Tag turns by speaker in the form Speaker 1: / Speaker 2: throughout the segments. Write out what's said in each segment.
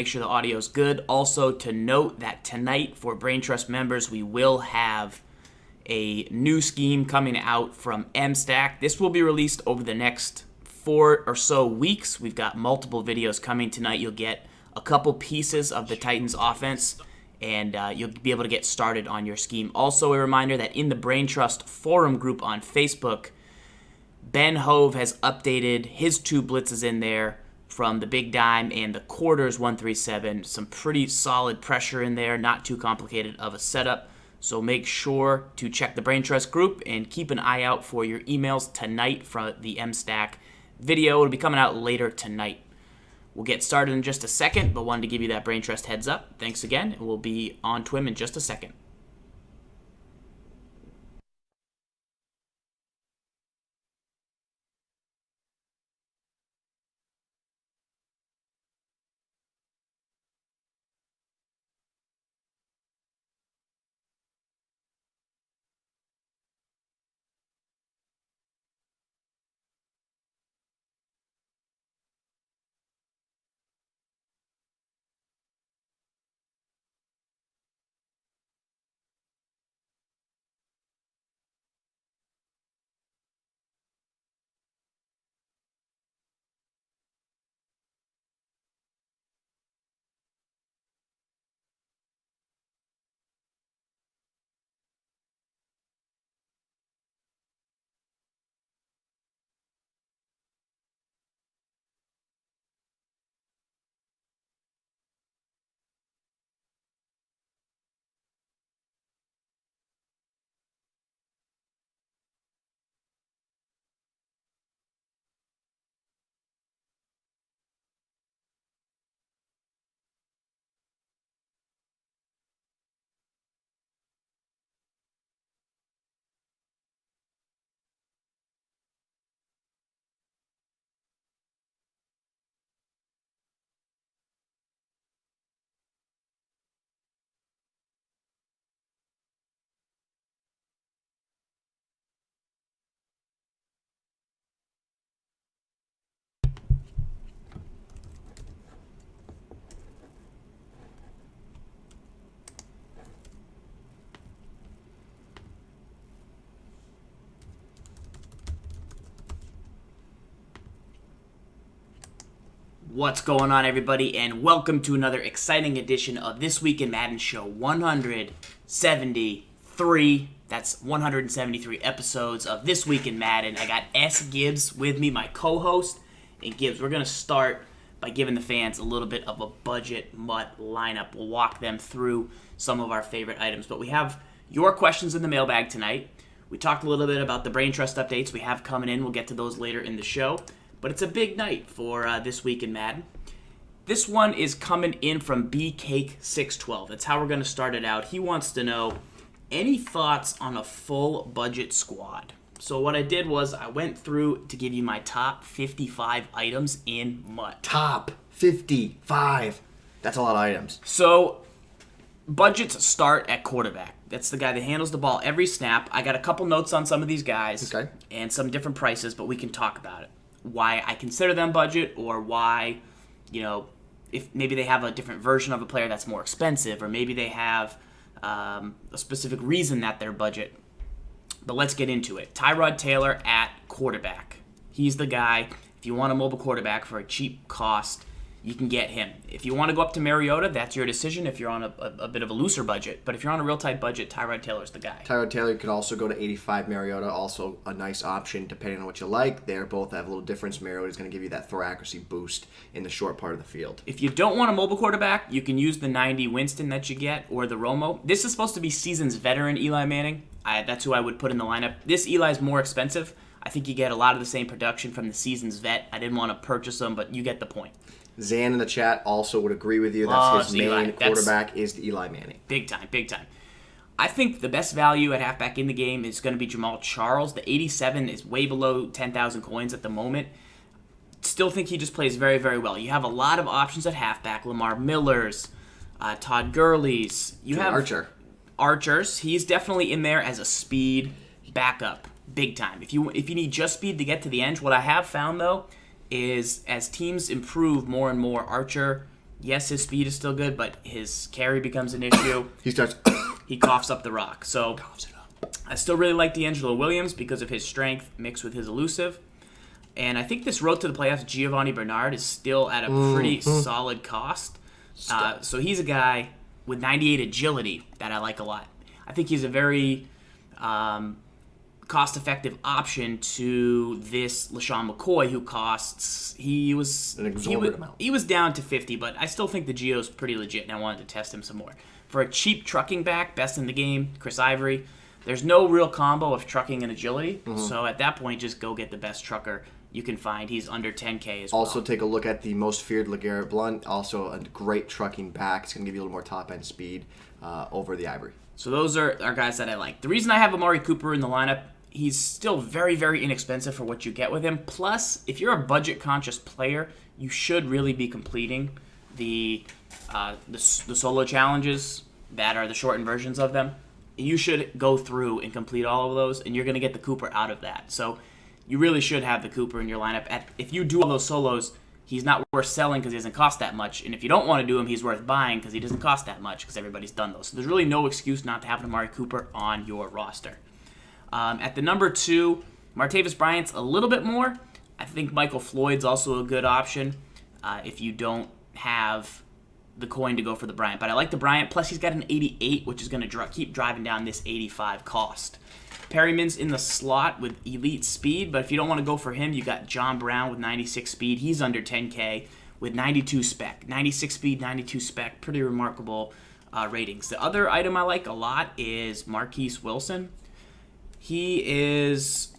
Speaker 1: Make sure the audio is good. Also, to note that tonight for Brain Trust members, we will have a new scheme coming out from MStack. This will be released over the next 4 or so weeks. We've got multiple videos coming tonight. You'll get a couple pieces of the Titans offense, and you'll be able to get started on your scheme. Also, a reminder that in the Brain Trust forum group on Facebook, Ben Hove has updated his 2 blitzes in there from the Big Dime and the Quarters 137. Some pretty solid pressure in there, not too complicated of a setup. So make sure to check the Brain Trust group and keep an eye out for your emails tonight from the MStack video. It'll be coming out later tonight. We'll get started in just a second, but wanted to give you that Brain Trust heads up. Thanks again, and we'll be on TWIM in just a second. What's going on, everybody, and welcome to another exciting edition of This Week in Madden Show 173. That's 173 episodes of This Week in Madden. I got S. Gibbs with me, my co-host. And Gibbs, we're going to start by giving the fans a little bit of a budget mutt lineup. We'll walk them through some of our favorite items. But we have your questions in the mailbag tonight. We talked a little bit about the Brain Trust updates we have coming in. We'll get to those later in the show. But it's a big night for This Week in Madden. This one is coming in from BCake612. That's how we're going to start it out. He wants to know, any thoughts on a full budget squad? So what I did was I went through to give you my top 55 items in MUT.
Speaker 2: Top 55. That's a lot of items.
Speaker 1: So budgets start at quarterback. That's the guy that handles the ball every snap. I got a couple notes on some of these guys and some different prices, but we can talk about it. Why I consider them budget, or why, if maybe they have a different version of a player that's more expensive, or maybe they have a specific reason that they're budget. But let's get into it. Tyrod Taylor at quarterback. He's the guy. If you want a mobile quarterback for a cheap cost, you can get him. If you want to go up to Mariota, that's your decision if you're on a bit of a looser budget. But if you're on a real tight budget, Tyrod Taylor's the guy.
Speaker 2: Tyrod Taylor could also go to 85. Mariota, also a nice option depending on what you like. They both have a little difference. Mariota is going to give you that throw accuracy boost in the short part of the field.
Speaker 1: If you don't want a mobile quarterback, you can use the 90 Winston that you get, or the Romo. This is supposed to be season's veteran Eli Manning. That's who I would put in the lineup. This Eli's more expensive. I think you get a lot of the same production from the season's vet. I didn't want to purchase him, but you get the point.
Speaker 2: Zan in the chat also would agree with you. That's his main quarterback is Eli Manning.
Speaker 1: Big time, big time. I think the best value at halfback in the game is going to be Jamal Charles. The 87 is way below 10,000 coins at the moment. Still think he just plays very, very well. You have a lot of options at halfback. Lamar Miller's, Todd Gurley's. You have Archer's. He's definitely in there as a speed backup, big time. If you need just speed to get to the edge, what I have found, though, is as teams improve more and more, Archer Yes, his speed is still good, but his carry becomes an issue.
Speaker 2: He starts.
Speaker 1: He coughs up the rock. So I still really like D'Angelo Williams because of his strength mixed with his elusive. And I think this road to the playoffs, Giovanni Bernard, is still at a pretty solid cost. So he's a guy with 98 agility that I like a lot. I think he's a very cost-effective option to this LaShawn McCoy, who costs, he was
Speaker 2: an exorbitant amount.
Speaker 1: He was down to 50, but I still think the Geo's pretty legit, and I wanted to test him some more. For a cheap trucking back, best in the game, Chris Ivory, there's no real combo of trucking and agility, so at that point, just go get the best trucker you can find. He's under 10K as well.
Speaker 2: Also, take a look at the most feared LeGarrette Blount, also a great trucking back. It's going to give you a little more top-end speed over the Ivory.
Speaker 1: So those are guys that I like. The reason I have Amari Cooper in the lineup, he's still very, very inexpensive for what you get with him. Plus, if you're a budget-conscious player, you should really be completing the solo challenges that are the shortened versions of them. You should go through and complete all of those, and you're going to get the Cooper out of that. So you really should have the Cooper in your lineup. If you do all those solos, he's not worth selling because he doesn't cost that much. And if you don't want to do him, he's worth buying because he doesn't cost that much because everybody's done those. So there's really no excuse not to have an Amari Cooper on your roster. At the number 2, Martavis Bryant's a little bit more. I think Michael Floyd's also a good option if you don't have the coin to go for the Bryant. But I like the Bryant. Plus, he's got an 88, which is going to keep driving down this 85 cost. Perryman's in the slot with elite speed, but if you don't want to go for him, you got John Brown with 96 speed. He's under 10K with 92 spec. 96 speed, 92 spec. Pretty remarkable ratings. The other item I like a lot is Marquise Wilson. He is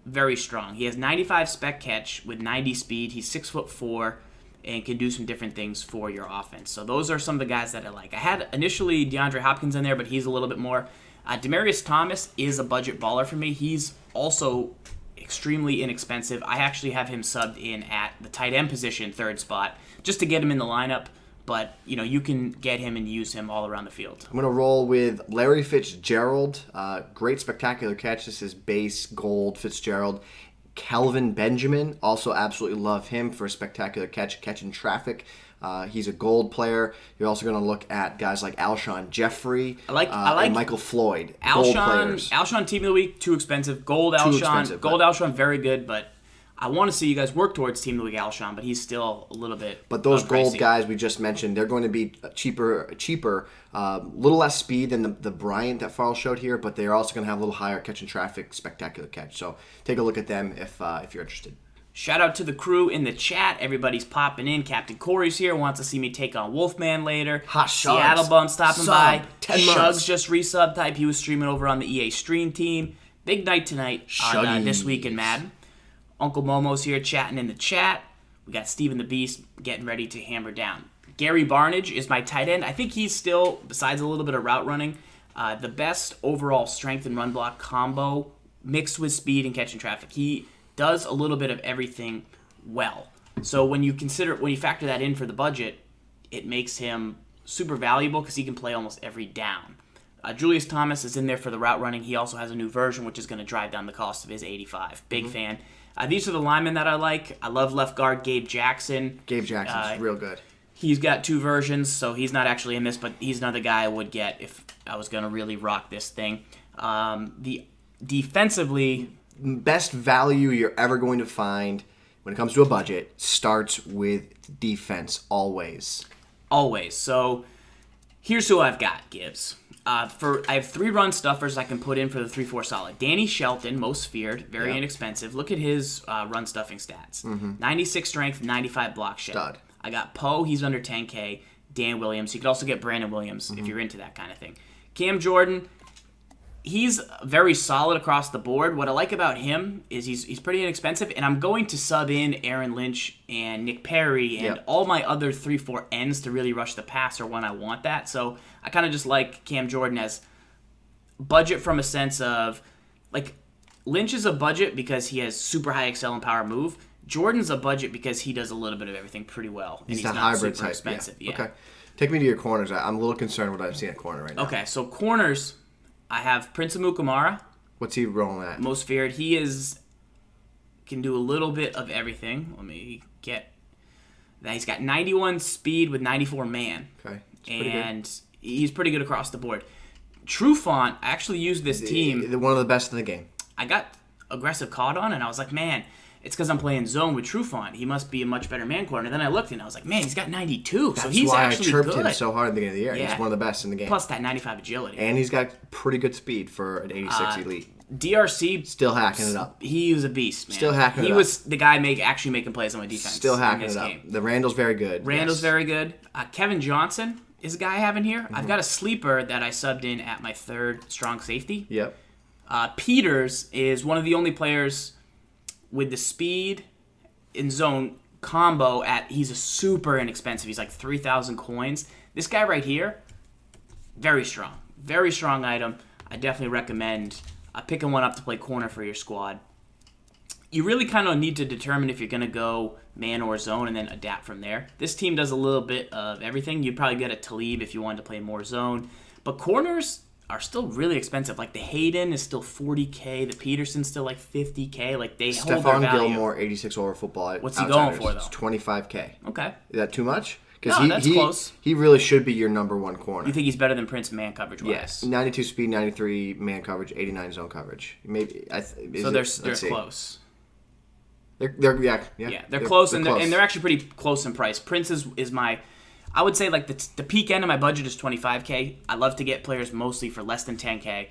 Speaker 1: very strong. He has 95 spec catch with 90 speed. He's 6'4" and can do some different things for your offense. So those are some of the guys that I like. I had initially DeAndre Hopkins in there, but he's a little bit more. Demaryius Thomas is a budget baller for me. He's also extremely inexpensive. I actually have him subbed in at the tight end position, 3rd spot, just to get him in the lineup. But, you can get him and use him all around the field.
Speaker 2: I'm going to roll with Larry Fitzgerald. Great spectacular catch. This is base gold Fitzgerald. Kelvin Benjamin, also absolutely love him for a spectacular catching traffic. He's a gold player. You're also going to look at guys like Alshon Jeffrey and Michael Floyd. Gold players.
Speaker 1: Alshon Team of the Week, too expensive. Gold Alshon, Alshon, very good, but I want to see you guys work towards Team of the Week Alshon, but he's still a little bit
Speaker 2: But those
Speaker 1: pricey.
Speaker 2: gold guys we just mentioned, they're going to be cheaper, little less speed than the Bryant that Farrell showed here, but they're also going to have a little higher catching traffic, spectacular catch. So take a look at them if you're interested.
Speaker 1: Shout out to the crew in the chat. Everybody's popping in. Captain Corey's here. Wants to see me take on Wolfman later.
Speaker 2: Hot Shugs.
Speaker 1: Seattle Bum stopping by.
Speaker 2: 10
Speaker 1: Shugs
Speaker 2: months.
Speaker 1: just resubbed type. He was streaming over on the EA Stream team. Big night tonight on This Week in Madden. Uncle Momo's here chatting in the chat. We got Steven the Beast getting ready to hammer down. Gary Barnage is my tight end. I think he's still, besides a little bit of route running, the best overall strength and run block combo mixed with speed and catching traffic. He does a little bit of everything well. So when you factor that in for the budget, it makes him super valuable because he can play almost every down. Julius Thomas is in there for the route running. He also has a new version, which is going to drive down the cost of his 85. Big fan. These are the linemen that I like. I love left guard Gabe Jackson.
Speaker 2: Gabe Jackson's real good.
Speaker 1: He's got 2 versions, so he's not actually in this, but he's another guy I would get if I was going to really rock this thing. The defensively,
Speaker 2: best value you're ever going to find when it comes to a budget starts with defense, always.
Speaker 1: Always. So here's who I've got, Gibbs. I have 3 run stuffers I can put in for the 3-4 solid. Danny Shelton, most feared, very inexpensive. Look at his run stuffing stats. 96 strength, 95 block shed.
Speaker 2: Stud.
Speaker 1: I got Poe, he's under 10K. Dan Williams. You could also get Brandon Williams if you're into that kind of thing. Cam Jordan, he's very solid across the board. What I like about him is he's pretty inexpensive, and I'm going to sub in Aaron Lynch and Nick Perry and all my other 3-4 ends to really rush the passer when I want that. So I kind of just like Cam Jordan as budget from a sense of, like, Lynch is a budget because he has super high excel and power move. Jordan's a budget because he does a little bit of everything pretty well. And he's not
Speaker 2: hybrid
Speaker 1: super
Speaker 2: type.
Speaker 1: expensive. Yeah.
Speaker 2: Okay. Take me to your corners. I'm a little concerned with what I'm seeing at corner right now.
Speaker 1: Okay, so corners, I have Prince Amukamara.
Speaker 2: What's he rolling at?
Speaker 1: Most feared. He can do a little bit of everything. Let me get He's got 91 speed with 94 man.
Speaker 2: Okay.
Speaker 1: And he's pretty good across the board. Trufant, I actually used this team.
Speaker 2: One of the best in the game.
Speaker 1: I got aggressive caught on, and I was like, man, it's because I'm playing zone with Trufant. He must be a much better man corner. Then I looked, and I was like, man, he's got 92. So he's actually good.
Speaker 2: That's why I chirped him so hard at the beginning of the year.
Speaker 1: Yeah.
Speaker 2: He's one of the best in the game.
Speaker 1: Plus that 95 agility.
Speaker 2: And he's got pretty good speed for an 86 elite.
Speaker 1: DRC
Speaker 2: Still hacking it up.
Speaker 1: He was a beast, man.
Speaker 2: Still hacking it up.
Speaker 1: He was the guy actually making plays on my defense.
Speaker 2: Still hacking
Speaker 1: in this
Speaker 2: it up.
Speaker 1: game.
Speaker 2: The Randall's very good.
Speaker 1: Randall's very good. Kevin Johnson is a guy I have in here. Mm-hmm. I've got a sleeper that I subbed in at my third strong safety.
Speaker 2: Yep.
Speaker 1: Peters is one of the only players with the speed in zone combo he's a super inexpensive. He's like 3,000 coins. This guy right here, very strong. Very strong item. I definitely recommend picking one up to play corner for your squad. You really kind of need to determine if you're going to go man or zone and then adapt from there. This team does a little bit of everything. You'd probably get a Talib if you wanted to play more zone. But corners are still really expensive. Like the Hayden is still 40K. The Peterson's still like 50K. Like they hold their
Speaker 2: Stephon
Speaker 1: value.
Speaker 2: Gilmore, 86 over football.
Speaker 1: What's he going for, though?
Speaker 2: It's 25K.
Speaker 1: Okay.
Speaker 2: Is that too much?
Speaker 1: No, that's close.
Speaker 2: He really should be your number one corner.
Speaker 1: You think he's better than Prince man coverage-wise?
Speaker 2: Yes. 92 speed, 93 man coverage, 89 zone coverage. Maybe.
Speaker 1: So they're close. They're close, and they're actually pretty close in price. Prince is my, I would say like the peak end of my budget is 25K. I love to get players mostly for less than 10K.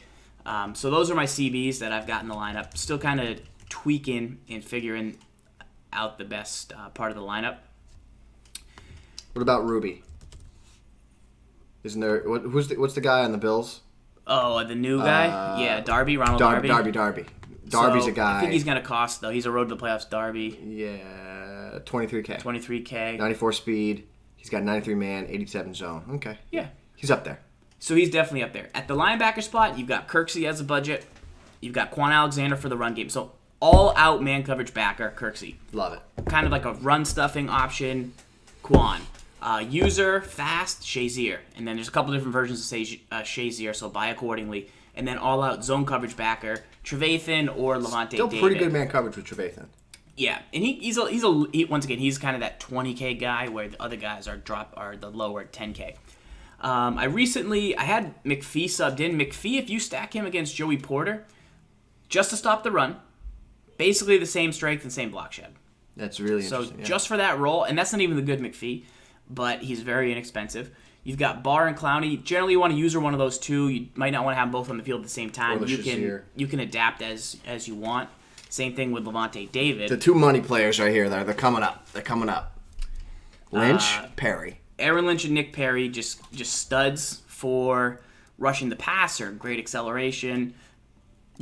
Speaker 1: So those are my CBs that I've got in the lineup. Still kind of tweaking and figuring out the best part of the lineup.
Speaker 2: What about Ruby? Isn't there what's the guy on the Bills?
Speaker 1: Oh, the new guy? Yeah, Ronald Darby.
Speaker 2: Darby's a guy.
Speaker 1: I think he's going to cost, though. He's a road to the playoffs Darby.
Speaker 2: Yeah, 23K.
Speaker 1: 23K.
Speaker 2: 94 speed. He's got 93 man, 87 zone. Okay.
Speaker 1: Yeah.
Speaker 2: He's up there.
Speaker 1: So he's definitely up there. At the linebacker spot, you've got Kirksey as a budget. You've got Quan Alexander for the run game. So all-out man coverage backer, Kirksey.
Speaker 2: Love it.
Speaker 1: Kind of like a run-stuffing option, Quan. User, fast, Shazier. And then there's a couple different versions of Shazier, so buy accordingly. And then all-out zone coverage backer, Trevathan or Levante David.
Speaker 2: Still pretty good man coverage with Trevathan.
Speaker 1: Yeah, and he's once again, he's kind of that 20K guy where the other guys are the lower 10K. I had McPhee subbed in. McPhee, if you stack him against Joey Porter, just to stop the run, basically the same strength and same block shed.
Speaker 2: That's really interesting.
Speaker 1: So just for that role, and that's not even the good McPhee, but he's very inexpensive. You've got Barr and Clowney. Generally, you want to use one of those two. You might not want to have both on the field at the same time. You can adapt as you want. Same thing with Levante David.
Speaker 2: The two money players right here, they're coming up. Lynch, Perry.
Speaker 1: Aaron Lynch and Nick Perry, just studs for rushing the passer. Great acceleration,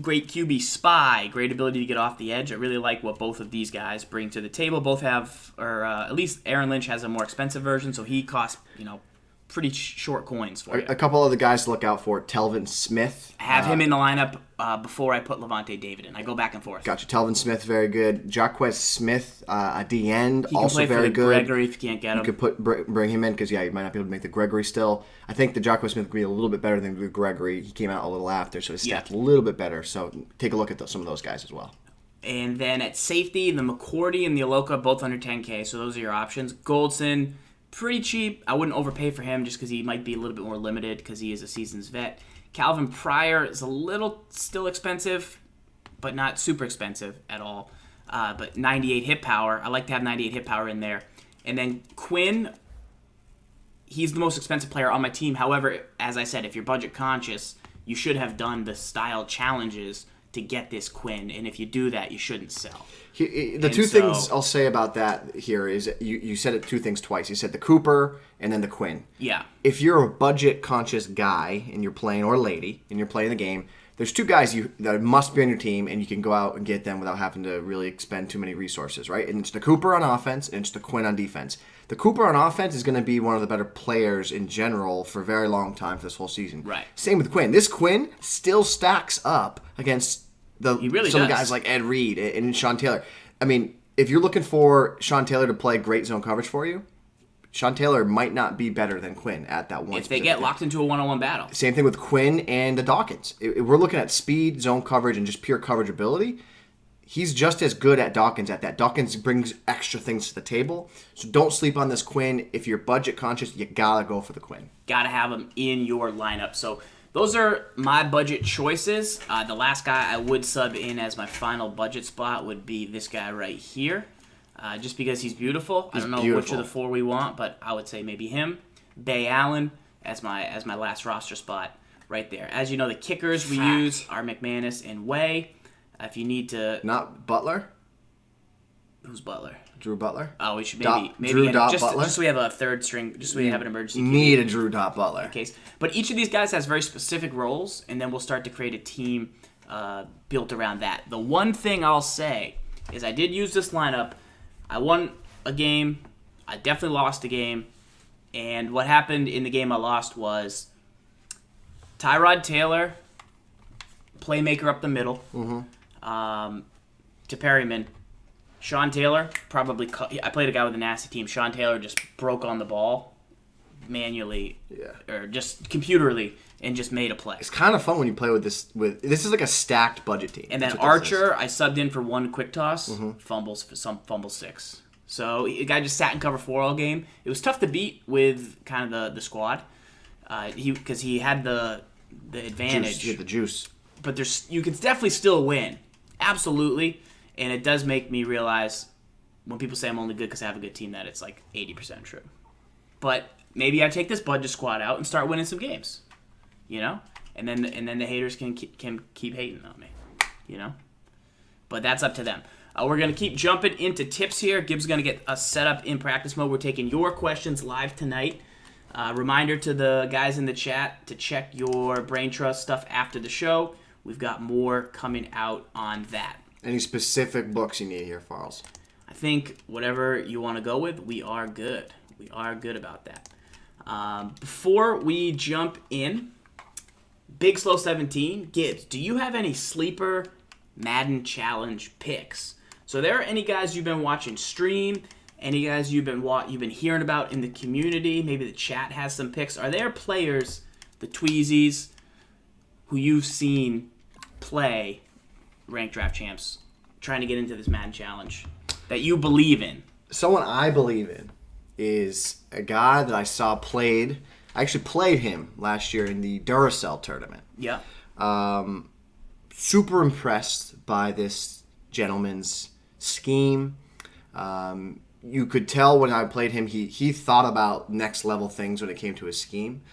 Speaker 1: great QB spy, great ability to get off the edge. I really like what both of these guys bring to the table. Both have, or at least Aaron Lynch has a more expensive version, so he costs, pretty short coins for you.
Speaker 2: A couple other guys to look out for. Telvin Smith.
Speaker 1: I have him in the lineup before I put Levante David in. I go back and forth.
Speaker 2: Gotcha. Telvin Smith, very good. Jaquez Smith at the end,
Speaker 1: he
Speaker 2: also
Speaker 1: can play
Speaker 2: very
Speaker 1: for the
Speaker 2: good.
Speaker 1: Gregory if you can't get him.
Speaker 2: You could bring him in because, you might not be able to make the Gregory still. I think the Jaquez Smith could be a little bit better than the Gregory. He came out a little after, so his stats a little bit better. So take a look at some of those guys as well.
Speaker 1: And then at safety, the McCourty and the Aloka, both under 10K, so those are your options. Goldson, pretty cheap. I wouldn't overpay for him just because he might be a little bit more limited because he is a seasoned vet. Calvin Pryor is a little still expensive, but not super expensive at all. But 98 hit power. I like to have 98 hit power in there. And then Quinn, he's the most expensive player on my team. However, as I said, if you're budget conscious, you should have done the style challenges to get this Quinn, and if you do that, you shouldn't sell.
Speaker 2: Two things I'll say about that here is you said it two things twice. You said the Cooper and then the Quinn.
Speaker 1: Yeah.
Speaker 2: If you're a budget-conscious guy and you're playing, or lady, and you're playing the game, there's two guys that must be on your team, and you can go out and get them without having to really expend too many resources, right? And it's the Cooper on offense, and it's the Quinn on defense. The Cooper on offense is going to be one of the better players in general for a very long time for this whole season.
Speaker 1: Right.
Speaker 2: Same with Quinn. This Quinn still stacks up against some guys like Ed Reed and Sean Taylor. I mean, if you're looking for Sean Taylor to play great zone coverage for you, Sean Taylor might not be better than Quinn at that one.
Speaker 1: If they get locked into a one-on-one battle.
Speaker 2: Same thing with Quinn and the Dawkins. If we're looking at speed, zone coverage, and just pure coverage ability, he's just as good at Dawkins at that. Dawkins brings extra things to the table. So don't sleep on this Quinn. If you're budget conscious, you gotta go for the Quinn.
Speaker 1: Gotta have him in your lineup. So those are my budget choices. The last guy I would sub in as my final budget spot would be this guy right here. Just because he's beautiful. I don't know which of the 4 we want, but I would say maybe him. Bay Allen as my last roster spot right there. As you know, the kickers we use are McManus and Way. If you need to...
Speaker 2: Not Butler?
Speaker 1: Who's Butler?
Speaker 2: Drew Butler?
Speaker 1: Oh, we should
Speaker 2: Drew Butler?
Speaker 1: Just so we have a third string, just so we have an emergency.
Speaker 2: Need a Drew Butler.
Speaker 1: Case. But each of these guys has very specific roles, and then we'll start to create a team built around that. The one thing I'll say is I did use this lineup. I won a game. I definitely lost a game. And what happened in the game I lost was Tyrod Taylor, playmaker up the middle, to Perryman. Sean Taylor, I played a guy with a nasty team. Sean Taylor just broke on the ball manually, or just computerly, and just made a play.
Speaker 2: It's kind of fun when you play with this. This is like a stacked budget team.
Speaker 1: And then Archer, I subbed in for 1 quick toss, fumbles 6. So the guy just sat in cover 4 all game. It was tough to beat with kind of the squad, because he had the advantage.
Speaker 2: He had the juice.
Speaker 1: But you can definitely still win, absolutely. And it does make me realize when people say I'm only good because I have a good team that it's like 80% true. But maybe I take this budget squad out and start winning some games, and then the haters can keep hating on me, But that's up to them. We're gonna keep jumping into tips here. Gibbs gonna get us set up in practice mode. We're taking your questions live tonight. Reminder to the guys in the chat to check your brain trust stuff after the show. We've got more coming out on that.
Speaker 2: Any specific books you need here, Farls?
Speaker 1: I think whatever you want to go with, we are good. We are good about that. Before we jump in, Big Slow 17, Gibbs, do you have any sleeper Madden challenge picks? So there are any guys you've been watching stream, any guys you've been hearing about in the community, maybe the chat has some picks. Are there players, the Tweezies, who you've seen play Ranked Draft Champs, trying to get into this Madden challenge that you believe in?
Speaker 2: Someone I believe in is a guy that I saw played. I actually played him last year in the Duracell tournament.
Speaker 1: Yeah.
Speaker 2: Super impressed by this gentleman's scheme. You could tell when I played him, he thought about next level things when it came to his scheme.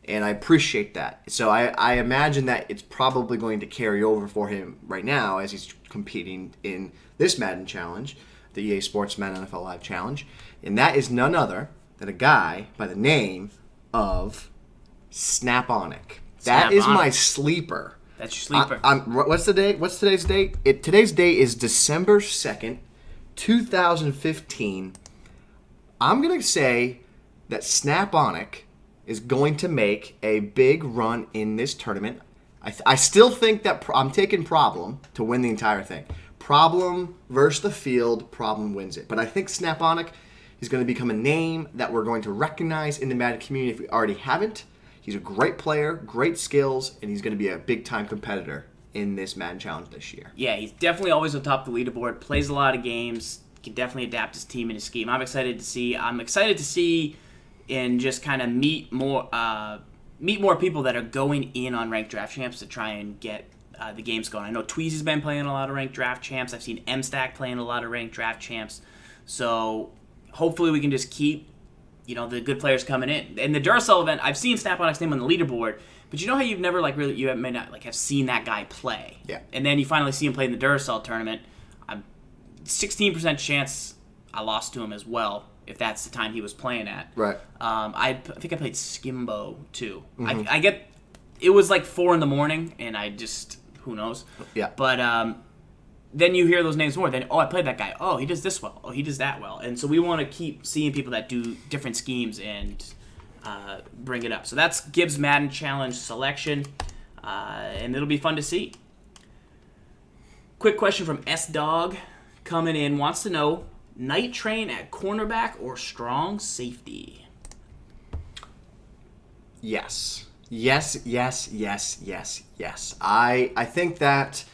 Speaker 2: And I appreciate that. So I imagine that it's probably going to carry over for him right now as he's competing in this Madden Challenge, the EA Sports Madden NFL Live Challenge. And that is none other than a guy by the name of Snap-Onic. That is my sleeper.
Speaker 1: That's your sleeper.
Speaker 2: What's the date? What's today's date? Today's date is December 2nd, 2015. I'm going to say that Snap-Onic is going to make a big run in this tournament. I still think that I'm taking Problem to win the entire thing. Problem versus the field, Problem wins it. But I think Snap-Onic is going to become a name that we're going to recognize in the Madden community if we already haven't. He's a great player, great skills, and he's going to be a big-time competitor in this Madden Challenge this year.
Speaker 1: Yeah, he's definitely always on top of the leaderboard, plays a lot of games, can definitely adapt his team and his scheme. I'm excited to see and just kind of meet more people that are going in on Ranked Draft Champs to try and get the games going. I know Tweezy's been playing a lot of Ranked Draft Champs. I've seen M-Stack playing a lot of Ranked Draft Champs. So hopefully we can just keep the good players coming in. In the Duracell event, I've seen Snap-Onic's name on the leaderboard, but you know how you've never may not have seen that guy play.
Speaker 2: Yeah.
Speaker 1: And then you finally see him play in the Duracell tournament. 16% chance I lost to him as well, if that's the time he was playing at.
Speaker 2: Right.
Speaker 1: I think I played Skimbo too.
Speaker 2: Mm-hmm.
Speaker 1: It was like 4 a.m. and I just, who knows.
Speaker 2: Yeah.
Speaker 1: But then you hear those names more. Then, I played that guy. Oh, he does this well. Oh, he does that well. And so we want to keep seeing people that do different schemes and bring it up. So that's Gibbs Madden Challenge selection, and it'll be fun to see. Quick question from S-Dog coming in. Wants to know, Night Train at cornerback or strong safety?
Speaker 2: Yes. I think that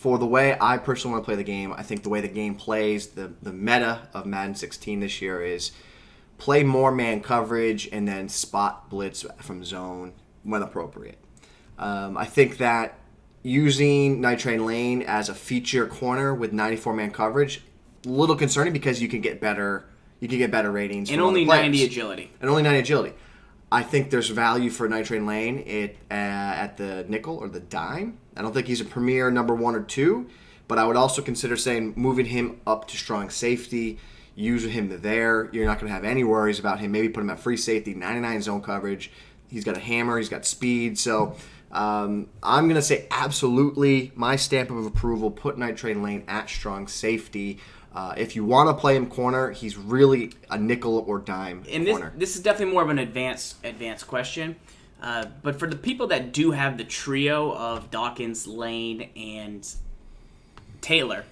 Speaker 2: for the way I personally want to play the game, I think the way the game plays, the meta of Madden 16 this year is play more man coverage and then spot blitz from zone when appropriate. I think that using Night Train Lane as a feature corner with 94-man coverage, a little concerning because you can get better ratings
Speaker 1: and
Speaker 2: from
Speaker 1: only
Speaker 2: other players.
Speaker 1: 90 agility.
Speaker 2: And only 90 agility. I think there's value for Night Train Lane at the nickel or the dime. I don't think he's a premier number 1 or 2, but I would also consider saying moving him up to strong safety, using him there. You're not going to have any worries about him. Maybe put him at free safety, 99 zone coverage. He's got a hammer. He's got speed. So I'm going to say absolutely my stamp of approval, put Night Train Lane at strong safety. If you want to play him corner, he's really a nickel or dime corner.
Speaker 1: This is definitely more of an advanced question. But for the people that do have the trio of Dawkins, Lane, and Taylor,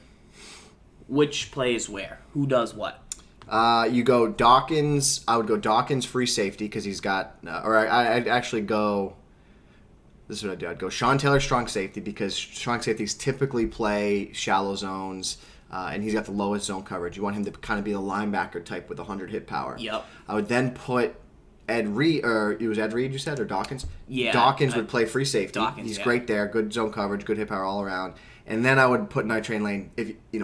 Speaker 1: which plays where? Who does what?
Speaker 2: You go Dawkins. I would go Dawkins free safety because he's got. I'd actually go. This is what I'd do. I'd go Sean Taylor strong safety because strong safeties typically play shallow zones. And he's got the lowest zone coverage. You want him to kind of be a linebacker type with 100 hit power.
Speaker 1: Yep.
Speaker 2: I would then put Ed Reed, or it was Ed Reed you said, or Dawkins?
Speaker 1: Yeah.
Speaker 2: Dawkins would play free safety.
Speaker 1: He's
Speaker 2: great there, good zone coverage, good hit power all around. And then I would put Night Train Lane,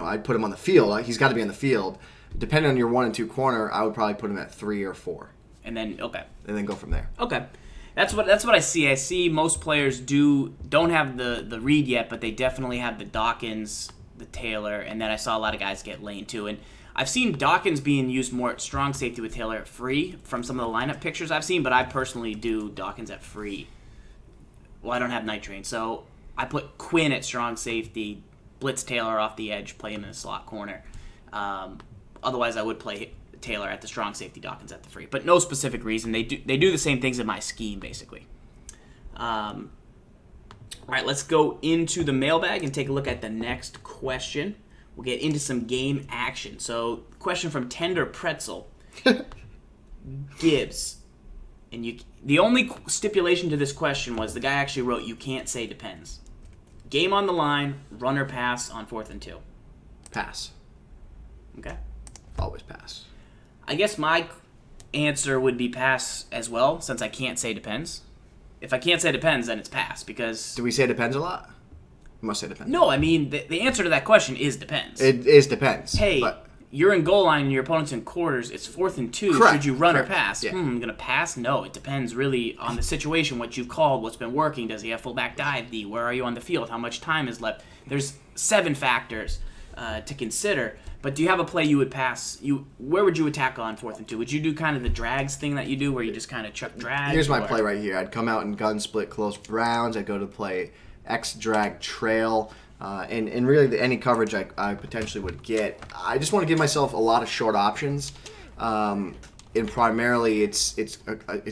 Speaker 2: I'd put him on the field. He's got to be on the field. Depending on your 1 and 2 corner, I would probably put him at 3 or 4.
Speaker 1: And then
Speaker 2: go from there.
Speaker 1: Okay. That's what I see. I see most players don't have the Reed yet, but they definitely have the Dawkins, the Taylor, and then I saw a lot of guys get Lane too. And I've seen Dawkins being used more at strong safety with Taylor at free from some of the lineup pictures I've seen, but I personally do Dawkins at free. Well, I don't have Night Train, so I put Quinn at strong safety, blitz Taylor off the edge, play him in a slot corner. Otherwise, I would play Taylor at the strong safety, Dawkins at the free, but no specific reason. They do the same things in my scheme basically. All right, let's go into the mailbag and take a look at the next question. We'll get into some game action. So, question from Tender Pretzel. Gibbs. And the only stipulation to this question was the guy actually wrote, you can't say depends. Game on the line, run or pass on 4th and 2.
Speaker 2: Pass.
Speaker 1: Okay.
Speaker 2: Always pass.
Speaker 1: I guess my answer would be pass as well, since I can't say depends. If I can't say depends, then it's pass, because...
Speaker 2: Do we say depends a lot? We must say depends.
Speaker 1: No, I mean, the answer to that question is depends.
Speaker 2: It is depends.
Speaker 1: Hey, you're in goal line and your opponent's in quarters. It's 4th and 2.
Speaker 2: Correct.
Speaker 1: Should you run or pass?
Speaker 2: Yeah.
Speaker 1: I'm going to pass? No, it depends really on the situation, what you've called, what's been working. Does he have fullback dive D? Where are you on the field? How much time is left? There's 7 factors to consider. But do you have a play you would pass? Where would you attack on 4th and 2? Would you do kind of the drags thing that you do where you just kind of chuck drags?
Speaker 2: Here's my play right here. I'd come out and gun split close rounds. I'd go to play X drag trail. And really any coverage I potentially would get. I just want to give myself a lot of short options. And primarily it's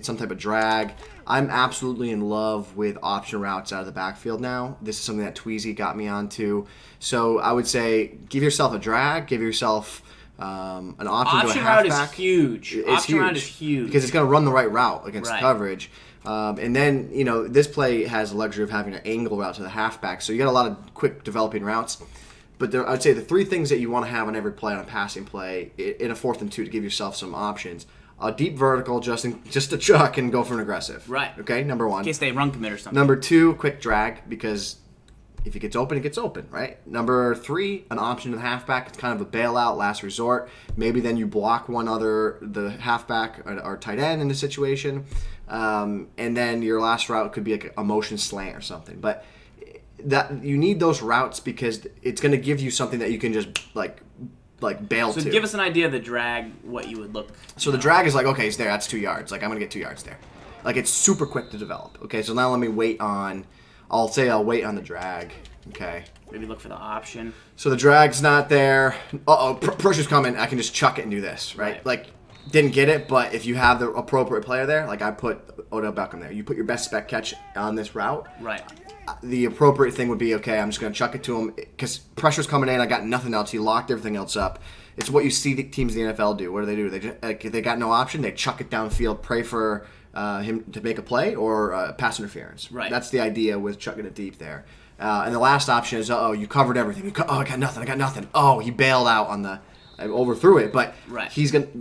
Speaker 2: some type of drag. I'm absolutely in love with option routes out of the backfield now. This is something that Tweezy got me onto. So I would say give yourself a drag, give yourself an option to a halfback.
Speaker 1: Option route is huge. Option route is huge.
Speaker 2: Because it's going to run the right route against coverage. And then, this play has the luxury of having an angle route to the halfback. So you got a lot of quick developing routes. But I'd say the 3 things that you want to have on every play on a passing play in a 4th and 2 to give yourself some options. A deep vertical, just to chuck and go for an aggressive.
Speaker 1: Right.
Speaker 2: Okay, number 1.
Speaker 1: In case they run commit or something.
Speaker 2: Number 2, quick drag, because if it gets open, it gets open, right? Number 3, an option to the halfback. It's kind of a bailout, last resort. Maybe then you block the halfback or tight end in the situation. And then your last route could be like a motion slant or something. But that you need those routes because it's going to give you something that you can just bail to.
Speaker 1: So give us an idea of the drag, what you would look.
Speaker 2: So the drag is okay, it's there. That's 2 yards. I'm going to get 2 yards there. It's super quick to develop. Okay, so now let me wait on. I'll wait on the drag. Okay.
Speaker 1: Maybe look for the option.
Speaker 2: So the drag's not there. Pressure's coming. I can just chuck it and do this, right? Didn't get it, but if you have the appropriate player there, I put Odell Beckham there. You put your best spec catch on this route.
Speaker 1: Right.
Speaker 2: The appropriate thing would be, okay, I'm just going to chuck it to him because pressure's coming in. I got nothing else. He locked everything else up. It's what you see the teams in the NFL do. What do? They just, if they got no option, they chuck it downfield, pray for him to make a play or pass interference.
Speaker 1: Right.
Speaker 2: That's the idea with chucking it deep there. And the last option is, you covered everything. I got nothing. Oh, he bailed out on the, I overthrew it. But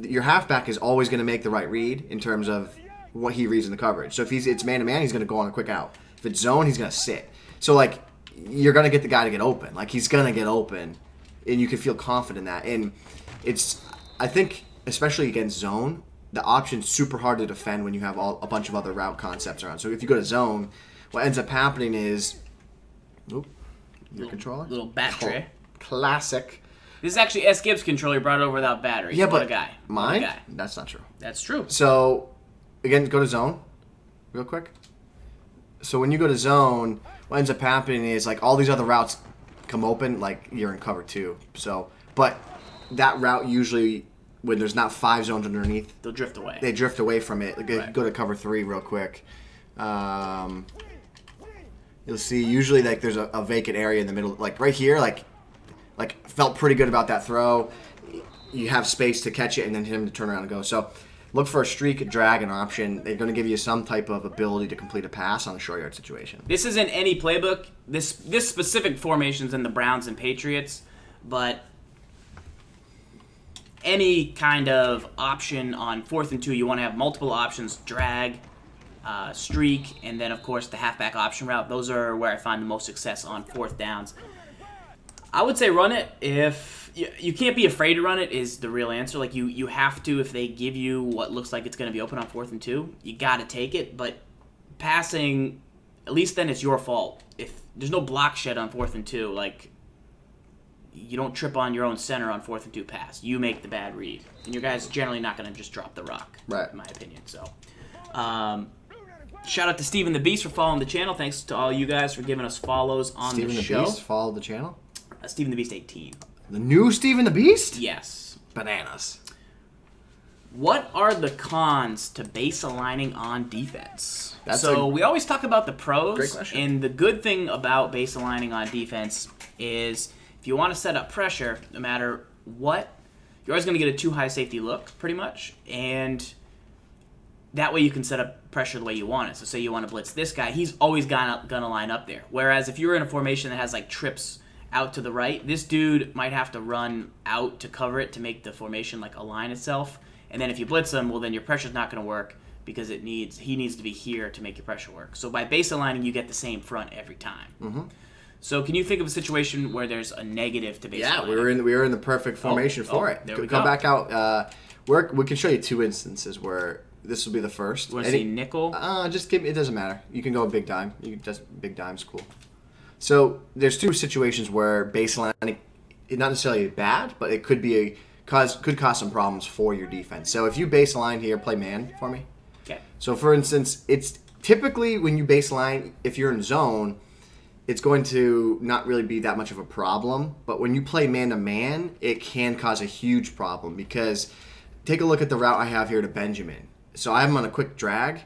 Speaker 2: your halfback is always going to make the right read in terms of what he reads in the coverage. So if it's man-to-man, he's going to go on a quick out. If it's zone, he's going to sit. So, like, you're going to get the guy to get open. Like, he's going to get open, and you can feel confident in that. And I think, especially against zone, the option's super hard to defend when you have a bunch of other route concepts around. So if you go to zone, what ends up happening is, your controller?
Speaker 1: Little bat tray.
Speaker 2: Classic.
Speaker 1: This is actually S. Gibbs' controller. He brought it over without batteries.
Speaker 2: Yeah,
Speaker 1: what
Speaker 2: but
Speaker 1: a guy.
Speaker 2: Mine?
Speaker 1: What a guy.
Speaker 2: That's not true.
Speaker 1: That's true.
Speaker 2: So, again, go to zone real quick. So when you go to zone, what ends up happening is, like, all these other routes come open, like, you're in cover 2. So, but that route usually, when there's not 5 zones underneath,
Speaker 1: they'll drift away.
Speaker 2: They drift away from it. Go to cover 3 real quick. You'll see usually, like, there's a vacant area in the middle, like right here, like felt pretty good about that throw. You have space to catch it and then hit him to turn around and go. So look for a streak, drag, an option. They're going to give you some type of ability to complete a pass on a short yard situation.
Speaker 1: This isn't any playbook. This specific formation's in the Browns and Patriots, but any kind of option on 4th and 2, you want to have multiple options: drag, streak, and then of course the halfback option route. Those are where I find the most success on 4th downs. I would say run it. If you can't be afraid to run it is the real answer. Like you have to, if they give you what looks like it's going to be open on 4th and 2, you got to take it. But passing, at least then it's your fault. If there's no block shed on 4th and 2, like, you don't trip on your own center on 4th and 2 pass. You make the bad read, and your guy's generally not going to just drop the rock,
Speaker 2: right?
Speaker 1: In my opinion. So, shout out to Steven the Beast for following the channel. Thanks to all you guys for giving us follows on the show.
Speaker 2: Steven the Beast followed the channel.
Speaker 1: Steven the Beast 18.
Speaker 2: The new Steven the Beast?
Speaker 1: Yes.
Speaker 2: Bananas.
Speaker 1: What are the cons to base aligning on defense? We always talk about the pros.
Speaker 2: Great question.
Speaker 1: And the good thing about base aligning on defense is if you want to set up pressure, no matter what, you're always going to get a too high safety look, pretty much. And that way you can set up pressure the way you want it. So say you want to blitz this guy, he's always going to line up there. Whereas if you're in a formation that has, like, trips out to the right, this dude might have to run out to cover it to make the formation, like, align itself. And then if you blitz him, well, then your pressure's not going to work because he needs to be here to make your pressure work. So by base aligning, you get the same front every time.
Speaker 2: Mm-hmm.
Speaker 1: So can you think of a situation where there's a negative to base aligning?
Speaker 2: Yeah, we were in the perfect formation for it.
Speaker 1: There we
Speaker 2: Come
Speaker 1: go.
Speaker 2: back out. We can show you 2 instances where this will be the first.
Speaker 1: You want to see nickel?
Speaker 2: Just give me. It doesn't matter. You can go big dime. Big dime's cool. So there's 2 situations where baseline is not necessarily bad, but it could be could cause some problems for your defense. So if you baseline here, play man for me.
Speaker 1: Okay.
Speaker 2: So for instance, it's typically when you baseline, if you're in zone, it's going to not really be that much of a problem. But when you play man to man, it can cause a huge problem because take a look at the route I have here to Benjamin. So I have him on a quick drag.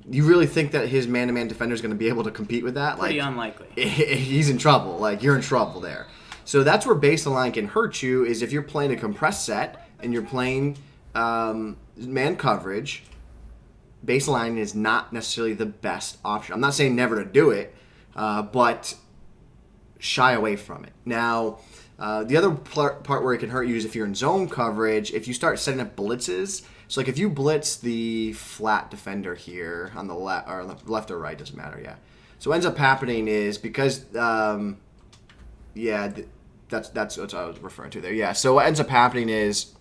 Speaker 2: You really think that his man-to-man defender is going to be able to compete with that?
Speaker 1: Pretty unlikely.
Speaker 2: He's in trouble. Like, you're in trouble there. So that's where base line can hurt you, is if you're playing a compressed set and you're playing man coverage, base line is not necessarily the best option. I'm not saying never to do it, but shy away from it. Now, the other part where it can hurt you is if you're in zone coverage, if you start setting up blitzes. So, like, if you blitz the flat defender here on the left or right, doesn't matter, yeah. So what ends up happening is because, that's what I was referring to there, yeah. So what ends up happening is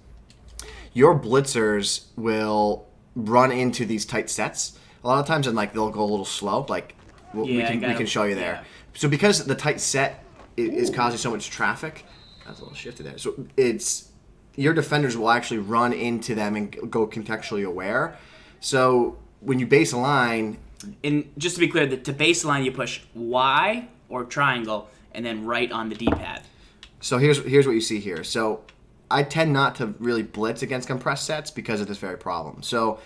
Speaker 2: your blitzers will run into these tight sets. A lot of times, and, like, they'll go a little slow. Like, we can show you there.
Speaker 1: Yeah.
Speaker 2: So because the tight set is causing so much traffic, that's a little shifted there. So your defenders will actually run into them and go contextually aware. So when you base a line...
Speaker 1: And just to be clear, to baseline, you push Y or triangle and then right on the D-pad.
Speaker 2: So here's what you see here. So I tend not to really blitz against compressed sets because of this very problem. So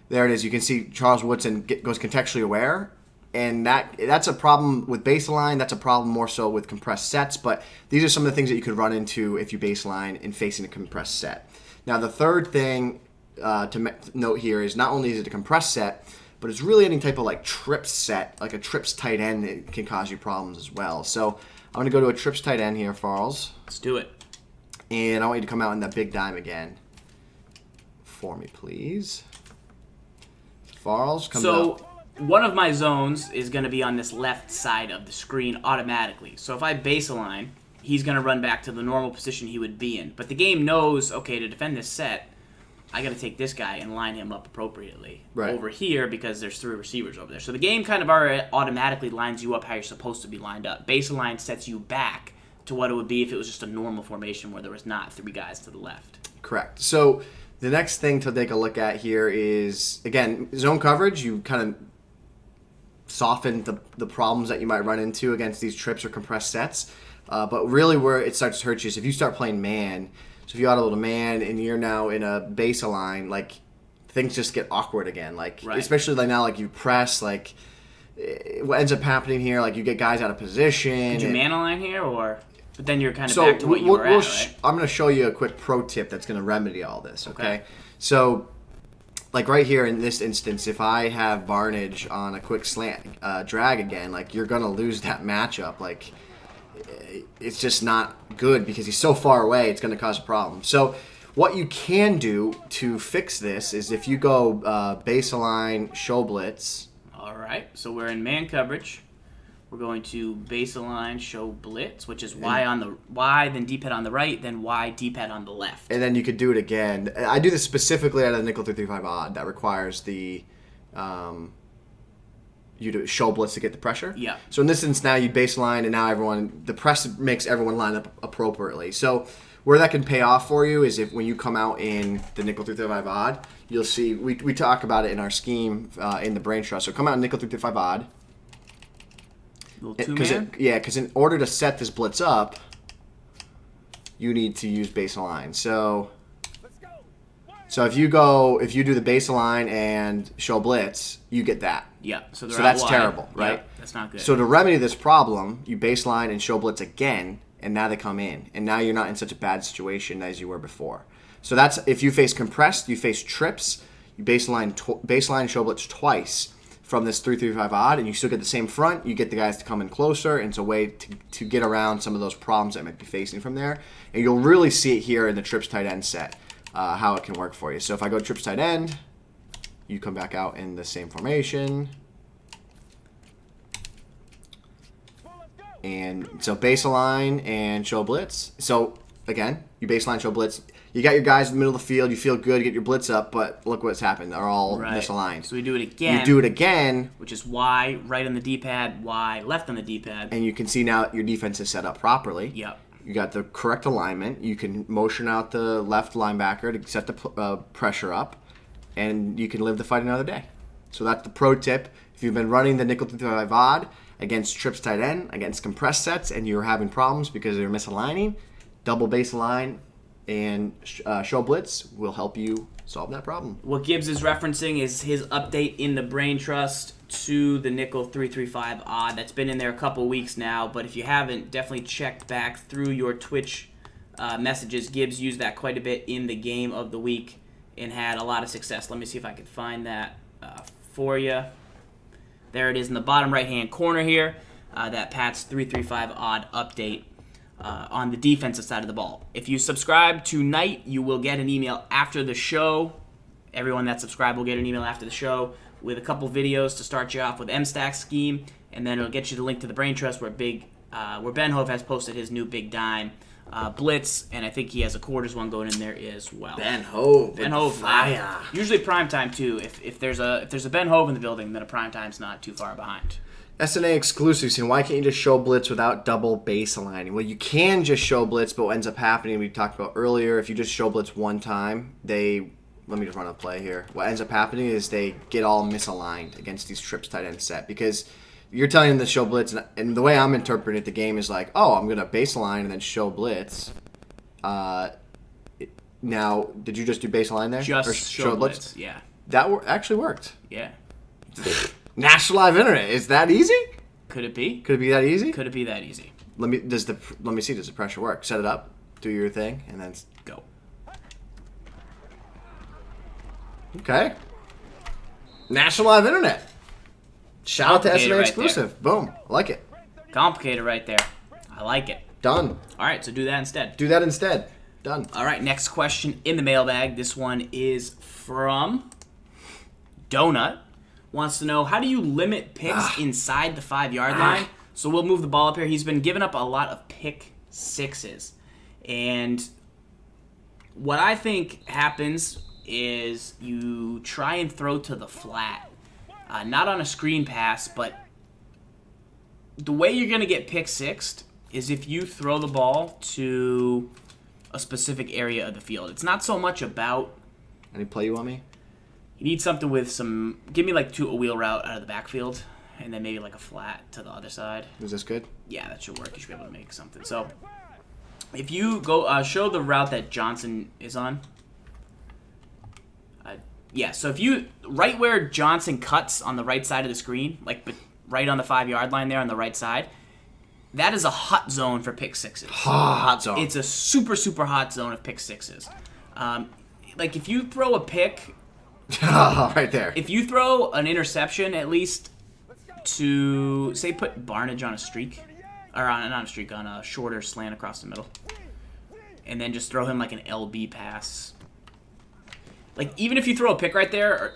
Speaker 2: there it is. You can see Charles Woodson goes contextually aware. And that's a problem with baseline. That's a problem more so with compressed sets. But these are some of the things that you could run into if you baseline in facing a compressed set. Now, the third thing to note here is not only is it a compressed set, but it's really any type of like trips set, like a trips tight end that can cause you problems as well. So I'm going to go to a trips tight end here, Farls.
Speaker 1: Let's do it.
Speaker 2: And I want you to come out in that big dime again for me, please. Farls, come out.
Speaker 1: So one of my zones is going to be on this left side of the screen automatically. So if I base align, he's going to run back to the normal position he would be in. But the game knows, okay, to defend this set, I got to take this guy and line him up appropriately over here because there's 3 receivers over there. So the game kind of already automatically lines you up how you're supposed to be lined up. Base align sets you back to what it would be if it was just a normal formation where there was not 3 guys to the left.
Speaker 2: Correct. So the next thing to take a look at here is, again, zone coverage. You kind of soften the problems that you might run into against these trips or compressed sets. But really where it starts to hurt you is if you start playing man. So if you auto to man and you're now in a base align, like things just get awkward again. Like especially like now, like you press, like what ends up happening here, like you get guys out of position.
Speaker 1: Did you man align here, or but then you're kind of back to what you were at, right?
Speaker 2: I'm going to show you a quick pro tip that's going to remedy all this. Okay. So like right here in this instance, if I have Varnage on a quick slant drag again, like you're going to lose that matchup. Like it's just not good because he's so far away, it's going to cause a problem. So what you can do to fix this is if you go base align, show blitz.
Speaker 1: All right, so we're in man coverage. We're going to base align, show blitz, which is Y on the Y, then D-pad on the right, then Y, D-pad on the left.
Speaker 2: And then you could do it again. I do this specifically out of the nickel 335 odd that requires the you to show blitz to get the pressure.
Speaker 1: Yeah.
Speaker 2: So in this instance now you baseline and now the press makes everyone line up appropriately. So where that can pay off for you is if when you come out in the nickel 335 odd, you'll see we talk about it in our scheme in the brain trust. So come out in nickel 335 odd. Because in order to set this blitz up, you need to use base align. So if you do the base align and show blitz, you get that.
Speaker 1: Yeah. So
Speaker 2: that's terrible, right?
Speaker 1: Yeah, that's not good.
Speaker 2: So to remedy this problem, you baseline and show blitz again, and now they come in, and now you're not in such a bad situation as you were before. So that's if you face compressed, you face trips, you baseline show blitz twice from this 335 odd, and you still get the same front. You get the guys to come in closer, and it's a way to get around some of those problems that you might be facing from there. And you'll really see it here in the trips tight end set. How it can work for you. So if I go trips tight end, you come back out in the same formation. And so baseline and show blitz. So again, you baseline, show blitz. You got your guys in the middle of the field. You feel good, you get your blitz up, but look what's happened. They're all misaligned.
Speaker 1: So we do it again.
Speaker 2: You do it again.
Speaker 1: Which is Y right on the D-pad, Y left on the D-pad.
Speaker 2: And you can see now your defense is set up properly.
Speaker 1: Yep.
Speaker 2: You got the correct alignment. You can motion out the left linebacker to set the pressure up, and you can live the fight another day. So that's the pro tip. If you've been running the nickel 335 odd against trips tight end, against compressed sets, and you're having problems because they're misaligning, double base align and show blitz will help you solve that problem.
Speaker 1: What Gibbs is referencing is his update in the brain trust to the nickel 335 odd. That's been in there a couple weeks now, but if you haven't, definitely check back through your Twitch messages. Gibbs used that quite a bit in the game of the week and had a lot of success. Let me see if I can find that for you. There it is in the bottom right-hand corner here, that Pat's 335 odd update on the defensive side of the ball. If you subscribe tonight, you will get an email after the show. Everyone that's subscribed will get an email after the show with a couple videos to start you off with M-Stack scheme, and then it'll get you the link to the Brain Trust where Ben Hove has posted his new big dime blitz, and I think he has a quarters one going in there as well.
Speaker 2: Ben Hove,
Speaker 1: fire. Usually prime time too. If there's a Ben Hove in the building, then a prime time's not too far behind.
Speaker 2: SNA exclusives, and why can't you just show blitz without double base aligning? Well, you can just show blitz, but what ends up happening, we talked about earlier, if you just show blitz one time, let me just run a play here. What ends up happening is they get all misaligned against these trips tight end set because you're telling them to show blitz, and the way I'm interpreting it, the game is like, oh, I'm going to baseline and then show blitz. Now, did you just do baseline there?
Speaker 1: Just show blitz, yeah.
Speaker 2: That actually worked.
Speaker 1: Yeah.
Speaker 2: National Live Internet. Is that easy?
Speaker 1: Could it be?
Speaker 2: Could it be that easy?
Speaker 1: Could it be that easy?
Speaker 2: Let me see. Does the pressure work? Set it up. Do your thing, and then
Speaker 1: go.
Speaker 2: Okay. National Live Internet. Shout out to
Speaker 1: Complicated
Speaker 2: SMA
Speaker 1: right
Speaker 2: exclusive. Boom. I like it.
Speaker 1: Complicated right there. I like it.
Speaker 2: Done.
Speaker 1: All right, so do that instead.
Speaker 2: Do that instead. Done.
Speaker 1: All right, next question in the mailbag. This one is from Donut. Wants to know, how do you limit picks inside the 5-yard line? So we'll move the ball up here. He's been giving up a lot of pick sixes. And what I think happens is you try and throw to the flat. Not on a screen pass, but the way you're going to get pick sixed is if you throw the ball to a specific area of the field. It's not so much about...
Speaker 2: Any play you want me?
Speaker 1: You need something with some... Give me like a wheel route out of the backfield, and then maybe like a flat to the other side.
Speaker 2: Is this good?
Speaker 1: Yeah, that should work. You should be able to make something. So, if you go... show the route that Johnson is on. Yeah, so if you... Right where Johnson cuts on the right side of the screen, like right on the 5-yard line there on the right side, that is a hot zone for pick sixes.
Speaker 2: Hot zone.
Speaker 1: It's a super, super hot zone of pick sixes. Like, if you throw a pick...
Speaker 2: right there.
Speaker 1: If you throw an interception, at least to, say, put Barnage on a streak, or not a streak, on a shorter slant across the middle, and then just throw him like an LB pass. Like, even if you throw a pick right there,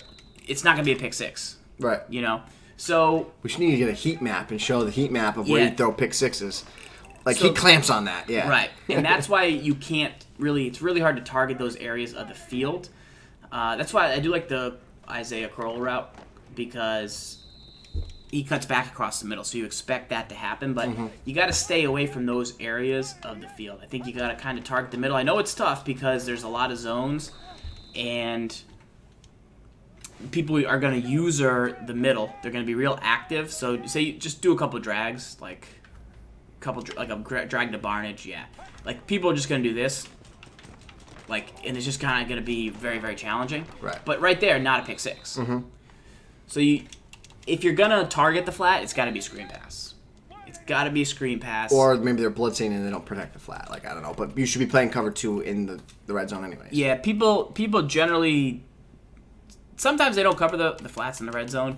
Speaker 1: it's not going to be a pick six.
Speaker 2: Right.
Speaker 1: You know? So...
Speaker 2: We should need to get a heat map and show the heat map of where you throw pick sixes. Like,
Speaker 1: So-
Speaker 2: he clamps on that, yeah.
Speaker 1: Right. And that's why you can't really... It's really hard to target those areas of the field. That's why I do like the Isaiah Crowell route, because he cuts back across the middle, so you expect that to happen, but you got to stay away from those areas of the field. I think you got to kind of target the middle. I know it's tough because there's a lot of zones, and people are going to user the middle. They're going to be real active. So say you just do a couple drags, like a drag to Barnage, yeah. Like, people are just going to do this. Like, and it's just kind of going to be very, very challenging.
Speaker 2: Right.
Speaker 1: But right there, not a pick six. So if you're going to target the flat, it's got to be a screen pass. It's got to be a screen pass.
Speaker 2: Or maybe they're blitzing and they don't protect the flat. Like, I don't know. But you should be playing cover 2 in the red zone anyways.
Speaker 1: Yeah, people generally... Sometimes they don't cover the flats in the red zone.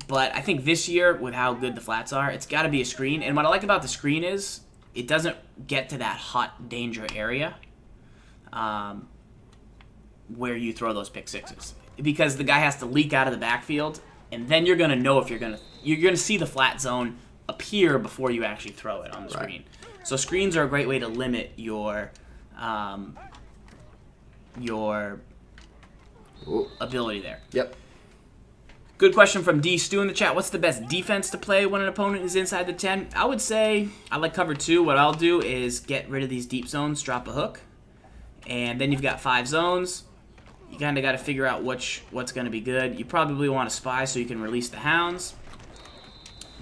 Speaker 1: But I think this year, with how good the flats are, it's got to be a screen. And what I like about the screen is it doesn't get to that hot danger area. Where you throw those pick sixes, because the guy has to leak out of the backfield, and then you're gonna know if you're gonna see the flat zone appear before you actually throw it on the screen. So screens are a great way to limit your ability there.
Speaker 2: Yep.
Speaker 1: Good question from D. Stu in the chat. What's the best defense to play when an opponent is inside the 10? I would say I like cover 2. What I'll do is get rid of these deep zones, drop a hook. And then you've got 5 zones. You kind of got to figure out what's going to be good. You probably want to spy so you can release the hounds.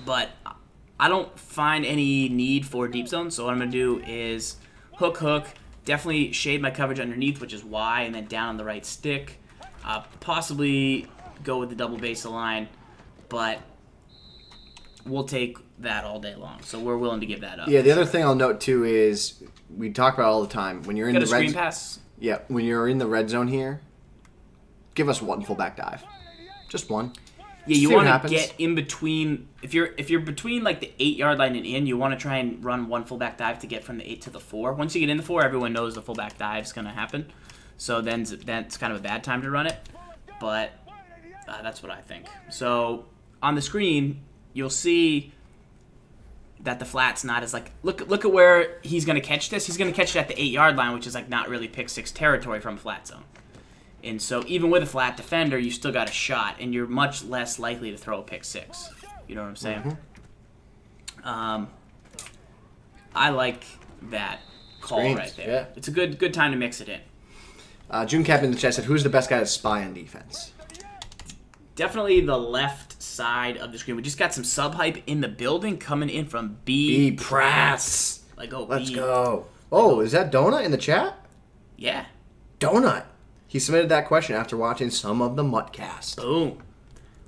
Speaker 1: But I don't find any need for deep zones. So what I'm going to do is hook. Definitely shade my coverage underneath, which is Y, and then down on the right stick. Possibly go with the double base line. But we'll take that all day long. So we're willing to give that up.
Speaker 2: Yeah, the other thing I'll note, too, is we talk about it all the time. When you're in
Speaker 1: Got
Speaker 2: the
Speaker 1: a screen
Speaker 2: red
Speaker 1: pass?
Speaker 2: Yeah, when you're in the red zone here, give us one fullback dive. Just one.
Speaker 1: Yeah, you
Speaker 2: See what
Speaker 1: want to
Speaker 2: happens.
Speaker 1: get in between. If you're between like the 8-yard line and in, you want to try and run one fullback dive to get from the 8 to the 4. Once you get in the 4, everyone knows the fullback dive is going to happen. So then that's kind of a bad time to run it. But that's what I think. So on the screen, you'll see that the flat's not as like, look at where he's going to catch this. He's going to catch it at the 8-yard line, which is like not really pick 6 territory from a flat zone. And so even with a flat defender, you still got a shot, and you're much less likely to throw a pick 6. You know what I'm saying? I like that call
Speaker 2: Screens,
Speaker 1: right there.
Speaker 2: yeah.
Speaker 1: It's a good time to mix it in.
Speaker 2: June Cap in the chat said, who's the best guy to spy on defense?
Speaker 1: Definitely the left side of the screen. We just got some sub hype in the building coming in from B.
Speaker 2: Prats.
Speaker 1: Like, oh,
Speaker 2: Let's
Speaker 1: B.
Speaker 2: go. Oh, is that Donut in the chat?
Speaker 1: Yeah.
Speaker 2: Donut. He submitted that question after watching some of the Muttcast.
Speaker 1: Boom.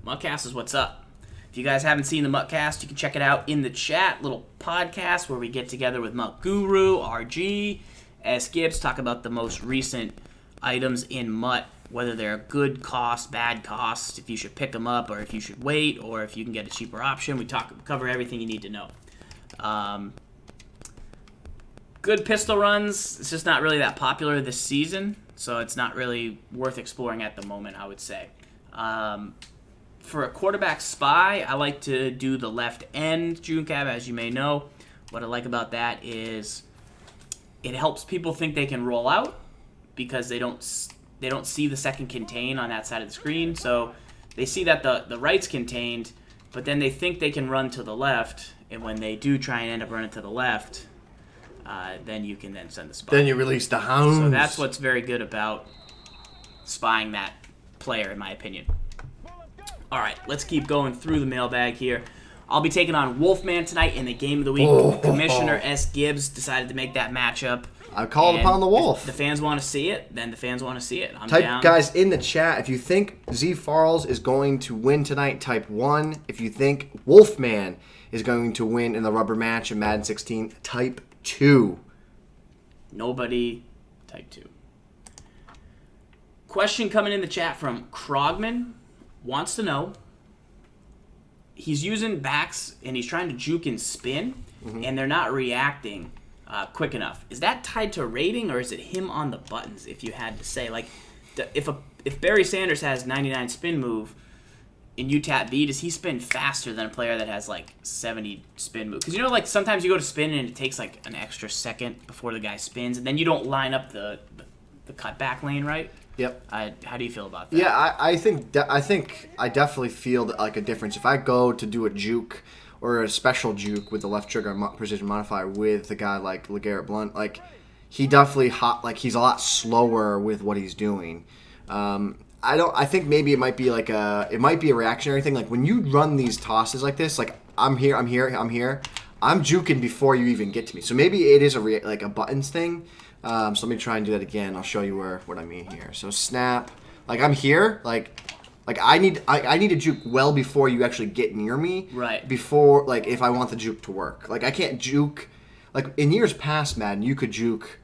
Speaker 1: Muttcast is what's up. If you guys haven't seen the Muttcast, you can check it out in the chat. Little podcast where we get together with Mutt Guru, RG, S. Gibbs, talk about the most recent items in Mutt whether they're a good cost, bad cost, if you should pick them up or if you should wait, or if you can get a cheaper option. We cover everything you need to know. Good pistol runs. It's just not really that popular this season, so it's not really worth exploring at the moment, I would say. For a quarterback spy, I like to do the left end June cab, as you may know. What I like about that is it helps people think they can roll out because they don't see the second contain on that side of the screen. So they see that the right's contained, but then they think they can run to the left, and when they do try and end up running to the left, then you can then send the spy.
Speaker 2: Then you release the hounds.
Speaker 1: So that's what's very good about spying that player, in my opinion. All right, let's keep going through the mailbag here. I'll be taking on Wolfman tonight in the game of the week. Commissioner S. Gibbs decided to make that matchup.
Speaker 2: I called upon the Wolf.
Speaker 1: If the fans want to see it, then the fans want to see it. I'm
Speaker 2: type
Speaker 1: down.
Speaker 2: Guys in the chat, if you think ZFarls is going to win tonight, type 1. If you think Wolfman is going to win in the rubber match in Madden 16, type 2.
Speaker 1: Nobody, type 2. Question coming in the chat from Krogman. Wants to know, he's using backs and he's trying to juke and spin, and they're not reacting quick enough. Is that tied to rating, or is it him on the buttons, if you had to say? Like, if Barry Sanders has 99 spin move and you tap B, does he spin faster than a player that has, like, 70 spin move? Because, like, sometimes you go to spin and it takes, like, an extra second before the guy spins, and then you don't line up the cutback lane right.
Speaker 2: Yep.
Speaker 1: How do you feel about that?
Speaker 2: Yeah, I think I definitely feel like a difference. If I go to do a juke or a special juke with the left trigger precision modifier with a guy like LeGarrette Blount, like he definitely he's a lot slower with what he's doing. I think maybe it might be a reactionary thing. Like when you run these tosses like this, like I'm here, I'm juking before you even get to me. So maybe it is a buttons thing. So let me try and do that again. I'll show you what I mean here. So snap, like I'm here, like I need to juke well before you actually get near me.
Speaker 1: Right.
Speaker 2: Before, like, if I want the juke to work. Like I can't juke, like in years past, Madden, you could juke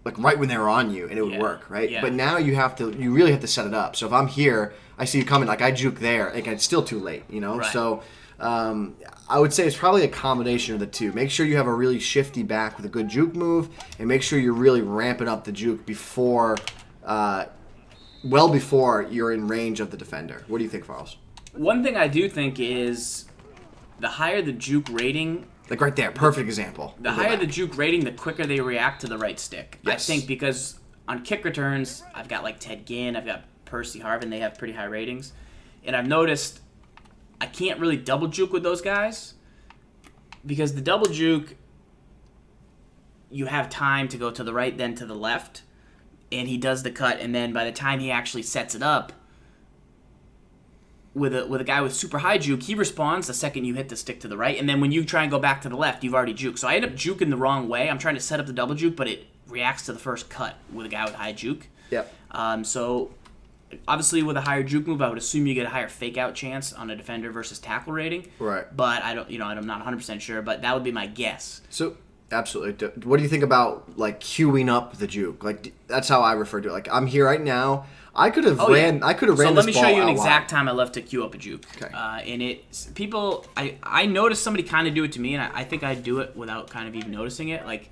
Speaker 2: like right when they were on you and it would work, right? Yeah. But now you really have to set it up. So if I'm here, I see you coming, like I juke there, like it's still too late, Right. So I would say it's probably a combination of the two. Make sure you have a really shifty back with a good juke move, and make sure you're really ramping up the juke before, well before you're in range of the defender. What do you think, Farls?
Speaker 1: One thing I do think is the higher the juke rating...
Speaker 2: Like right there, perfect example.
Speaker 1: The higher the juke rating, the quicker they react to the right stick.
Speaker 2: Yes.
Speaker 1: I think because on kick returns, I've got like Ted Ginn, I've got Percy Harvin, they have pretty high ratings. And I've noticed I can't really double juke with those guys because the double juke, you have time to go to the right, then to the left, and he does the cut, and then by the time he actually sets it up with a guy with super high juke, he responds the second you hit the stick to the right, and then when you try and go back to the left, you've already juked. So I end up juking the wrong way. I'm trying to set up the double juke, but it reacts to the first cut with a guy with high juke.
Speaker 2: Yep.
Speaker 1: So obviously, with a higher juke move, I would assume you get a higher fake-out chance on a defender versus tackle rating.
Speaker 2: Right.
Speaker 1: But I'm not 100% sure, but that would be my guess.
Speaker 2: So, absolutely. What do you think about, like, queuing up the juke? Like, that's how I refer to it. Like, I'm here right now. I could have ran this ball.
Speaker 1: So let me show you an exact time I love to queue up a juke.
Speaker 2: Okay.
Speaker 1: I noticed somebody kind of do it to me, and I think I do it without kind of even noticing it. Like,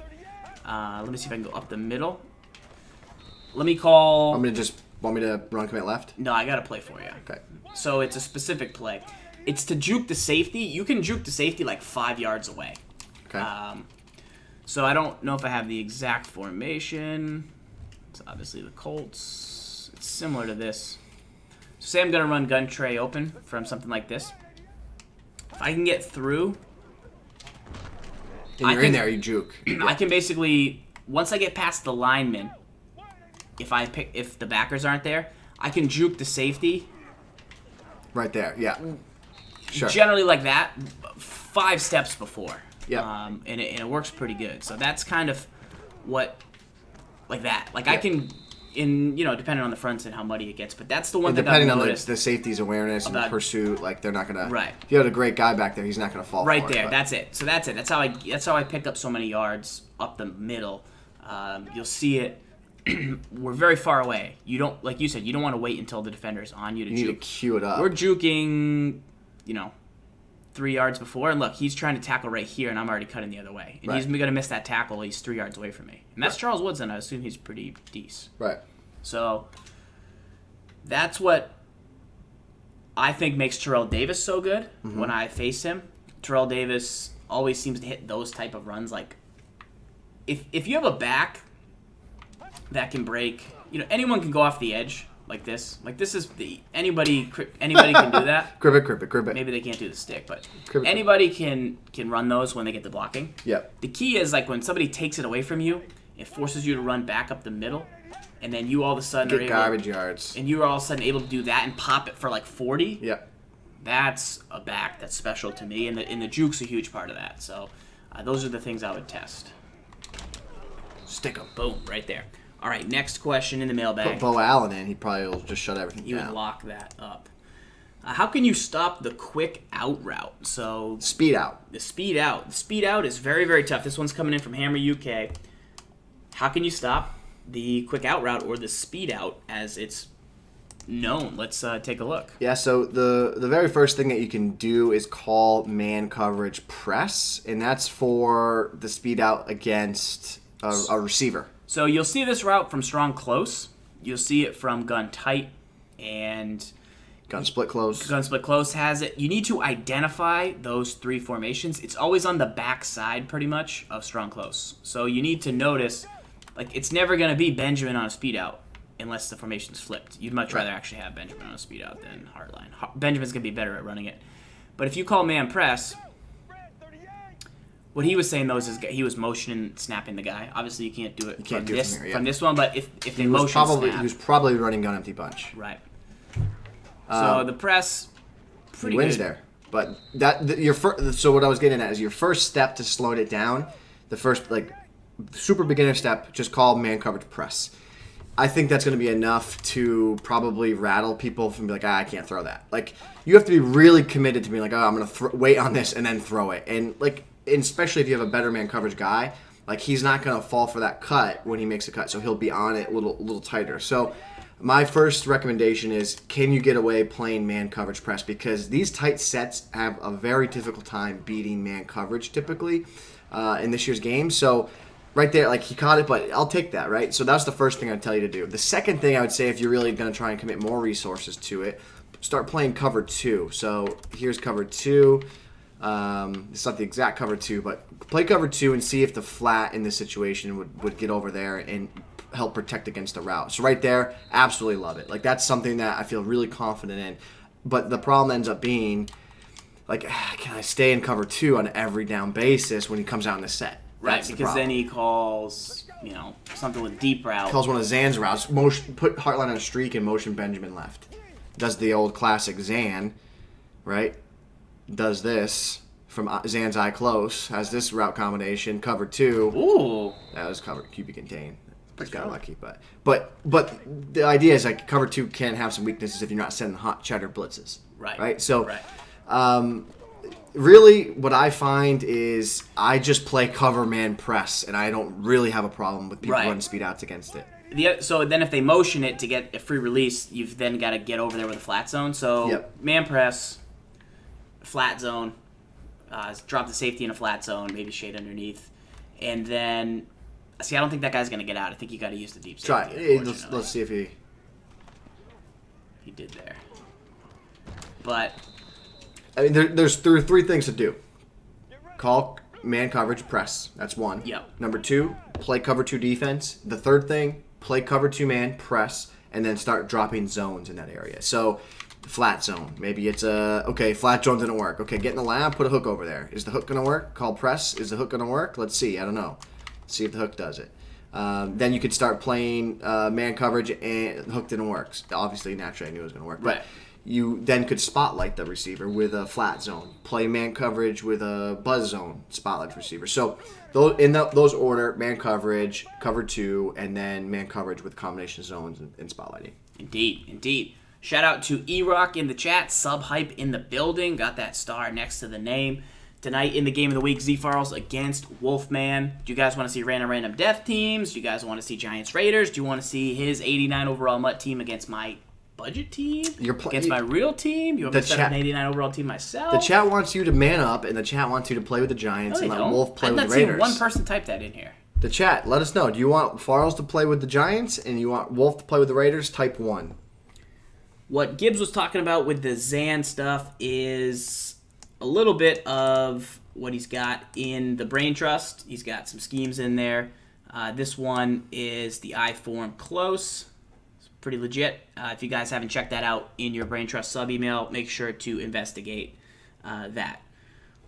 Speaker 1: let me see if I can go up the middle. Let me call...
Speaker 2: Want me to run commit left?
Speaker 1: No, I got to play for you.
Speaker 2: Okay.
Speaker 1: So it's a specific play. It's to juke the safety. You can juke the safety like 5 yards away.
Speaker 2: Okay.
Speaker 1: So I don't know if I have the exact formation. It's obviously the Colts. It's similar to this. So say I'm going to run gun tray open from something like this. If I can get through...
Speaker 2: And you're in there, you juke.
Speaker 1: I can basically, once I get past the lineman... If the backers aren't there, I can juke the safety.
Speaker 2: Right there, yeah. Sure.
Speaker 1: Generally like that, 5 steps before.
Speaker 2: Yeah.
Speaker 1: And it works pretty good. So that's kind of what, like that. Like I can, depending on the fronts and how muddy it gets, but that's the one thing I've noticed.
Speaker 2: Depending on the safety's awareness and the pursuit, like they're not gonna. Right. If you had a great guy back there, he's not gonna fall.
Speaker 1: Right there, that's it. So that's it. That's how I picked up so many yards up the middle. You'll see it we're very far away. You don't, like you said, you don't want to wait until the defender is on you to
Speaker 2: You
Speaker 1: juke.
Speaker 2: need to cue it up.
Speaker 1: We're juking, 3 yards before, and look, he's trying to tackle right here, and I'm already cutting the other way. And he's going to miss that tackle. He's 3 yards away from me. And that's Charles Woodson. I assume he's pretty decent.
Speaker 2: Right.
Speaker 1: So that's what I think makes Terrell Davis so good when I face him. Terrell Davis always seems to hit those type of runs. Like, if you have a back that can break, anyone can go off the edge like this. Like, this is anybody can do that.
Speaker 2: Grip it.
Speaker 1: Maybe they can't do the stick, but
Speaker 2: Crib it.
Speaker 1: anybody can run those when they get the blocking.
Speaker 2: Yep.
Speaker 1: The key is, like, when somebody takes it away from you, it forces you to run back up the middle, and then you all of a sudden
Speaker 2: Get garbage yards.
Speaker 1: And you are all of a sudden able to do that and pop it for like 40.
Speaker 2: Yep.
Speaker 1: That's a back that's special to me, and the juke's a huge part of that. So those are the things I would test.
Speaker 2: Stick 'em.
Speaker 1: Boom, right there. All right, next question in the mailbag.
Speaker 2: Put Bo Allen in, he probably will just shut everything
Speaker 1: You
Speaker 2: down.
Speaker 1: would lock that up. How can you stop the quick out route? So
Speaker 2: Speed out.
Speaker 1: the speed out. The speed out is very, very tough. This one's coming in from Hammer UK. How can you stop the quick out route, or the speed out as it's known? Let's take a look.
Speaker 2: Yeah, so the very first thing that you can do is call man coverage press, and that's for the speed out against a receiver.
Speaker 1: So you'll see this route from strong close. You'll see it from gun tight, and
Speaker 2: Gun split close.
Speaker 1: gun split close has it. You need to identify those 3 formations. It's always on the back side, pretty much, of strong close. So you need to notice, like, it's never going to be Benjamin on a speed out unless the formation's flipped. You'd much rather actually have Benjamin on a speed out than hardline. Benjamin's going to be better at running it. But if you call man press, what he was saying, though, is he was motioning, snapping the guy. Obviously, you can't do it from this one, but if they motion snap.
Speaker 2: He was probably running gun empty bunch.
Speaker 1: Right. So the press, pretty
Speaker 2: He wins
Speaker 1: good.
Speaker 2: there. But so what I was getting at is your first step to slowing it down, the first, like, super beginner step, just call man coverage press. I think that's going to be enough to probably rattle people from be like, I can't throw that. Like, you have to be really committed to being like, I'm going to wait on this and then throw it. And, like, especially if you have a better man coverage guy, like, he's not going to fall for that cut when he makes a cut, so he'll be on it a little tighter. So my first recommendation is, can you get away playing man coverage press? Because these tight sets have a very difficult time beating man coverage typically in this year's game. So right there, like, he caught it, but I'll take that, right? So that's the first thing I'd tell you to do. The second thing I would say, if you're really going to try and commit more resources to it, start playing cover 2. So here's cover 2. It's not the exact cover 2, but play cover 2 and see if the flat in this situation would get over there and help protect against the route. So right there, absolutely love it. Like, that's something that I feel really confident in. But the problem ends up being, like, can I stay in cover 2 on an every down basis when he comes out in the set?
Speaker 1: Right,
Speaker 2: That's the
Speaker 1: because
Speaker 2: problem.
Speaker 1: then he calls, something with deep route.
Speaker 2: Calls one of Zan's routes, put Heartline on a streak and motion Benjamin left. Does the old classic Zan, right? Does this from Zan's eye close, has this route combination, cover 2.
Speaker 1: Ooh.
Speaker 2: That was cover QB contain. Just got lucky, but the idea is, like, cover 2 can have some weaknesses if you're not sending hot cheddar blitzes. Right. So, really, what I find is I just play cover man press, and I don't really have a problem with people running speed outs against it.
Speaker 1: So then if they motion it to get a free release, you've then got to get over there with a flat zone. So man press, flat zone, drop the safety in a flat zone, maybe shade underneath, and then I don't think that guy's gonna get out. I think you got to use the deep safety.
Speaker 2: Try it. Let's see if he
Speaker 1: did there. But
Speaker 2: I mean, there are 3 things to do. Call man coverage press. That's 1.
Speaker 1: Yep.
Speaker 2: Number 2, play cover 2 defense. The third thing, play cover 2 man press, and then start dropping zones in that area. So, flat zone. Maybe it's flat zone didn't work. Okay, get in the lab, put a hook over there. Is the hook going to work? Call press. Is the hook going to work? Let's see. I don't know. See if the hook does it. Then you could start playing man coverage, and the hook didn't work. Obviously, naturally, I knew it was going to work. But you then could spotlight the receiver with a flat zone. Play man coverage with a buzz zone, spotlight the receiver. So those order, man coverage, cover 2, and then man coverage with combination zones and spotlighting.
Speaker 1: Indeed. Shout out to E-Rock in the chat, Sub Hype in the building, got that star next to the name. Tonight in the game of the week, ZFarls against Wolfman. Do you guys want to see random death teams? Do you guys want to see Giants Raiders? Do you want to see his 89 overall Mutt team against my budget team? Against my real team? You want me to set up an 89 overall team myself?
Speaker 2: The chat wants you to man up, and the chat wants you to play with the Giants and let Wolf play with the Raiders.
Speaker 1: I'm not seeing one person type that in here.
Speaker 2: The chat, let us know. Do you want Farls to play with the Giants and you want Wolf to play with the Raiders? Type 1.
Speaker 1: What Gibbs was talking about with the Zan stuff is a little bit of what he's got in the Brain Trust. He's got some schemes in there. This one is the I-form close. It's pretty legit. If you guys haven't checked that out in your Brain Trust sub email, make sure to investigate that.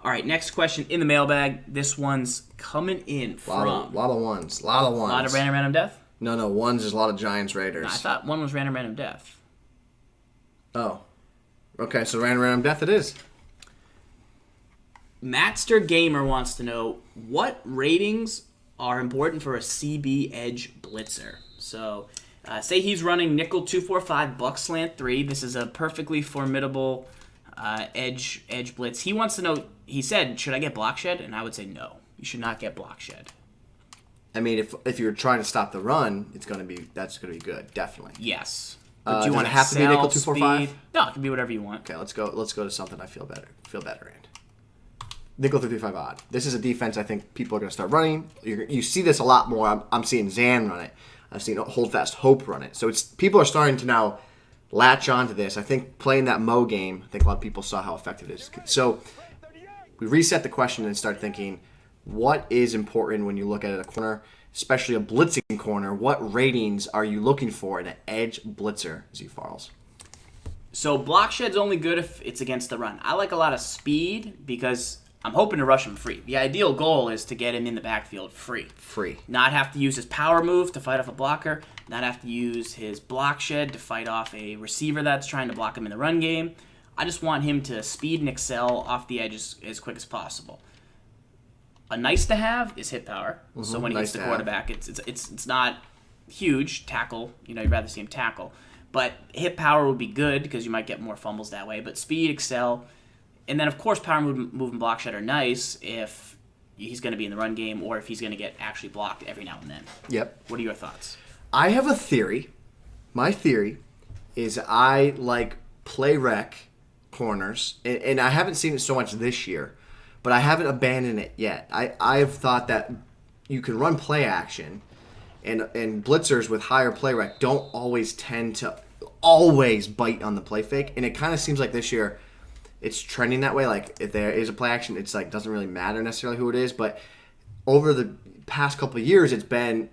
Speaker 1: All right, next question in the mailbag. This one's coming in from...
Speaker 2: A lot of ones.
Speaker 1: A lot of random death?
Speaker 2: No, ones is a lot of Giants Raiders.
Speaker 1: No, I thought one was random death.
Speaker 2: Oh. Okay, so random death it is.
Speaker 1: Matster Gamer wants to know what ratings are important for a CB Edge Blitzer. So, say he's running nickel 245, buck slant 3. This is a perfectly formidable edge blitz. He wants to know. He said, "Should I get block shed?" And I would say no. You should not get block shed.
Speaker 2: I mean, if you're trying to stop the run, that's gonna be good, definitely.
Speaker 1: Yes. But do you want
Speaker 2: to have to be nickel 245?
Speaker 1: No, it can be whatever you want.
Speaker 2: Okay, let's go to something I feel better in. Nickel 335 odd. This is a defense I think people are going to start running. You see this a lot more. I'm seeing Zan run it. I've seen Hold Fast Hope run it. So people are starting to now latch onto this. I think playing that Mo game, I think a lot of people saw how effective it is. So we reset the question and start thinking, what is important when you look at a corner, especially a blitzing corner? What ratings are you looking for in an edge blitzer, ZFarls?
Speaker 1: So block shed's only good if it's against the run. I like a lot of speed because I'm hoping to rush him free. The ideal goal is to get him in the backfield free. Not have to use his power move to fight off a blocker. Not have to use his block shed to fight off a receiver that's trying to block him in the run game. I just want him to speed and excel off the edge as quick as possible. A nice to have is hit power. Mm-hmm. So when he hits the quarterback, it's not huge tackle. You'd rather see him tackle. But hit power would be good because you might get more fumbles that way. But speed, excel. And then, of course, power move and block shed are nice if he's going to be in the run game or if he's going to get actually blocked every now and then.
Speaker 2: Yep.
Speaker 1: What are your thoughts?
Speaker 2: I have a theory. My theory is I like play rec corners, and I haven't seen it so much this year, but I haven't abandoned it yet. I've thought that you can run play action, and blitzers with higher play rec don't always tend to always bite on the play fake, and it kind of seems like this year it's trending that way. Like if there is a play action, it's like doesn't really matter necessarily who it is. But over the past couple of years, it's been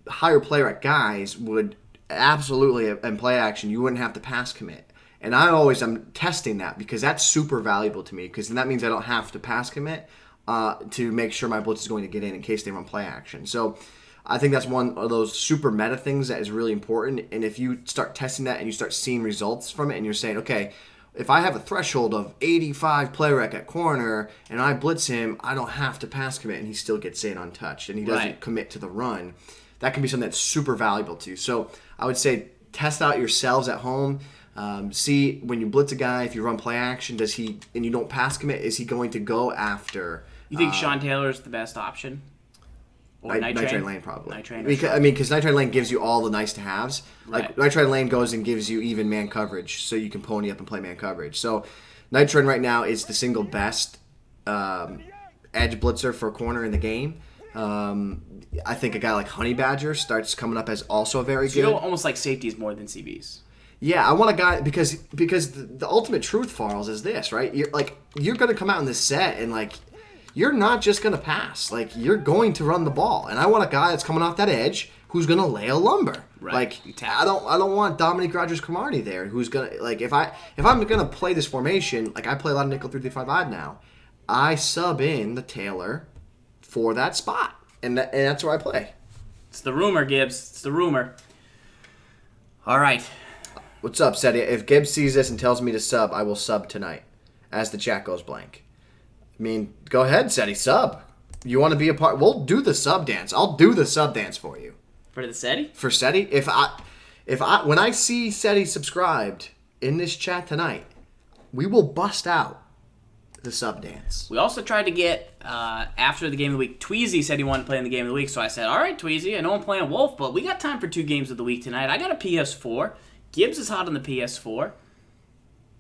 Speaker 2: higher play rec guys would absolutely in play action. You wouldn't have to pass commit, and I'm testing that because that's super valuable to me because that means I don't have to pass commit to make sure my blitz is going to get in case they run play action. So I think that's one of those super meta things that is really important. And if you start testing that and you start seeing results from it, and you're saying, okay, if I have a threshold of 85 play rec at corner and I blitz him, I don't have to pass commit and he still gets in untouched and he doesn't commit to the run. That can be something that's super valuable to you. So I would say test out yourselves at home. See when you blitz a guy, if you run play action, and you don't pass commit, is he going to go after?
Speaker 1: You think Sean Taylor's the best option? Or
Speaker 2: Night Train Lane probably.
Speaker 1: Night Train
Speaker 2: because Night Train Lane gives you all the nice to haves. Like Night Train Lane goes and gives you even man coverage, so you can pony up and play man coverage. So Night Train right now is the single best edge blitzer for a corner in the game. I think a guy like Honey Badger starts coming up as also very good.
Speaker 1: Almost like safeties more than CBs.
Speaker 2: Yeah, I want a guy because the ultimate truth, Farls, is this, right? You're going to come out in this set and you're not just going to pass. You're going to run the ball. And I want a guy that's coming off that edge who's going to lay a lumber.
Speaker 1: Right.
Speaker 2: I don't want Dominique Rodgers-Cromartie there who's going to if I'm going to play this formation, I play a lot of nickel 335 odd now. I sub in the Taylor for that spot. And that's where I play.
Speaker 1: It's the rumor, Gibbs. It's the rumor. All right.
Speaker 2: What's up, Seti? If Gibbs sees this and tells me to sub, I will sub tonight as the chat goes blank. I mean, go ahead, Seti, sub. You want to be a part? We'll do the sub dance. I'll do the sub dance for you.
Speaker 1: For the Seti?
Speaker 2: For Seti? When I see Seti subscribed in this chat tonight, we will bust out the sub dance.
Speaker 1: We also tried to get, after the game of the week, Tweezy said he wanted to play in the game of the week, so I said, all right, Tweezy, I know I'm playing Wolf, but we got time for 2 games of the week tonight. I got a PS4. Gibbs is hot on the PS4.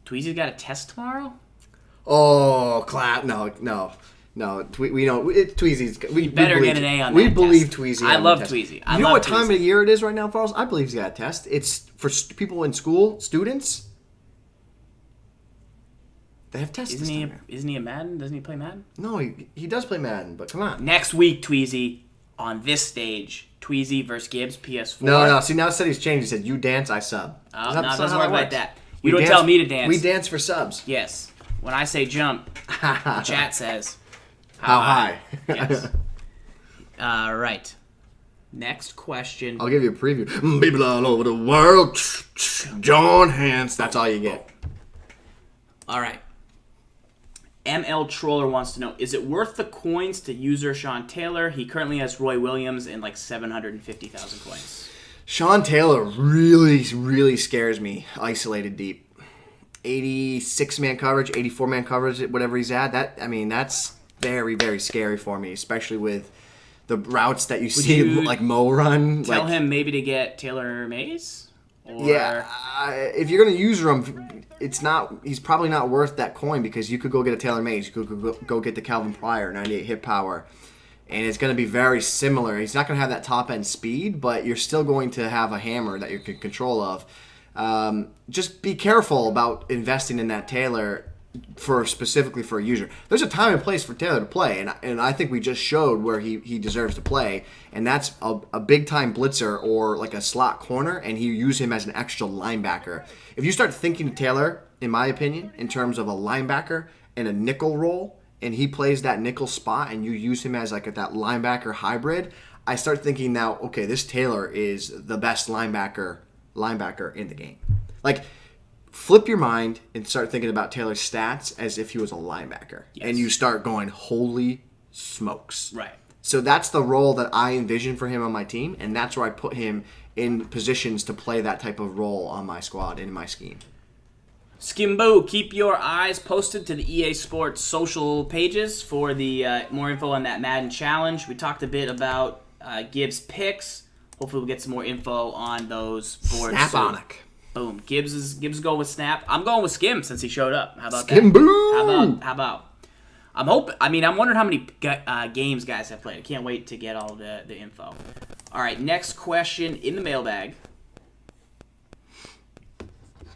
Speaker 1: Tweezy's got a test tomorrow?
Speaker 2: Oh, clap. No. We know Tweezy's. We
Speaker 1: better get an A on that
Speaker 2: We believe
Speaker 1: test.
Speaker 2: Tweezy.
Speaker 1: I love Tweezy.
Speaker 2: You know what time of year it is right now, Farls? I believe he's got a test. It's for people in school, students. They have tests.
Speaker 1: Isn't he a Madden? Doesn't he play Madden?
Speaker 2: No, he does play Madden, but come on.
Speaker 1: Next week, Tweezy, on this stage, Tweezy versus Gibbs, PS4.
Speaker 2: No. See, now instead he's changed. He said, "You dance, I sub."
Speaker 1: Oh, no, it doesn't work like that. You don't tell me to dance.
Speaker 2: We dance for subs.
Speaker 1: Yes. When I say jump, the chat says,
Speaker 2: how high?
Speaker 1: Yes. All right. Next question.
Speaker 2: I'll give you a preview. People all over the world. John Hans. That's all you get.
Speaker 1: All right. ML Troller wants to know, is it worth the coins to user Sean Taylor? He currently has Roy Williams and like 750,000 coins.
Speaker 2: Sean Taylor really, really scares me. Isolated deep. 86-man coverage, 84-man coverage, whatever he's at. That's very, very scary for me, especially with the routes that you see, like Mo run.
Speaker 1: Tell him maybe to get Taylor Mays? Or...
Speaker 2: Yeah, if you're going to use him, he's probably not worth that coin because you could go get a Taylor Mays, you could go get the Calvin Pryor, 98 hit power, and it's going to be very similar. He's not going to have that top-end speed, but you're still going to have a hammer that you can control of. Just be careful about investing in that Taylor specifically for a user. There's a time and place for Taylor to play, and I think we just showed where he deserves to play, and that's a big-time blitzer or like a slot corner, and you use him as an extra linebacker. If you start thinking Taylor, in my opinion, in terms of a linebacker and a nickel role, and he plays that nickel spot, and you use him as like that linebacker hybrid, I start thinking now, okay, this Taylor is the best linebacker in the game. Like, flip your mind and start thinking about Taylor's stats as if he was a linebacker. Yes. And you start going, holy smokes.
Speaker 1: Right.
Speaker 2: So that's the role that I envision for him on my team, and that's where I put him in positions to play that type of role on my squad, in my scheme.
Speaker 1: Skimbo, keep your eyes posted to the EA Sports social pages for the more info on that Madden Challenge. We talked a bit about Gibbs' picks. Hopefully we'll get some more info on those boards.
Speaker 2: Snap-onic.
Speaker 1: Boom. Gibbs is going with Snap. I'm going with Skim since he showed up. How about
Speaker 2: Skim
Speaker 1: that?
Speaker 2: Boo!
Speaker 1: How about? I'm wondering how many games guys have played. I can't wait to get all the info. All right, next question in the mailbag.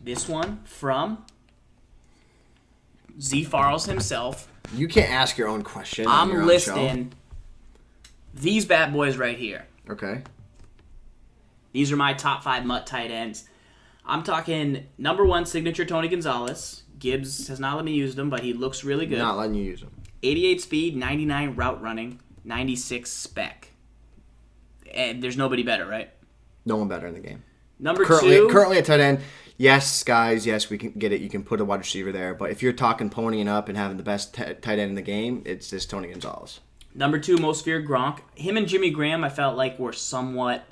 Speaker 1: This one from ZFarls himself.
Speaker 2: You can't ask your own question.
Speaker 1: I'm listing these bad boys right here.
Speaker 2: Okay.
Speaker 1: These are my top 5 Mutt tight ends. I'm talking number 1, signature Tony Gonzalez. Gibbs has not let me use them, but he looks really good.
Speaker 2: Not letting you use them.
Speaker 1: 88 speed, 99 route running, 96 spec. And there's nobody better, right?
Speaker 2: No one better in the game.
Speaker 1: Number 2.
Speaker 2: Currently at tight end, yes, guys, yes, we can get it. You can put a wide receiver there. But if you're talking ponying up and having the best tight end in the game, it's this Tony Gonzalez.
Speaker 1: Number 2, most feared Gronk. Him and Jimmy Graham, I felt like were somewhat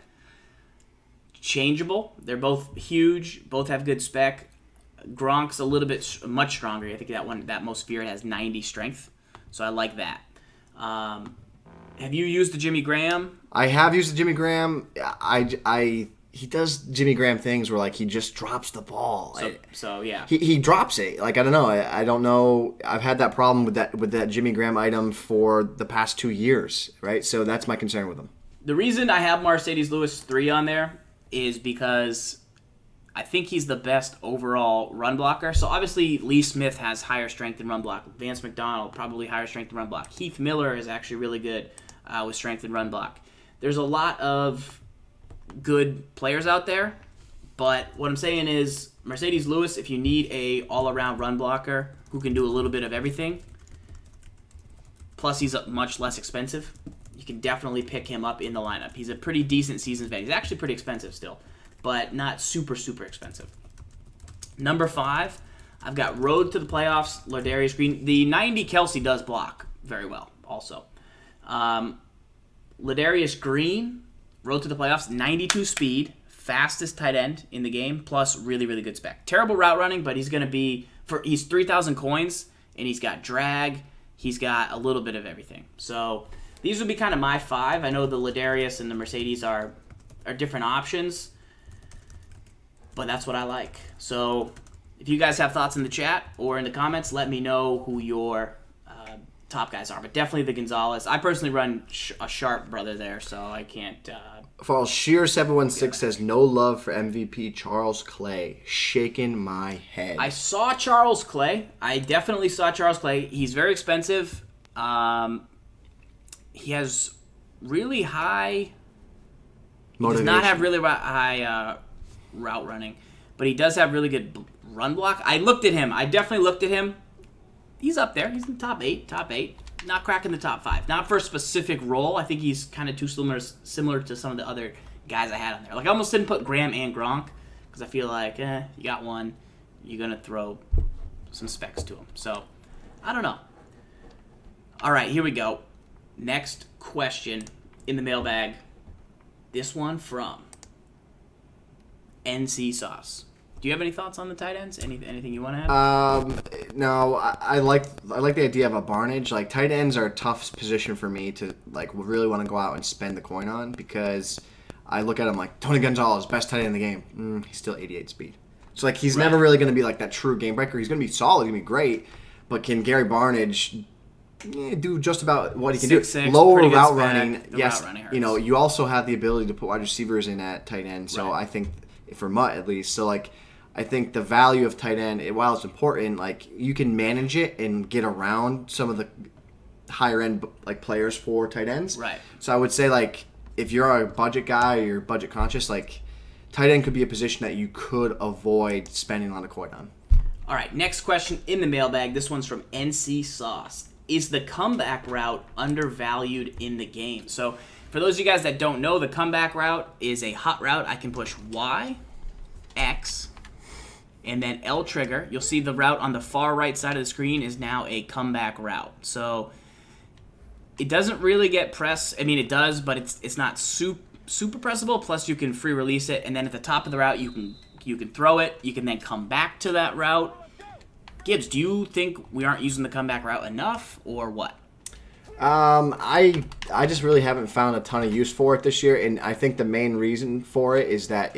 Speaker 1: changeable. They're both huge. Both have good spec. Gronk's a little bit much stronger. I think that most feared has 90 strength. So I like that. Have you used the Jimmy Graham?
Speaker 2: I have used the Jimmy Graham. He does Jimmy Graham things where like he just drops the ball.
Speaker 1: So yeah.
Speaker 2: He drops it. Like I don't know. I don't know. I've had that problem with that Jimmy Graham item for the past 2 years, right? So that's my concern with him.
Speaker 1: The reason I have Mercedes Lewis 3 on there is because I think he's the best overall run blocker. So obviously Lee Smith has higher strength in run block. Vance McDonald probably higher strength in run block. Heath Miller is actually really good with strength in run block. There's a lot of good players out there, but what I'm saying is Mercedes Lewis, if you need a all-around run blocker who can do a little bit of everything, plus he's much less expensive, you can definitely pick him up in the lineup. He's a pretty decent seasons vet. He's actually pretty expensive still, but not super, super expensive. Number 5, I've got Road to the Playoffs, Ladarius Green. The 90 Kelsey does block very well also. Ladarius Green, Road to the Playoffs, 92 speed, fastest tight end in the game, plus really, really good spec. Terrible route running, but he's 3,000 coins, and he's got drag. He's got a little bit of everything. So these would be kind of my 5. I know the Ladarius and the Mercedes are different options, but that's what I like. So if you guys have thoughts in the chat or in the comments, let me know who your top guys are. But definitely the Gonzalez. I personally run a Sharp brother there, so I can't...
Speaker 2: Farls Shear 716 says, no love for MVP Charles Clay. Shaking my head.
Speaker 1: I saw Charles Clay. I definitely saw Charles Clay. He's very expensive. He has really high...
Speaker 2: Motivation.
Speaker 1: He does not have really high route running, but he does have really good run block. I looked at him. I definitely looked at him. He's up there. He's in the top 8. Not cracking the top 5. Not for a specific role. I think he's kind of too similar to some of the other guys I had on there. Like, I almost didn't put Graham and Gronk because I feel like, you got one. You're going to throw some specs to him. So, I don't know. All right, here we go. Next question in the mailbag. This one from NC Sauce. Do you have any thoughts on the tight ends? Anything you want to add?
Speaker 2: No, I like the idea of a Barnage. Like, tight ends are a tough position for me to really want to go out and spend the coin on because I look at him like Tony Gonzalez, best tight end in the game. He's still 88 speed. So he's never really going to be like that true game breaker. He's going to be solid, going to be great, but can Gary Barnage do just about what he can do?
Speaker 1: 6'6",
Speaker 2: lower
Speaker 1: pretty good
Speaker 2: route
Speaker 1: spec.
Speaker 2: running.
Speaker 1: The
Speaker 2: Yes,
Speaker 1: route running hurts.
Speaker 2: you also have the ability to put wide receivers in at tight end. So
Speaker 1: Right.
Speaker 2: I think for Mutt at least, I think the value of tight end, while it's important, you can manage it and get around some of the higher end players for tight ends.
Speaker 1: Right.
Speaker 2: So I would say if you're a budget guy or you're budget conscious, tight end could be a position that you could avoid spending a lot of coin on.
Speaker 1: All right, next question in the mailbag. This one's from NC Sauce. Is the comeback route undervalued in the game? So for those of you guys that don't know, the comeback route is a hot route. I can push Y, X, and then L trigger. You'll see the route on the far right side of the screen is now a comeback route. So it doesn't really get press. I mean, it does, but it's not super pressable. Plus, you can free release it, and then at the top of the route, you can throw it. You can then come back to that route. Gibbs, do you think we aren't using the comeback route enough, or what?
Speaker 2: I just really haven't found a ton of use for it this year, and I think the main reason for it is that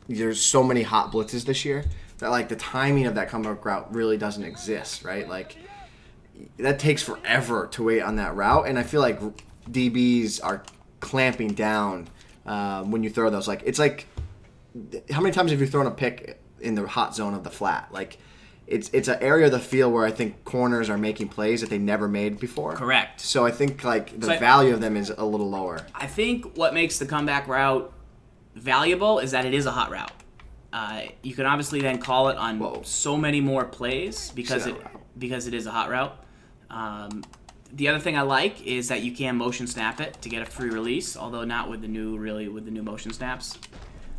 Speaker 2: there's so many hot blitzes this year that the timing of that comeback route really doesn't exist, right? That takes forever to wait on that route, and I feel like DBs are clamping down when you throw those. How many times have you thrown a pick in the hot zone of the flat? It's an area of the field where I think corners are making plays that they never made before.
Speaker 1: Correct.
Speaker 2: So I think the value of them is a little lower.
Speaker 1: I think what makes the comeback route valuable is that it is a hot route. You can obviously then call it on so many more plays because it is a hot route. The other thing I like is that you can motion snap it to get a free release, although not with the new motion snaps.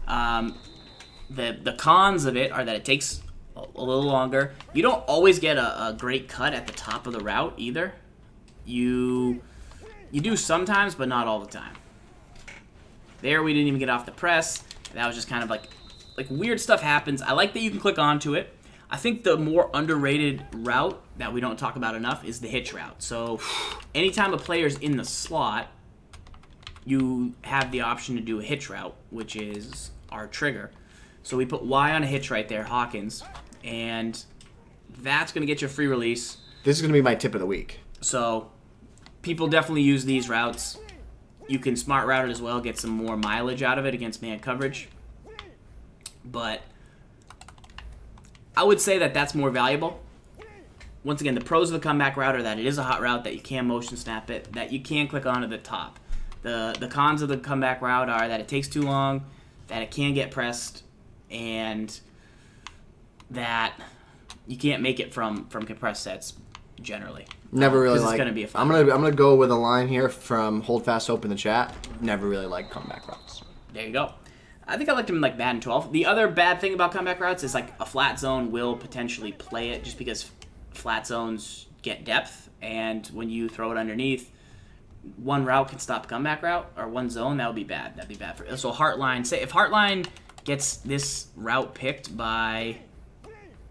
Speaker 1: The cons of it are that it takes a little longer. You don't always get a great cut at the top of the route either. You do sometimes, but not all the time. There, we didn't even get off the press. That was just kind of like weird stuff happens. I like that you can click onto it. I think the more underrated route that we don't talk about enough is the hitch route. So anytime a player's in the slot, you have the option to do a hitch route, which is our trigger. So we put Y on a hitch right there, Hawkins, and that's going to get you a free release.
Speaker 2: This is going to be my tip of the week.
Speaker 1: So people definitely use these routes. You can smart route it as well, get some more mileage out of it against man coverage. But I would say that that's more valuable. Once again, the pros of the comeback route are that it is a hot route, that you can motion snap it, that you can click onto the top. The cons of the comeback route are that it takes too long, that it can get pressed, and that you can't make it from compressed sets generally.
Speaker 2: Never really
Speaker 1: it's gonna be a fun
Speaker 2: I'm gonna go with a line here from Hold Fast Hope in the chat. Never really liked comeback routes.
Speaker 1: There you go. I think I liked him in Madden 12. The other bad thing about comeback routes is a flat zone will potentially play it just because flat zones get depth, and when you throw it underneath, one route can stop comeback route, or one zone, that would be bad. That'd be bad for it. So Heartline, say if Heartline gets this route picked by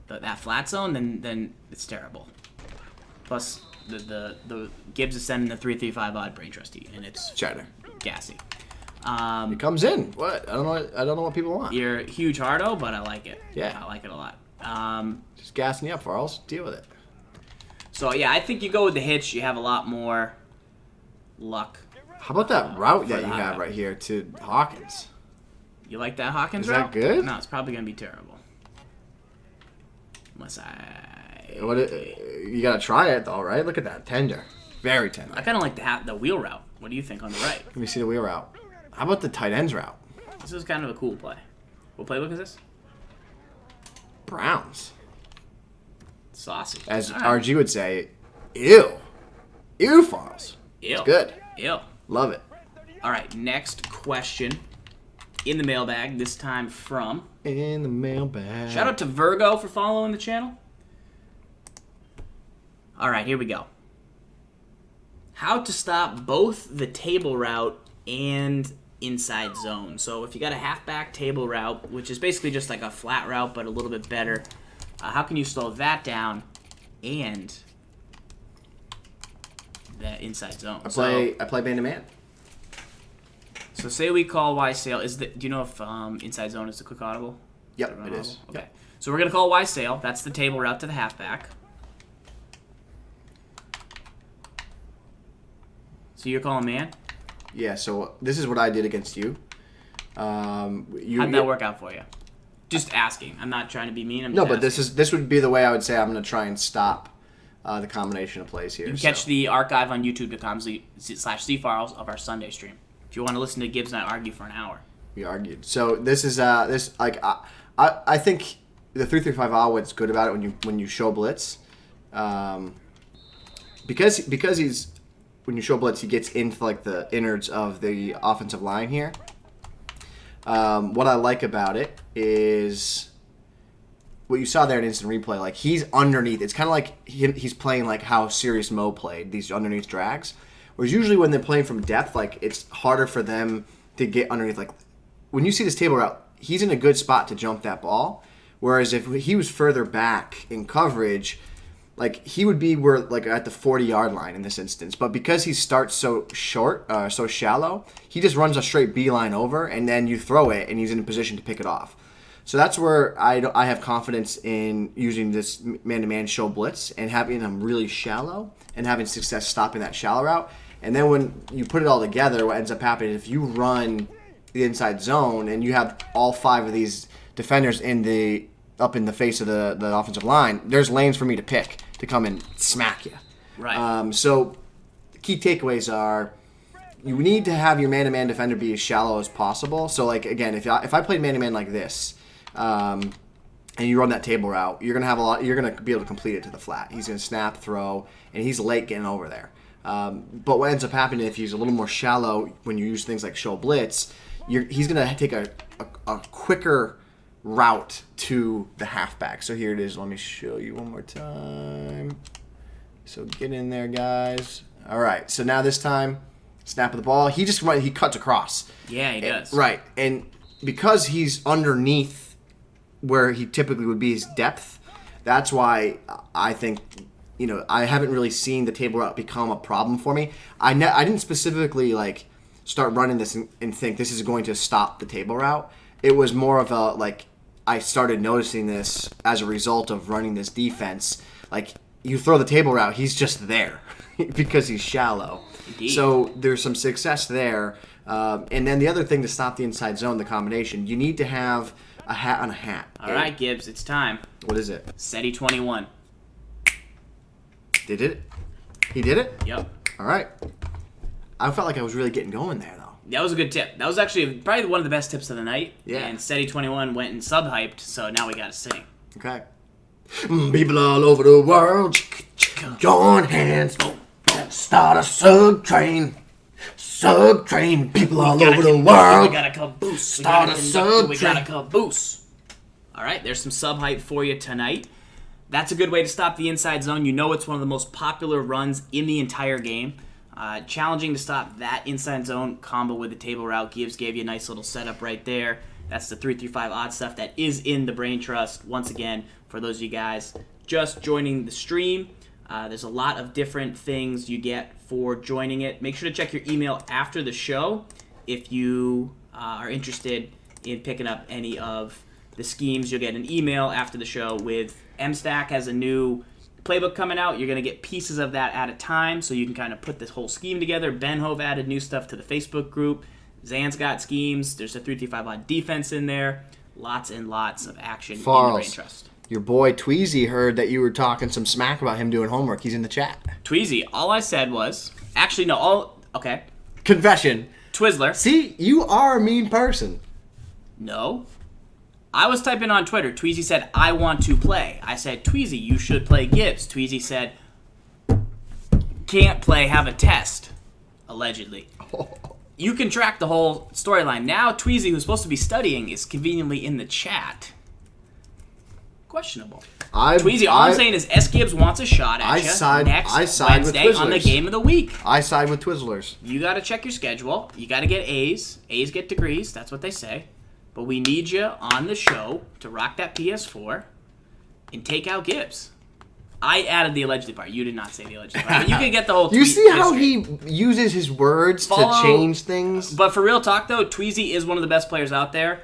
Speaker 1: that flat zone, then it's terrible. Plus, the Gibbs is sending the 335 odd brain trusty, and it's
Speaker 2: Cheddar.
Speaker 1: gassy.
Speaker 2: It comes in. What? I don't know what people want.
Speaker 1: You're a huge hardo, but I like it.
Speaker 2: Yeah.
Speaker 1: I like it a lot.
Speaker 2: Just gassing you up, Farls. Deal with it.
Speaker 1: So, yeah, I think you go with the hitch. You have a lot more luck.
Speaker 2: How about that route that
Speaker 1: the
Speaker 2: you
Speaker 1: hot
Speaker 2: have
Speaker 1: route.
Speaker 2: right here to Hawkins?
Speaker 1: You like that Hawkins
Speaker 2: Is that
Speaker 1: route?
Speaker 2: good?
Speaker 1: No, it's probably going to be terrible. Unless
Speaker 2: You gotta try it though, right? Look at that, tender, very tender.
Speaker 1: I kind of like the wheel route. What do you think on the right?
Speaker 2: Let me see the wheel route. How about the tight ends route?
Speaker 1: This is kind of a cool play. What playbook is this?
Speaker 2: Browns,
Speaker 1: Saucy.
Speaker 2: as
Speaker 1: All right.
Speaker 2: RG would say, ew, Farls.
Speaker 1: Ew.
Speaker 2: It's good.
Speaker 1: Ew.
Speaker 2: Love it.
Speaker 1: All right, next question in the mailbag, this time from...
Speaker 2: In the mailbag.
Speaker 1: Shout out to Virgo for following the channel. All right, here we go. How to stop both the table route and inside zone. So if you got a halfback table route, which is basically just like a flat route but a little bit better, how can you slow that down and the inside zone?
Speaker 2: I play man to man.
Speaker 1: So say we call Y Sale. Do you know if inside zone is the quick audible?
Speaker 2: Yep, it is.
Speaker 1: Okay. So we're gonna call Y Sale. That's the table route to the halfback. So you're calling man?
Speaker 2: Yeah. So this is what I did against you.
Speaker 1: How'd that work out for you? Just asking. I'm not trying to be mean.
Speaker 2: No, but this would be the way I would say I'm going to try and stop the combination of plays here.
Speaker 1: You can catch the archive on youtube.com/ZFarls of our Sunday stream. If you want to listen to Gibbs and I argue for an hour.
Speaker 2: We argued. So this is I think the 335 what's good about it when you show blitz, because he's when you show blitz he gets into like the innards of the offensive line here. What I like about it is what you saw there in instant replay. Like he's underneath. It's kind of like he's playing like how Serious Mo played these underneath drags. Whereas usually when they're playing from depth, like it's harder for them to get underneath. Like when you see this table route, he's in a good spot to jump that ball. Whereas if he was further back in coverage, like he would be like at the 40-yard line in this instance. But because he starts so short, so shallow, he just runs a straight beeline over, and then you throw it, and he's in a position to pick it off. So that's where I have confidence in using this man-to-man show blitz and having them really shallow and having success stopping that shallow route. And then when you put it all together, what ends up happening is if you run the inside zone and you have all 5 of these defenders up in the face of the offensive line, there's lanes for me to pick to come and smack you.
Speaker 1: Right.
Speaker 2: So the key takeaways are you need to have your man-to-man defender be as shallow as possible. So like again, if I played man-to-man like this, and you run that table route, you're gonna be able to complete it to the flat. He's gonna snap, throw, and he's late getting over there. But what ends up happening if he's a little more shallow when you use things like show blitz, he's going to take a quicker route to the halfback. So here it is. Let me show you one more time. So get in there, guys. All right. So now this time, snap of the ball. He cuts across.
Speaker 1: Yeah, he does.
Speaker 2: Right. And because he's underneath where he typically would be his depth, that's why I think... I haven't really seen the table route become a problem for me. I didn't specifically start running this and think this is going to stop the table route. It was more of I started noticing this as a result of running this defense. Like you throw the table route, he's just there because he's shallow.
Speaker 1: Indeed.
Speaker 2: So there's some success there. And then the other thing to stop the inside zone, the combination, you need to have a hat on a hat.
Speaker 1: All right, Gibbs, it's time.
Speaker 2: What is it?
Speaker 1: SETI 21.
Speaker 2: Did it? He did it?
Speaker 1: Yep.
Speaker 2: All right. I felt like I was really getting going there, though.
Speaker 1: That was a good tip. That was actually probably one of the best tips of the night.
Speaker 2: Yeah.
Speaker 1: And SETI 21 went and sub-hyped, so now we got to sing.
Speaker 2: Okay. People all over the world, join hands, start a sub-train. Sub-train, people all over the world.
Speaker 1: We got a caboose.
Speaker 2: Start a sub-train.
Speaker 1: We got a caboose. All right, there's some sub-hype for you tonight. That's a good way to stop the inside zone. You know it's one of the most popular runs in the entire game. Challenging to stop that inside zone combo with the table route. Gibbs gave you a nice little setup right there. That's the 335 odd stuff that is in the Brain Trust. Once again, for those of you guys just joining the stream, There's a lot of different things you get for joining it. Make sure to check your email after the show if you are interested in picking up any of the schemes. You'll get an email after the show with MStack has a new playbook coming out. You're going to get pieces of that at a time so you can kind of put this whole scheme together. Ben Hove added new stuff to the Facebook group. Zan's got schemes. There's a 3-3-5 line defense in there. Lots and lots of action in the Brain Trust.
Speaker 2: Your boy Tweezy heard that you were talking some smack about him doing homework. He's in the chat.
Speaker 1: Tweezy, all I said was... Actually, no, okay.
Speaker 2: Confession.
Speaker 1: Twizzler.
Speaker 2: See, you are a mean person.
Speaker 1: No. I was typing on Twitter. Tweezy said, I want to play. I said, Tweezy, you should play Gibbs. Tweezy said, can't play, have a test. Allegedly. You can track the whole storyline. Now, Tweezy, who's supposed to be studying, is conveniently in the chat. Questionable. Tweezy, all I'm saying is S. Gibbs wants a shot at you next Wednesday on the game of the week.
Speaker 2: I side with Twizzlers.
Speaker 1: You got to check your schedule. You got to get A's. A's get degrees. That's what they say. But we need you on the show to rock that PS4 and take out Gibbs. I added the allegedly part. You did not say the allegedly part. But you can get the whole tweet.
Speaker 2: You see how he uses his words to change things?
Speaker 1: But for real talk, though, Tweezy is one of the best players out there.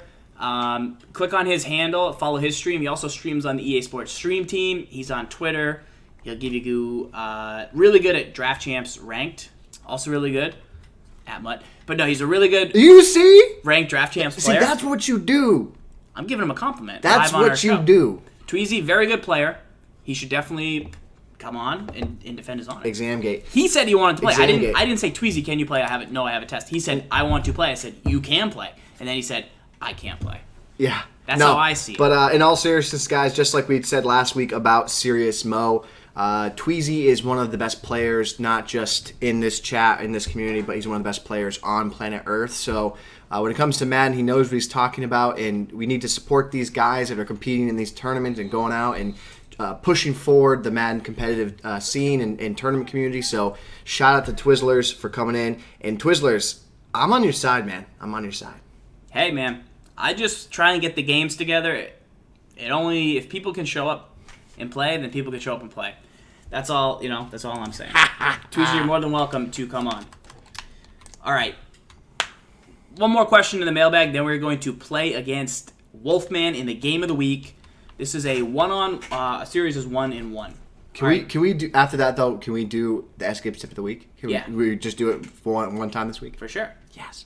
Speaker 1: Click on his handle, follow his stream. He also streams on the EA Sports Stream Team. He's on Twitter. He'll give you really good at Draft Champs Ranked. Also really good at Mutt. But no, he's a really good ranked Draft Champs player.
Speaker 2: See, that's what you do.
Speaker 1: I'm giving him a compliment.
Speaker 2: That's what you do.
Speaker 1: Tweezy, very good player. He should definitely come on and defend his honor.
Speaker 2: Examgate.
Speaker 1: He said he wanted to play. I didn't say, Tweezy, can you play? I have a test. He said, I want to play. I said, you can play. And then he said, I can't play.
Speaker 2: Yeah.
Speaker 1: That's how I see it.
Speaker 2: But in all seriousness, guys, just like we said last week about Serious Mo, Tweezy is one of the best players, not just in this chat, in this community, but he's one of the best players on planet Earth. So when it comes to Madden, he knows what he's talking about, and we need to support these guys that are competing in these tournaments and going out and pushing forward the Madden competitive scene and tournament community. So shout out to Twizzlers for coming in. And Twizzlers, I'm on your side, man. I'm on your side.
Speaker 1: Hey, man. I just try and get the games together. If people can show up and play, then people can show up and play. That's all, that's all I'm saying. Tweezy, you're more than welcome to come on. All right. One more question in the mailbag, then we're going to play against Wolfman in the game of the week. This is a series is 1-in-1.
Speaker 2: Can we do after that though? Can we do the Escape tip of the week? Can we just do it for one time this week?
Speaker 1: For sure.
Speaker 2: Yes.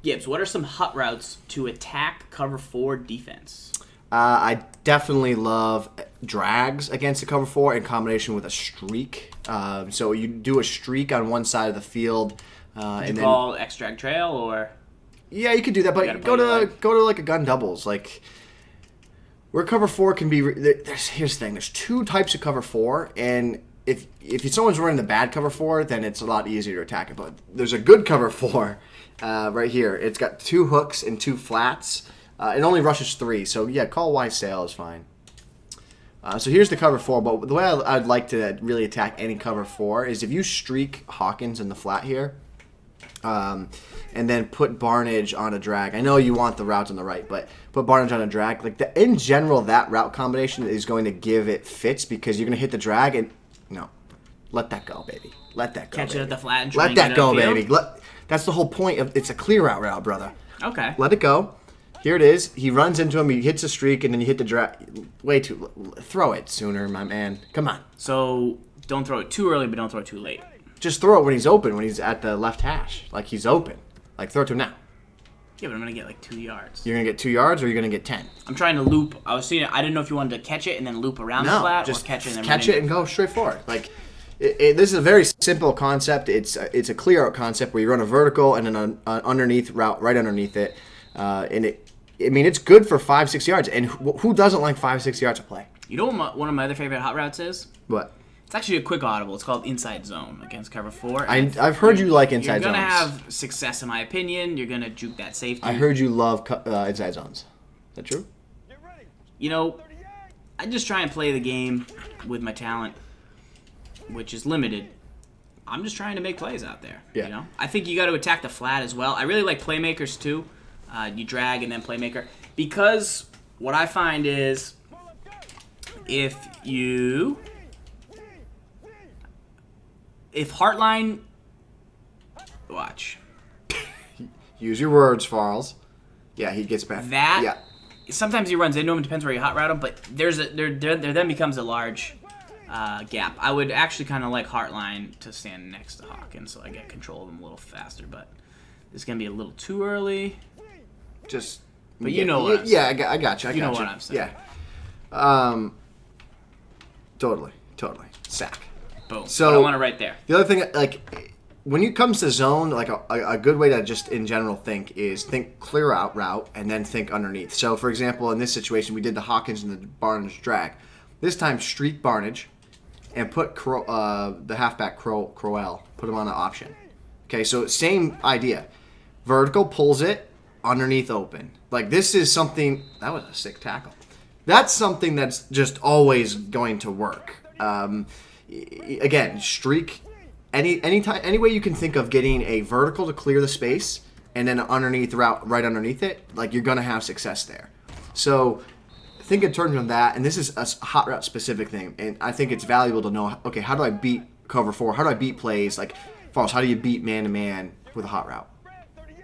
Speaker 1: Gibbs, what are some hot routes to attack cover 4 defense?
Speaker 2: I definitely love drags against the cover 4 in combination with a streak. So you do a streak on one side of the field.
Speaker 1: And then call X drag trail or?
Speaker 2: Yeah, you could do that, but go to like a gun doubles, like where cover 4 can be. Here's the thing: there's two types of cover 4, and if someone's running the bad cover 4, then it's a lot easier to attack it. But there's a good cover 4 right here. It's got 2 hooks and 2 flats. It only rushes 3, so yeah, call Y sail is fine. So here's the cover 4, but the way I'd like to really attack any cover 4 is if you streak Hawkins in the flat here, and then put Barnage on a drag. I know you want the routes on the right, but put Barnage on a drag. In general, that route combination is going to give it fits because you're going to hit the drag and let that go, baby. Let that go.
Speaker 1: Catch
Speaker 2: baby.
Speaker 1: it at the flat and
Speaker 2: let that go, baby. That's the whole point of it's a clear route, brother.
Speaker 1: Okay.
Speaker 2: Let it go. Here it is. He runs into him. He hits a streak, and then you hit the drag. Throw it sooner, my man. Come on.
Speaker 1: So don't throw it too early, but don't throw it too late.
Speaker 2: Just throw it when he's open, when he's at the left hash. Like he's open. Throw it to him now.
Speaker 1: Yeah, but I'm going to get 2 yards.
Speaker 2: You're going to get 2 yards or you're going to get 10?
Speaker 1: I'm trying to loop. I didn't know if you wanted to catch it and then loop around the flat or catch it and then
Speaker 2: catch it and go straight forward. This is a very simple concept. It's a clear out concept where you run a vertical and an underneath route right underneath it. It's good for 5-6 yards. And who doesn't like 5-6 yards of play?
Speaker 1: You know what one of my other favorite hot routes is?
Speaker 2: What?
Speaker 1: It's actually a quick audible. It's called Inside Zone against cover 4.
Speaker 2: I've heard you like inside zones.
Speaker 1: You're going to have success, in my opinion. You're going to juke that safety.
Speaker 2: I heard you love inside zones. Is that true?
Speaker 1: I just try and play the game with my talent, which is limited. I'm just trying to make plays out there.
Speaker 2: Yeah.
Speaker 1: I think you got to attack the flat as well. I really like playmakers too. You drag and then playmaker. Because what I find is if you if Heartline, watch
Speaker 2: Use your words, Farls. Yeah, he gets back.
Speaker 1: that.
Speaker 2: Yeah.
Speaker 1: Sometimes he runs into him. It depends where you hot route him, but there then becomes a large gap. I would actually kind of like Heartline to stand next to Hawkins, so I get control of him a little faster. But this is gonna be a little too early.
Speaker 2: Just.
Speaker 1: But you know what I'm saying.
Speaker 2: Yeah, I got you.
Speaker 1: You know what I'm saying.
Speaker 2: Yeah. Totally. Sack.
Speaker 1: Boom.
Speaker 2: So
Speaker 1: But I want it right there.
Speaker 2: The other thing, like, when it comes to zone, like a good way to just in general think is think clear out route and then think underneath. So, for example, in this situation, we did the Hawkins and the Barnage drag. This time, streak Barnage and put the halfback Crowell, put him on an option. Okay, so same idea. Vertical pulls it, underneath open. Like, this is something, that was a sick tackle. That's something that's just always going to work. Again, streak. Any way you can think of getting a vertical to clear the space and then underneath route right underneath it, like you're gonna have success there. So think in terms of that, and this is a hot route specific thing, and I think it's valuable to know. Okay, how do I beat cover 4? How do I beat plays like false? How do you beat man to man with a hot route?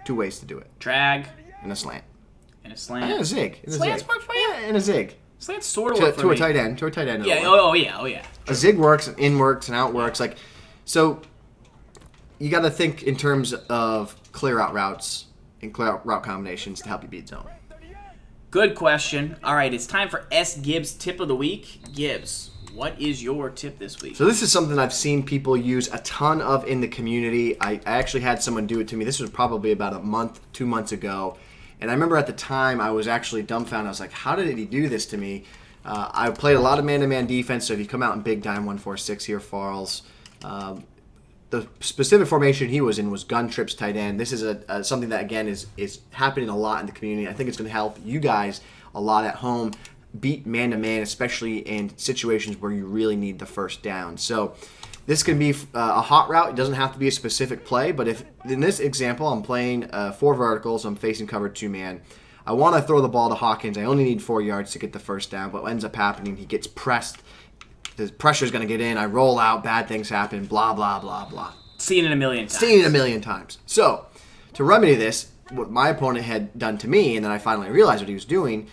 Speaker 2: 2 ways to do it:
Speaker 1: Drag
Speaker 2: and a slant,
Speaker 1: and a slant.
Speaker 2: and a zig.
Speaker 1: Slants work for you?
Speaker 2: Yeah, and a zig.
Speaker 1: Slants sort of work for
Speaker 2: To
Speaker 1: me.
Speaker 2: a tight end. To a tight end.
Speaker 1: Yeah. Oh yeah.
Speaker 2: A zig works, and in works, and out works. Like, so you got to think in terms of clear out routes and clear out route combinations to help you beat zone.
Speaker 1: Good question. All right, it's time for S. Gibbs tip of the week. Gibbs, what is your tip this week?
Speaker 2: So this is something I've seen people use a ton of in the community. I actually had someone do it to me. This was probably about a month, 2 months ago. And I remember at the time I was actually dumbfounded. I was like, how did he do this to me? I played a lot of man-to-man defense, so if you come out in big dime 1-4-6 here, Farls, the specific formation he was in was gun trips tight end. This is something that, again, is happening a lot in the community. I think it's going to help you guys a lot at home beat man-to-man, especially in situations where you really need the first down. So this can be a hot route. It doesn't have to be a specific play, but if in this example I'm playing 4 verticals, I'm facing covered 2-man, I want to throw the ball to Hawkins. I only need 4 yards to get the first down, but what ends up happening, he gets pressed. The pressure's going to get in. I roll out. Bad things happen. Blah, blah, blah, blah.
Speaker 1: Seen it a million times.
Speaker 2: So, to remedy this, what my opponent had done to me, and then I finally realized what he was doing,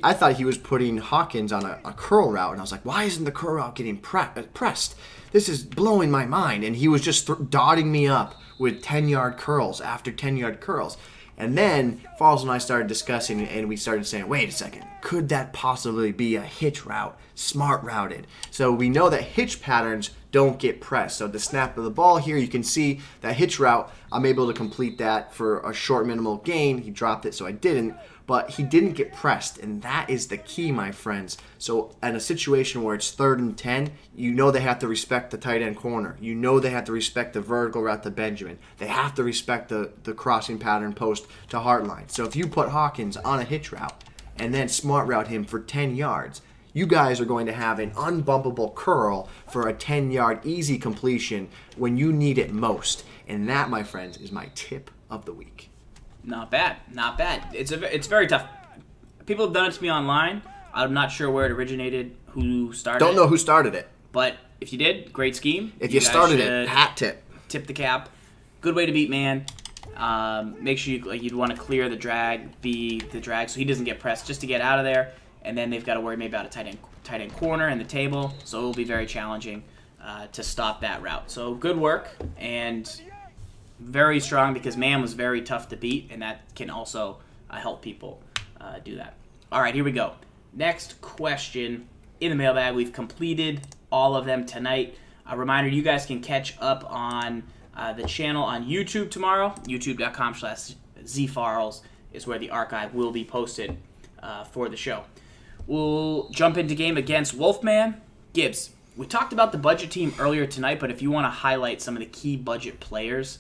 Speaker 2: I thought he was putting Hawkins on a curl route, and I was like, why isn't the curl route getting pressed? This is blowing my mind. And he was just dotting me up with 10-yard curls after 10-yard curls. And then Falls and I started discussing, and we started saying, wait a second, could that possibly be a hitch route, smart routed? So we know that hitch patterns don't get pressed. So the snap of the ball here, you can see that hitch route, I'm able to complete that for a short minimal gain. He dropped it, so I didn't. But he didn't get pressed, and that is the key, my friends. So in a situation where it's 3rd and 10, you know they have to respect the tight end corner. You know they have to respect the vertical route to Benjamin. They have to respect the crossing pattern post to Heartline. So if you put Hawkins on a hitch route and then smart route him for 10 yards, you guys are going to have an unbumpable curl for a 10-yard easy completion when you need it most. And that, my friends, is my tip of the week.
Speaker 1: Not bad. It's very tough. People have done it to me online. I'm not sure where it originated, who started it.
Speaker 2: Don't know who started it.
Speaker 1: But if you did, great scheme.
Speaker 2: If you started it, hat tip.
Speaker 1: Tip the cap. Good way to beat man. Make sure you'd want to clear the drag, the drag, so he doesn't get pressed just to get out of there. And then they've got to worry maybe about a tight end corner in the table. So it will be very challenging to stop that route. So good work, and very strong, because man was very tough to beat, and that can also help people do that. All right, here we go. Next question in the mailbag. We've completed all of them tonight. A reminder, you guys can catch up on the channel on YouTube tomorrow. youtube.com/ZFarls is where the archive will be posted for the show. We'll jump into game against Wolfman. Gibbs, we talked about the budget team earlier tonight, but if you want to highlight some of the key budget players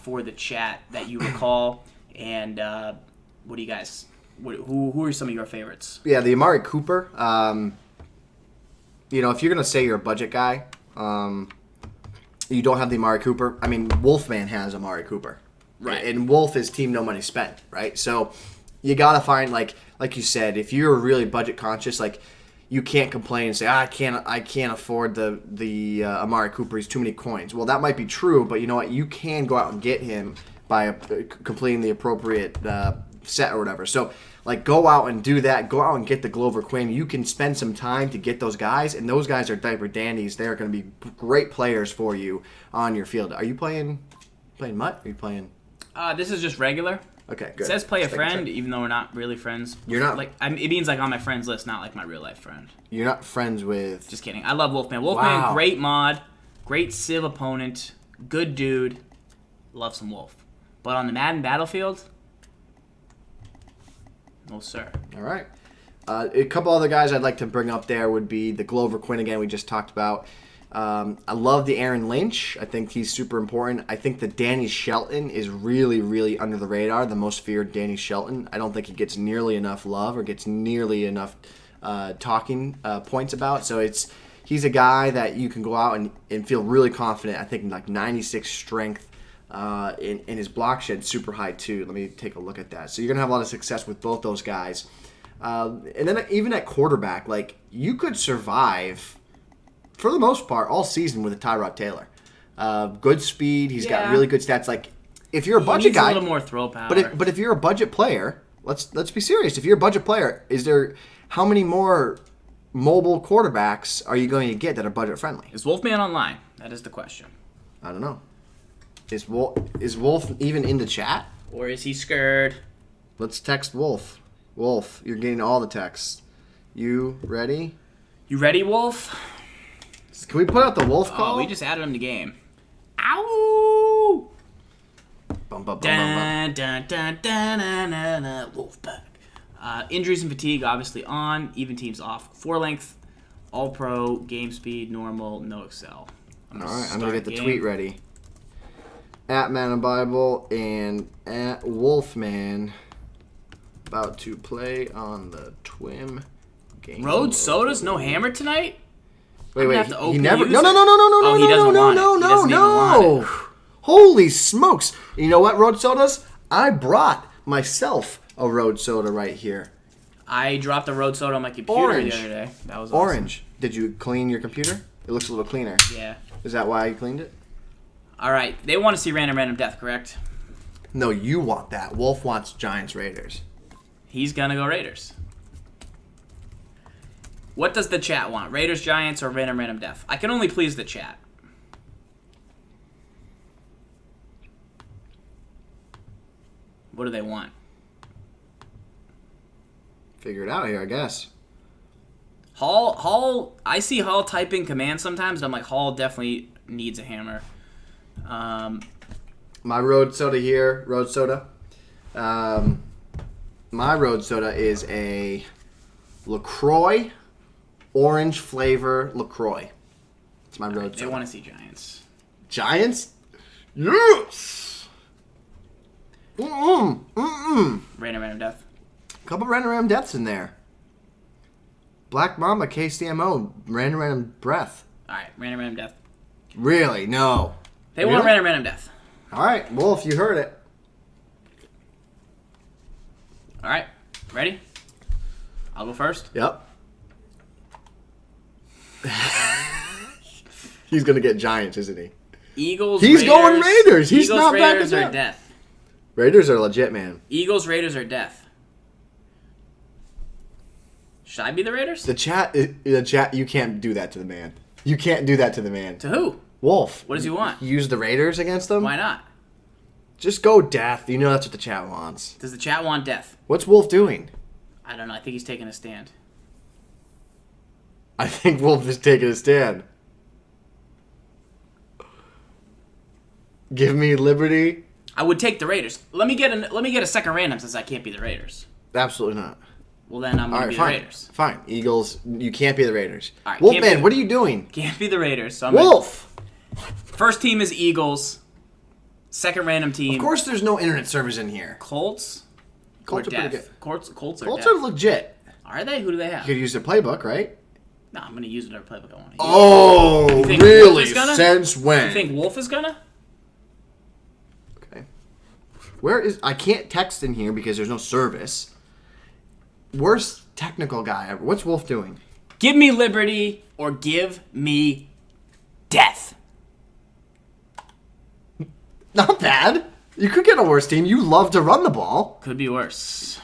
Speaker 1: for the chat that you recall, and what do you guys? Who are some of your favorites?
Speaker 2: Yeah, the Amari Cooper. If you're gonna say you're a budget guy, you don't have the Amari Cooper. I mean, Wolfman has Amari Cooper,
Speaker 1: right?
Speaker 2: And Wolf is team no money spent, right? So you gotta find like you said, if you're really budget conscious, like you can't complain and say, I can't afford the Amari Cooper. He's too many coins. Well, that might be true, but you know what? You can go out and get him by completing the appropriate set or whatever. So, like, go out and do that. Go out and get the Glover Quinn. You can spend some time to get those guys, and those guys are diaper dandies. They're going to be great players for you on your field. Are you playing Mutt? Are you playing?
Speaker 1: This is just regular.
Speaker 2: Okay, good.
Speaker 1: It says play a friend, even though we're not really friends.
Speaker 2: You're not
Speaker 1: like it means like on my friends list, not like my real life friend.
Speaker 2: You're not friends with.
Speaker 1: Just kidding. I love Wolfman. Wolfman,
Speaker 2: Wow.
Speaker 1: Great mod, great Civ opponent, good dude. Love some Wolf. But on the Madden battlefield, no sir.
Speaker 2: All right. A couple other guys I'd like to bring up there would be the Glover Quinn again we just talked about. I love the Aaron Lynch. I think he's super important. I think the Danny Shelton is really, really under the radar, the most feared Danny Shelton. I don't think he gets nearly enough love or gets nearly enough talking points about. So he's a guy that you can go out and feel really confident. I think like 96 strength in his block shed, super high too. Let me take a look at that. So you're going to have a lot of success with both those guys. And then even at quarterback, like you could survive for the most part all season with a Tyrod Taylor. Good speed. He's got really good stats. Like if you're a budget guy,
Speaker 1: a little more throw power.
Speaker 2: But if you're a budget player, let's be serious. If you're a budget player, how many more mobile quarterbacks are you going to get that are budget friendly?
Speaker 1: Is Wolfman online? That is the question.
Speaker 2: I don't know. Is Wolf even in the chat?
Speaker 1: Or is he scared?
Speaker 2: Let's text Wolf. Wolf, you're getting all the texts. You ready?
Speaker 1: You ready, Wolf?
Speaker 2: Can we put out the Wolf call?
Speaker 1: Oh, we just added him to game. Ow!
Speaker 2: Bum, bum, bum,
Speaker 1: Dun, dun, dun, dun, dun, dun, dun, Wolfpack. Injuries and fatigue obviously on. Even teams off. 4-length, all pro, game speed, normal, no Excel.
Speaker 2: All right, I'm going to get the tweet ready. At Man and Bible and at Wolfman. About to play on the TWIM game.
Speaker 1: Road Sodas, no hammer tonight?
Speaker 2: Wait,
Speaker 1: have to
Speaker 2: he never.
Speaker 1: use
Speaker 2: No,
Speaker 1: it.
Speaker 2: no, no, no, no, no,
Speaker 1: Oh, he
Speaker 2: no,
Speaker 1: doesn't
Speaker 2: no,
Speaker 1: want
Speaker 2: no,
Speaker 1: it. He
Speaker 2: no,
Speaker 1: doesn't even
Speaker 2: no.
Speaker 1: want it.
Speaker 2: Holy smokes! You know what, Road Sodas? I brought myself a Road Soda right here.
Speaker 1: I dropped a Road Soda on my computer
Speaker 2: Orange.
Speaker 1: the other day. That was
Speaker 2: Orange. Did you clean your computer? It looks a little cleaner.
Speaker 1: Awesome. Yeah.
Speaker 2: Is that why you cleaned it?
Speaker 1: All right. They want to see random death, correct?
Speaker 2: No, you want that. Wolf wants Giants Raiders.
Speaker 1: He's gonna go Raiders. What does the chat want? Raiders, Giants, or random death? I can only please the chat. What do they want?
Speaker 2: Figure it out here, I guess.
Speaker 1: Hall. I see Hall typing commands sometimes, and I'm like, Hall definitely needs a hammer.
Speaker 2: My Road Soda here, Road Soda. My Road Soda is a LaCroix, orange flavor LaCroix. It's my Road Soda.
Speaker 1: They want to see Giants.
Speaker 2: Giants? Yes!
Speaker 1: Random death.
Speaker 2: Couple random deaths in there. Black Mamba, KCMO, random breath.
Speaker 1: All right, random death.
Speaker 2: Really? No.
Speaker 1: They want random death.
Speaker 2: All right, Wolf, you heard it.
Speaker 1: All right, ready? I'll go first.
Speaker 2: Yep. He's gonna get Giants, isn't he?
Speaker 1: Eagles.
Speaker 2: He's
Speaker 1: Raiders,
Speaker 2: going Raiders. He's
Speaker 1: Eagles,
Speaker 2: not backing
Speaker 1: Raiders or
Speaker 2: down.
Speaker 1: death.
Speaker 2: Raiders are legit, man.
Speaker 1: Eagles, Raiders, or death. Should I be the Raiders?
Speaker 2: The chat. You can't do that to the man. You can't do that to the man.
Speaker 1: To who?
Speaker 2: Wolf.
Speaker 1: What does he want?
Speaker 2: Use the Raiders against them?
Speaker 1: Why not?
Speaker 2: Just go death. You know that's what the chat wants.
Speaker 1: Does the chat want death?
Speaker 2: What's Wolf doing?
Speaker 1: I don't know. I think he's taking a stand.
Speaker 2: I think Wolf is taking a stand. Give me liberty.
Speaker 1: I would take the Raiders. Let me get a second random since I can't be the Raiders.
Speaker 2: Absolutely not.
Speaker 1: Well, then I'm going to be the Raiders.
Speaker 2: Fine. Eagles, you can't be the Raiders.
Speaker 1: All right,
Speaker 2: Wolfman, what are you doing?
Speaker 1: Can't be the Raiders. So
Speaker 2: Wolf!
Speaker 1: First team is Eagles. Second random team.
Speaker 2: Of course there's no internet service in here.
Speaker 1: Colts.
Speaker 2: Colts
Speaker 1: or
Speaker 2: are pretty
Speaker 1: death.
Speaker 2: good.
Speaker 1: Colts are
Speaker 2: Colts
Speaker 1: death.
Speaker 2: are legit.
Speaker 1: Are they? Who do they have?
Speaker 2: You could use their playbook, right?
Speaker 1: No, I'm going to use whatever playbook I want to use.
Speaker 2: Oh,
Speaker 1: You think
Speaker 2: really?
Speaker 1: Wolf is gonna?
Speaker 2: Since when?
Speaker 1: You think Wolf is gonna?
Speaker 2: Okay. Where is... I can't text in here because there's no service. Worst technical guy ever. What's Wolf doing?
Speaker 1: Give me liberty or give me death.
Speaker 2: Not bad. You could get a worse team. You love to run the ball.
Speaker 1: Could be worse.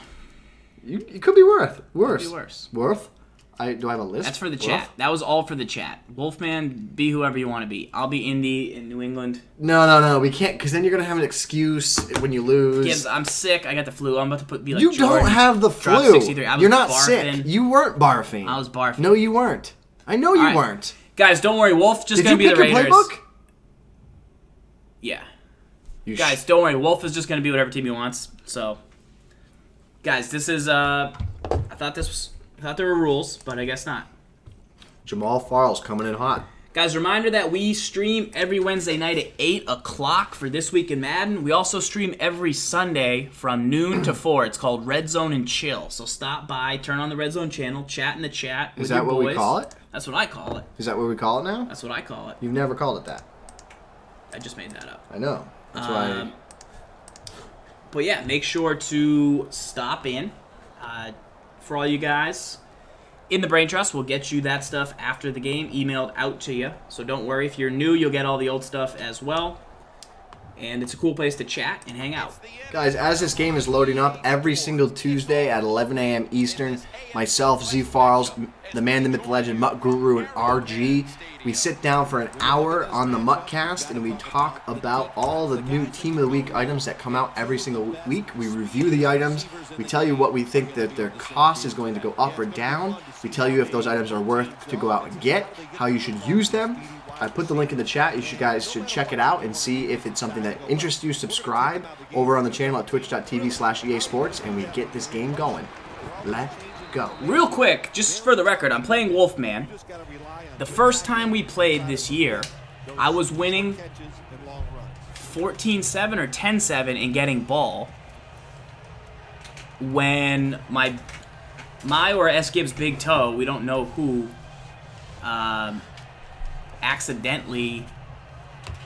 Speaker 2: You could be worse.
Speaker 1: Could be worse.
Speaker 2: Worth? Do I have a list?
Speaker 1: That's for the chat. That was all for the chat. Wolfman, be whoever you want to be. I'll be Indy in New England.
Speaker 2: No. We can't, because then you're going to have an excuse when you lose.
Speaker 1: Kids, I'm sick. I got the flu. I'm about to be like
Speaker 2: You
Speaker 1: Jordan.
Speaker 2: don't have the
Speaker 1: Drop
Speaker 2: flu.
Speaker 1: 63. I was
Speaker 2: You're not
Speaker 1: barfing.
Speaker 2: sick. You weren't barfing.
Speaker 1: I was barfing.
Speaker 2: No, you weren't. I know you
Speaker 1: All right.
Speaker 2: weren't.
Speaker 1: Guys, don't worry. Wolf just going to be the Raiders.
Speaker 2: Did you pick your playbook?
Speaker 1: Yeah. Guys, don't worry. Wolf is just going to be whatever team he wants. So, guys, this is I thought there were rules, but I guess not.
Speaker 2: Jamal Farles coming in hot.
Speaker 1: Guys, reminder that we stream every Wednesday night at 8 o'clock for This Week in Madden. We also stream every Sunday from noon to 4. It's called Red Zone and Chill. So stop by, turn on the Red Zone channel, chat in the chat with your boys.
Speaker 2: Is that what we call it?
Speaker 1: That's what I call it.
Speaker 2: Is that what we call it now?
Speaker 1: That's what I call it.
Speaker 2: You've never called it that.
Speaker 1: I just made that up.
Speaker 2: I know. That's why.
Speaker 1: But yeah, make sure to stop in. For all you guys in the Brain Trust, we'll get you that stuff after the game emailed out to you. So don't worry, if you're new, you'll get all the old stuff as well. And it's a cool place to chat and hang out.
Speaker 2: Guys, as this game is loading up, every single Tuesday at 11 a.m. Eastern, myself, ZFarls, the man, the myth, the legend, Mutt Guru, and RG, we sit down for an hour on the Muttcast, and we talk about all the new Team of the Week items that come out every single week. We review the items. We tell you what we think that their cost is going to go up or down. We tell you if those items are worth to go out and get, how you should use them. I put the link in the chat. You guys should check it out and see if it's something that interests you. Subscribe over on the channel at twitch.tv/EA Sports, and we get this game going. Let's go.
Speaker 1: Real quick, just for the record, I'm playing Wolfman. The first time we played this year, I was winning 14-7 or 10-7 and getting ball when my or S. Gibbs' big toe, we don't know who, accidentally...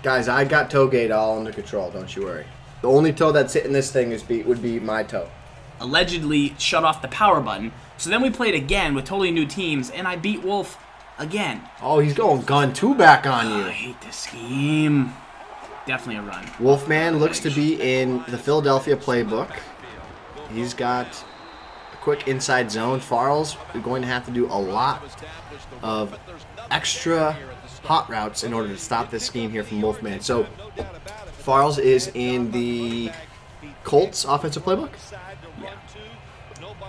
Speaker 2: Guys, I got Toegate all under control, don't you worry. The only toe that's hitting this thing would be my toe.
Speaker 1: Allegedly shut off the power button. So then we played again with totally new teams, and I beat Wolf again.
Speaker 2: Oh, he's going gun 2 back on you.
Speaker 1: I hate this scheme. Definitely a run.
Speaker 2: Wolfman looks to be in the Philadelphia playbook. He's got a quick inside zone. Farles is going to have to do a lot of extra hot routes in order to stop this scheme here from Wolfman. So Farles is in the Colts offensive playbook.
Speaker 1: Yeah.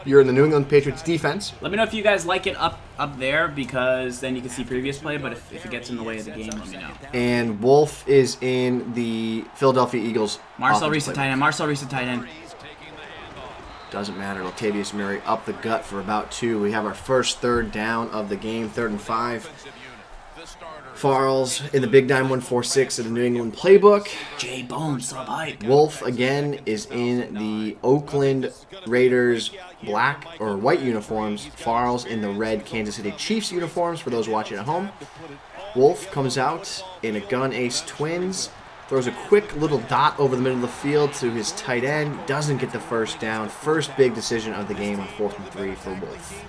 Speaker 2: You're in the New England Patriots defense.
Speaker 1: Let me know if you guys like it up there, because then you can see previous play, but if it gets in the way of the game, let me know.
Speaker 2: And Wolf is in the Philadelphia Eagles
Speaker 1: Marcel Reese
Speaker 2: offensive
Speaker 1: at tight end. Marcel Reese at tight end.
Speaker 2: Doesn't matter. Latavius Murray up the gut for about 2. We have our first third down of the game, 3rd and 5. Farles in the Big Dime 146 of the New England playbook.
Speaker 1: J Bones sub hype.
Speaker 2: Wolf again is in the Oakland Raiders black or white uniforms. Farles in the red Kansas City Chiefs uniforms for those watching at home. Wolf comes out in a gun ace twins. Throws a quick little dot over the middle of the field to his tight end. Doesn't get the first down. First big decision of the game on 4th and 3 for Wolf.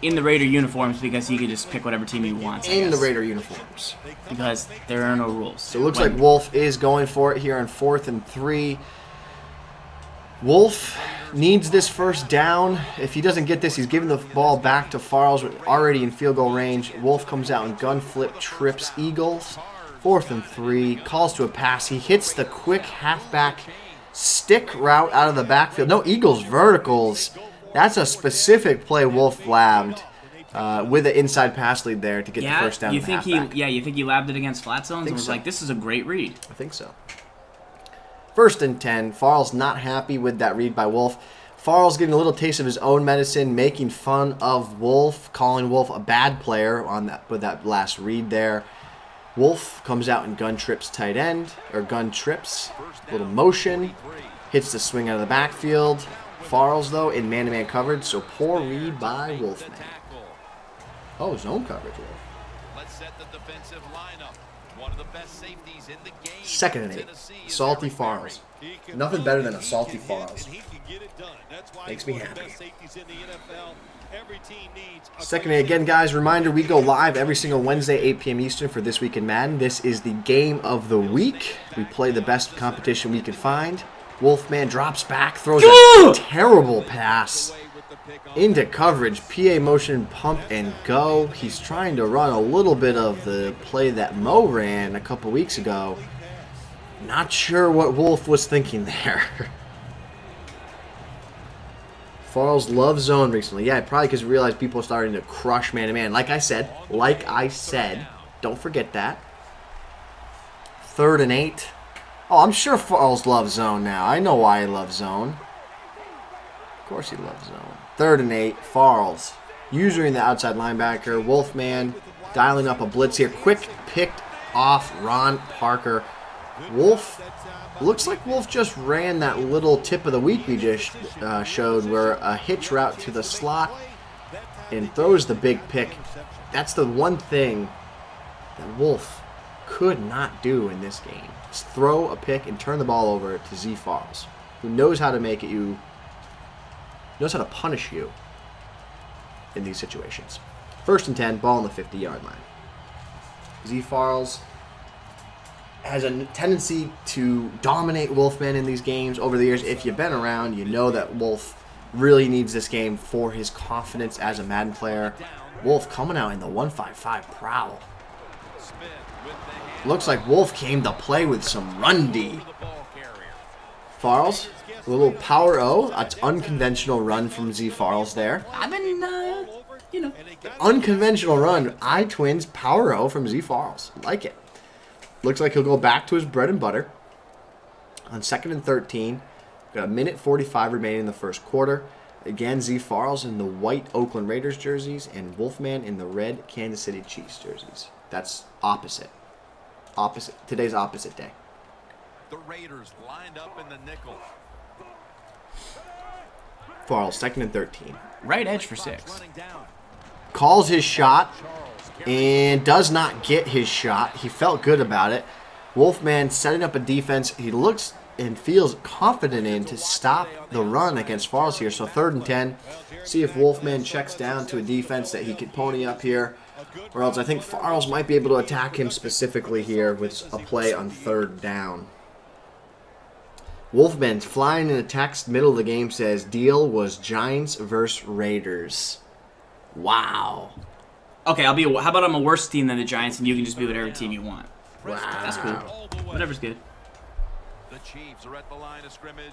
Speaker 1: In the Raider uniforms, because he could just pick whatever team he wants.
Speaker 2: In the Raider uniforms.
Speaker 1: Because there are no rules.
Speaker 2: So it looks like Wolf is going for it here on 4th and 3. Wolf needs this first down. If he doesn't get this, he's giving the ball back to Farles already in field goal range. Wolf comes out and gun flip trips Eagles. 4th and 3, calls to a pass. He hits the quick halfback stick route out of the backfield. No, Eagles verticals. That's a specific play Wolf labbed with an inside pass lead there to get the first down.
Speaker 1: You think he labbed it against flat zones and was like, this is a great read.
Speaker 2: I think so. 1st and 10. Farles not happy with that read by Wolf. Farles getting a little taste of his own medicine, making fun of Wolf, calling Wolf a bad player on that with that last read there. Wolf comes out and gun trips tight end, or gun trips, little motion, hits the swing out of the backfield. Farles, though, in man-to-man coverage, so poor read by Wolfman. Oh, zone coverage, Wolf. 2nd and 8. Salty Farls. Nothing better than a salty Farls. Makes me happy. 2nd and 8 again, guys. Reminder, we go live every single Wednesday, 8 p.m. Eastern for This Week in Madden. This is the game of the week. We play the best competition we can find. Wolfman drops back, throws a terrible pass into coverage. PA motion, pump and go. He's trying to run a little bit of the play that Mo ran a couple weeks ago. Not sure what Wolf was thinking there. Farls love zone recently. Yeah, probably because we realized people are starting to crush man-to-man. Like I said, don't forget that. 3rd and 8. Oh, I'm sure Farls loves zone now. I know why he loves zone. Of course he loves zone. 3rd and 8. Farls using the outside linebacker. Wolfman dialing up a blitz here. Quick picked off Ron Parker. Wolf, looks like Wolf just ran that little tip of the week we just showed, where a hitch route to the slot and throws the big pick. That's the one thing that Wolf could not do in this game. Just throw a pick and turn the ball over to ZFarls, who knows how to make it knows how to punish you in these situations. 1st and 10, ball on the 50-yard line. ZFarls has a tendency to dominate Wolfman in these games over the years. If you've been around, you know that Wolf really needs this game for his confidence as a Madden player. Wolf coming out in the 155 prowl. Looks like Wolf came to play with some run D. Farls, a little power O. That's unconventional run from ZFarls there.
Speaker 1: I've been,
Speaker 2: Unconventional run. I-Twins power O from ZFarls. Like it. Looks like he'll go back to his bread and butter. On 2nd and 13, got a minute 45 remaining in the first quarter. Again, ZFarls in the white Oakland Raiders jerseys and Wolfman in the red Kansas City Chiefs jerseys. That's opposite. Today's opposite day.
Speaker 3: The Raiders lined up in the nickel.
Speaker 2: Farls, 2nd and 13.
Speaker 1: Right edge for 6.
Speaker 2: Calls his shot and does not get his shot. He felt good about it. Wolfman setting up a defense he looks and feels confident in to stop the run against Farls here. So 3rd and 10. See if Wolfman checks down to a defense that he can pony up here. Or else I think Farls might be able to attack him specifically here with a play on 3rd down. Wolfman's flying in a text middle of the game, says deal was Giants versus Raiders. Wow.
Speaker 1: Okay, how about I'm a worse team than the Giants, and you can just be whatever team you want.
Speaker 2: Wow.
Speaker 1: That's cool. Whatever's good.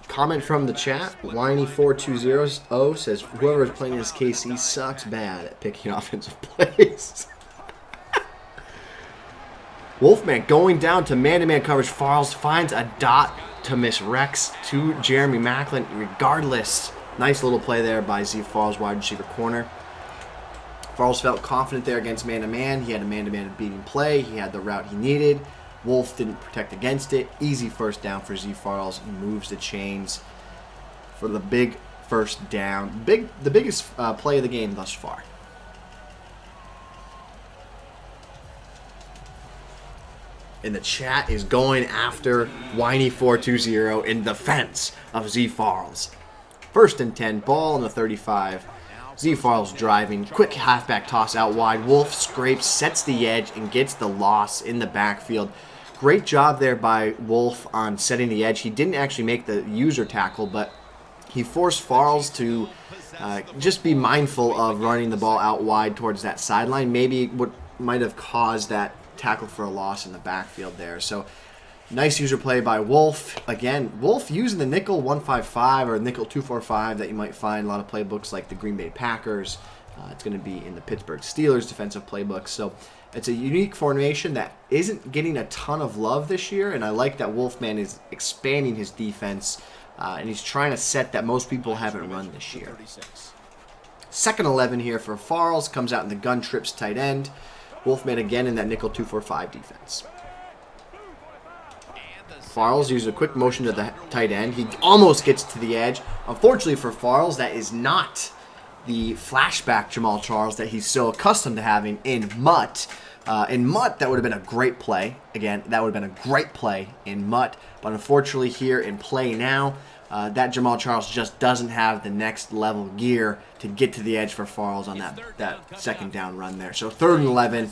Speaker 2: Comment from the chat. Whiny4200 says whoever is playing this KC sucks bad at picking offensive plays. Wolfman going down to man-to-man coverage. Farls finds a dot to miss Rex to Jeremy Macklin. Regardless, nice little play there by ZFarls wide receiver corner. Farls felt confident there against man-to-man. He had a man-to-man beating play. He had the route he needed. Wolf didn't protect against it. Easy first down for ZFarls. He moves the chains for the big first down. The biggest play of the game thus far. And the chat is going after Whiny420 in defense of ZFarls. 1st and 10, ball on the 35. ZFarls driving, quick halfback toss out wide. Wolf scrapes, sets the edge, and gets the loss in the backfield. Great job there by Wolf on setting the edge. He didn't actually make the user tackle, but he forced Farls to just be mindful of running the ball out wide towards that sideline. Maybe what might have caused that tackle for a loss in the backfield there. So nice user play by Wolf. Again, Wolf using the nickel 155 or nickel 245 that you might find in a lot of playbooks like the Green Bay Packers. It's going to be in the Pittsburgh Steelers defensive playbooks. So it's a unique formation that isn't getting a ton of love this year, and I like that Wolfman is expanding his defense, and he's trying to set that most people haven't run this year. 2nd 11 here for Farls. Comes out in the gun trips tight end. Wolfman again in that nickel 245 defense. Farls uses a quick motion to the tight end. He almost gets to the edge. Unfortunately for Farls, that is not the flashback Jamal Charles that he's so accustomed to having in Mutt. In Mutt, that would have been a great play. Again, that would have been a great play in Mutt. But unfortunately here in play now, that Jamal Charles just doesn't have the next level gear to get to the edge for Farls on that second down run there. So 3rd and 11.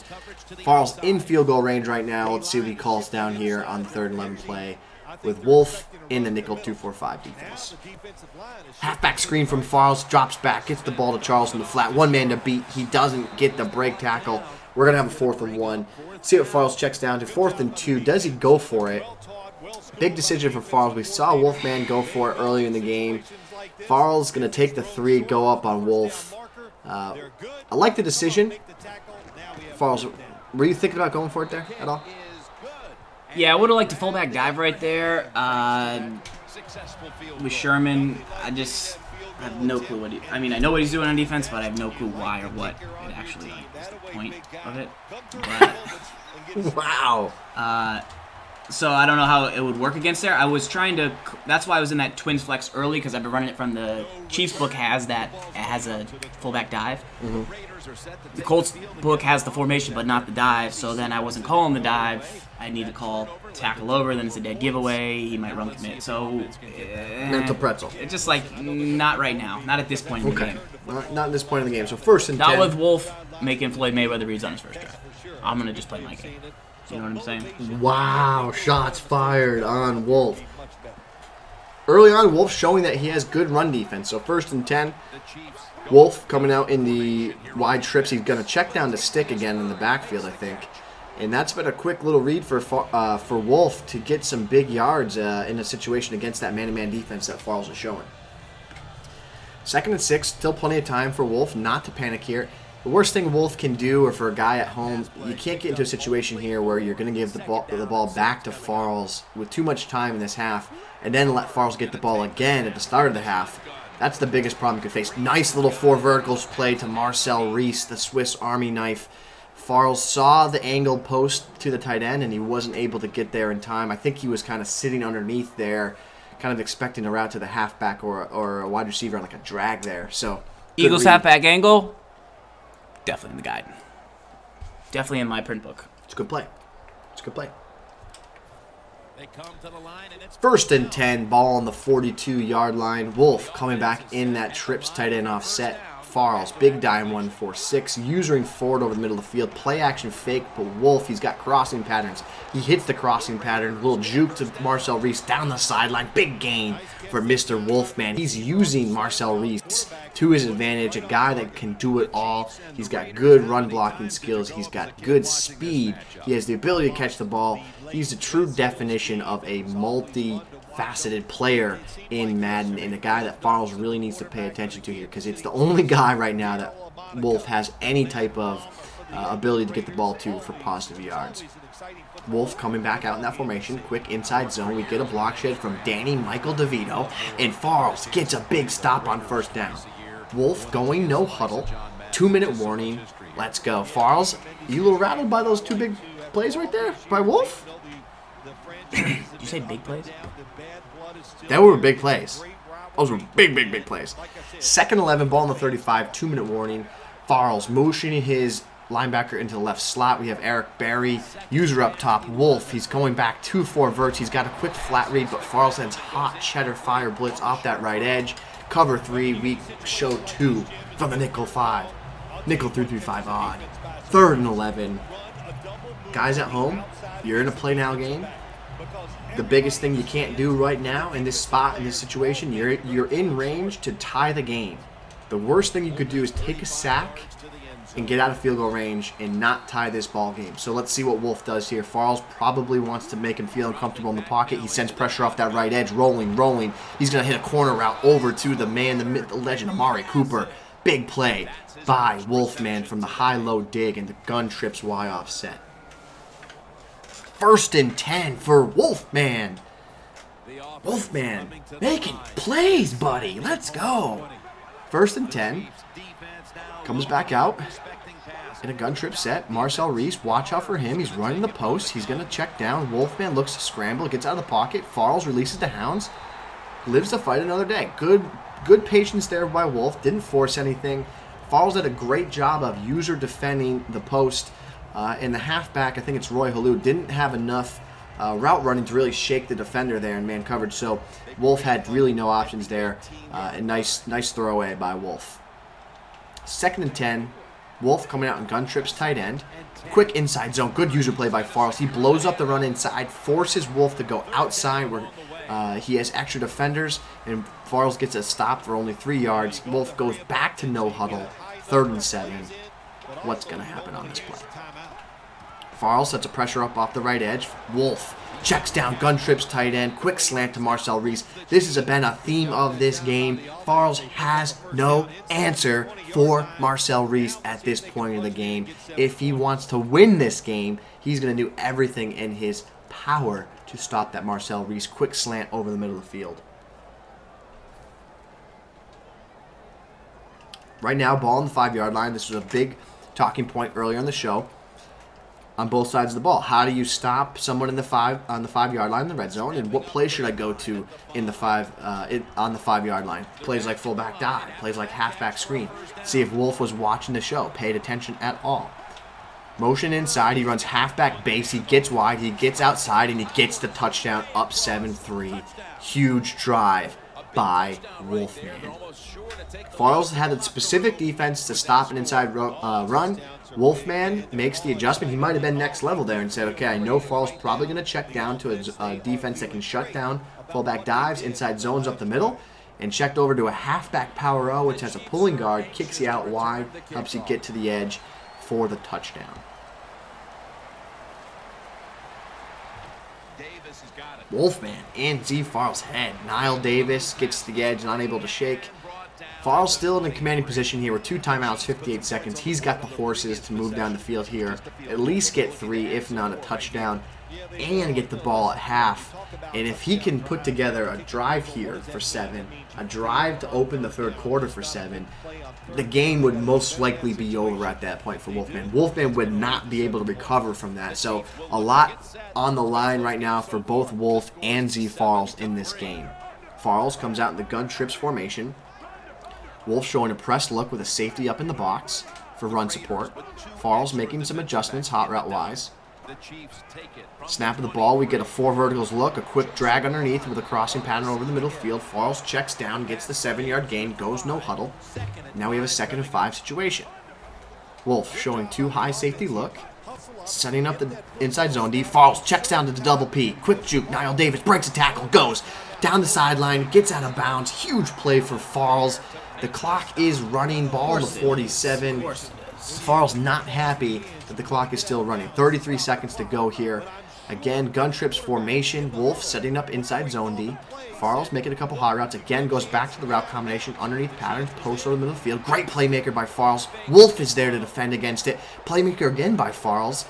Speaker 2: Farls in field goal range right now. Let's see what he calls down here on the 3rd and 11 play with Wolf in the nickel 2-4-5 defense. Halfback screen from Farls, drops back, gets the ball to Charles in the flat. One man to beat. He doesn't get the break tackle. We're going to have a 4th and 1. See what Farls checks down to. 4th and 2. Does he go for it? Big decision for Farls. We saw Wolfman go for it earlier in the game. Farls going to take the 3, go up on Wolf. I like the decision. Farls, were you thinking about going for it there at all?
Speaker 1: Yeah, I would have liked a fullback dive right there. With Sherman, I have no clue what I mean, I know what he's doing on defense, but I have no clue why or what it actually is the point of it. But,
Speaker 2: wow.
Speaker 1: So I don't know how it would work against there. I was trying to. That's why I was in that twins flex early, because I've been running it from the Chiefs book. Has a fullback dive. Mm-hmm. The Colts book has the formation, but not the dive. So then I wasn't calling the dive. I need to call tackle over. Then it's a dead giveaway. He might run commit. So
Speaker 2: mental pretzel.
Speaker 1: It's just like not right now. Not at this point in the game.
Speaker 2: Not at this point in the game. So 1st and 10.
Speaker 1: Not with Wolf making Floyd Mayweather reads on his first drive. I'm gonna just play my game. You know what I'm saying?
Speaker 2: Wow, shots fired on Wolf. Early on, Wolf showing that he has good run defense. So 1st and 10. Wolf coming out in the wide trips. He's going to check down to stick again in the backfield, I think. And that's been a quick little read for Wolf to get some big yards in a situation against that man-to-man defense that Farls is showing. 2nd and 6. Still plenty of time for Wolf not to panic here. The worst thing Wolf can do, or for a guy at home, you can't get into a situation here where you're going to give the ball back to Farls with too much time in this half, and then let Farls get the ball again at the start of the half. That's the biggest problem you could face. Nice little 4 verticals play to Marcel Reese, the Swiss Army knife. Farls saw the angled post to the tight end, and he wasn't able to get there in time. I think he was kind of sitting underneath there, kind of expecting a route to the halfback or a wide receiver on like a drag there. So
Speaker 1: Eagles halfback angle. Definitely in the guide. Definitely in my print book.
Speaker 2: It's a good play. It's a good play. 1st and 10, ball on the 42-yard line. Wolf coming back in that trips tight end offset. Farls, big dime 1-4-6, usering forward over the middle of the field. Play action fake, but Wolf, he's got crossing patterns. He hits the crossing pattern. Little juke to Marcel Reese down the sideline. Big gain for Mr. Wolfman. He's using Marcel Reese to his advantage, a guy that can do it all. He's got good run blocking skills. He's got good speed. He has the ability to catch the ball. He's the true definition of a multi-faceted player in Madden, and a guy that Farls really needs to pay attention to here, because it's the only guy right now that Wolf has any type of ability to get the ball to for positive yards. Wolf coming back out in that formation, quick inside zone. We get a block shed from Danny Michael DeVito, and Farls gets a big stop on 1st down. Wolf going no huddle, 2-minute warning. Let's go. Farls, you a little rattled by those 2 big plays right there by Wolf?
Speaker 1: Did you say big plays?
Speaker 2: That were big plays. Those were big plays. 2nd 11, ball on the 35, 2-minute warning. Farls motioning his linebacker into the left slot. We have Eric Berry, user up top. Wolf, he's going back 2-4 verts. He's got a quick flat read, but Farls sends hot cheddar fire blitz off that right edge. Cover 3, we show 2 from the nickel 5. Nickel 3-3-5 odd. 3rd and 11. Guys at home, you're in a play now game. The biggest thing you can't do right now in this spot, in this situation, you're in range to tie the game. The worst thing you could do is take a sack and get out of field goal range and not tie this ball game. So let's see what Wolf does here. Farls probably wants to make him feel uncomfortable in the pocket. He sends pressure off that right edge, rolling. He's going to hit a corner route over to the man, the legend, Amari Cooper. Big play by Wolfman from the high-low dig, and the gun trips Y offset. 1st and 10 for Wolfman. Wolfman making plays, buddy. Let's go. 1st and 10. Comes back out in a gun trip set. Marcel Reese, watch out for him. He's running the post. He's going to check down. Wolfman looks to scramble. Gets out of the pocket. Farls releases the hounds. Lives to fight another day. Good patience there by Wolf. Didn't force anything. Farls did a great job of user defending the post And the halfback, I think it's Roy Halou, didn't have enough route running to really shake the defender there in man coverage. So Wolf had really no options there. A nice throwaway by Wolf. 2nd and 10. Wolf coming out in gun trips tight end. Quick inside zone. Good user play by Farls. He blows up the run inside, forces Wolf to go outside where he has extra defenders, and Farls gets a stop for only 3 yards. Wolf goes back to no huddle. 3rd and 7. What's going to happen on this play? Farls sets a pressure up off the right edge. Wolf checks down, gun trips tight end, quick slant to Marcel Reese. This has been a theme of this game. Farls has no answer for Marcel Reese at this point in the game. If he wants to win this game, he's going to do everything in his power to stop that Marcel Reese quick slant over the middle of the field. Right now, ball on the 5-yard line. This was a big talking point earlier in the show. On both sides of the ball, how do you stop someone on the 5-yard line in the red zone, and what play should I go to in the on the 5-yard line? Plays like fullback dive, plays like halfback screen. See if Wolf was watching the show, paid attention at all. Motion inside, he runs halfback base, he gets wide, he gets outside, and he gets the touchdown up 7-3. Huge drive by Wolfman. Farls had a specific defense to stop an inside run. Wolfman makes the adjustment. He might have been next level there and said, okay, I know Farls probably going to check down to a defense that can shut down fullback dives, inside zones up the middle, and checked over to a halfback power O, which has a pulling guard, kicks you out wide, helps you get to the edge for the touchdown. Wolfman in ZFarls' head. Niall Davis gets to the edge and unable to shake. Farls still in a commanding position here with 2 timeouts, 58 seconds. He's got the horses to move down the field here, at least get 3, if not a touchdown, and get the ball at half. And if he can put together a drive here for 7, a drive to open the 3rd quarter for 7, the game would most likely be over at that point for Wolfman. Wolfman would not be able to recover from that. So a lot on the line right now for both Wolf and ZFarls in this game. Farls comes out in the gun trips formation. Wolf showing a press look with a safety up in the box for run support. Farls making some adjustments hot route wise. Snap of the ball, we get a 4 verticals look, a quick drag underneath with a crossing pattern over the middle field. Farls checks down, gets the 7-yard gain, goes no huddle. Now we have a 2nd and 5 situation. Wolf showing 2 high safety look, setting up the inside zone D. Farls checks down to the double P. Quick juke, Niall Davis breaks a tackle, goes down the sideline, gets out of bounds. Huge play for Farls. The clock is running, ball on the 47. Farls not happy that the clock is still running. 33 seconds to go here. Again, gun trips formation. Wolf setting up inside zone D. Farls making a couple high routes. Again, goes back to the route combination. Underneath patterns, post over the middle of the field. Great playmaker by Farls. Wolf is there to defend against it. Playmaker again by Farls.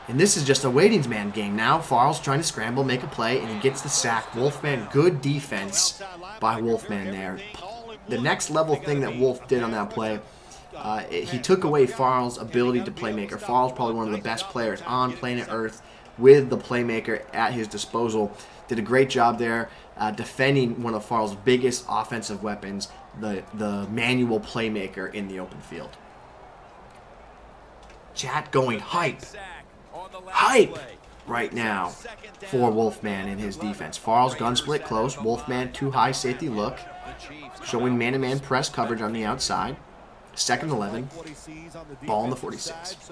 Speaker 2: And this is just a waiting man game now. Farls trying to scramble, make a play, and he gets the sack. Wolfman, good defense by Wolfman there. The next level thing that Wolf did on that play, he took away Farls' ability to playmaker. Farls probably one of the best players on planet Earth with the playmaker at his disposal. Did a great job there defending one of Farls' biggest offensive weapons, the manual playmaker in the open field. Chat going hype right now for Wolfman in his defense. Farls gun split close. Wolfman 2 high safety look. Showing man-to-man press coverage on the outside. 2nd 11. Ball on the 46.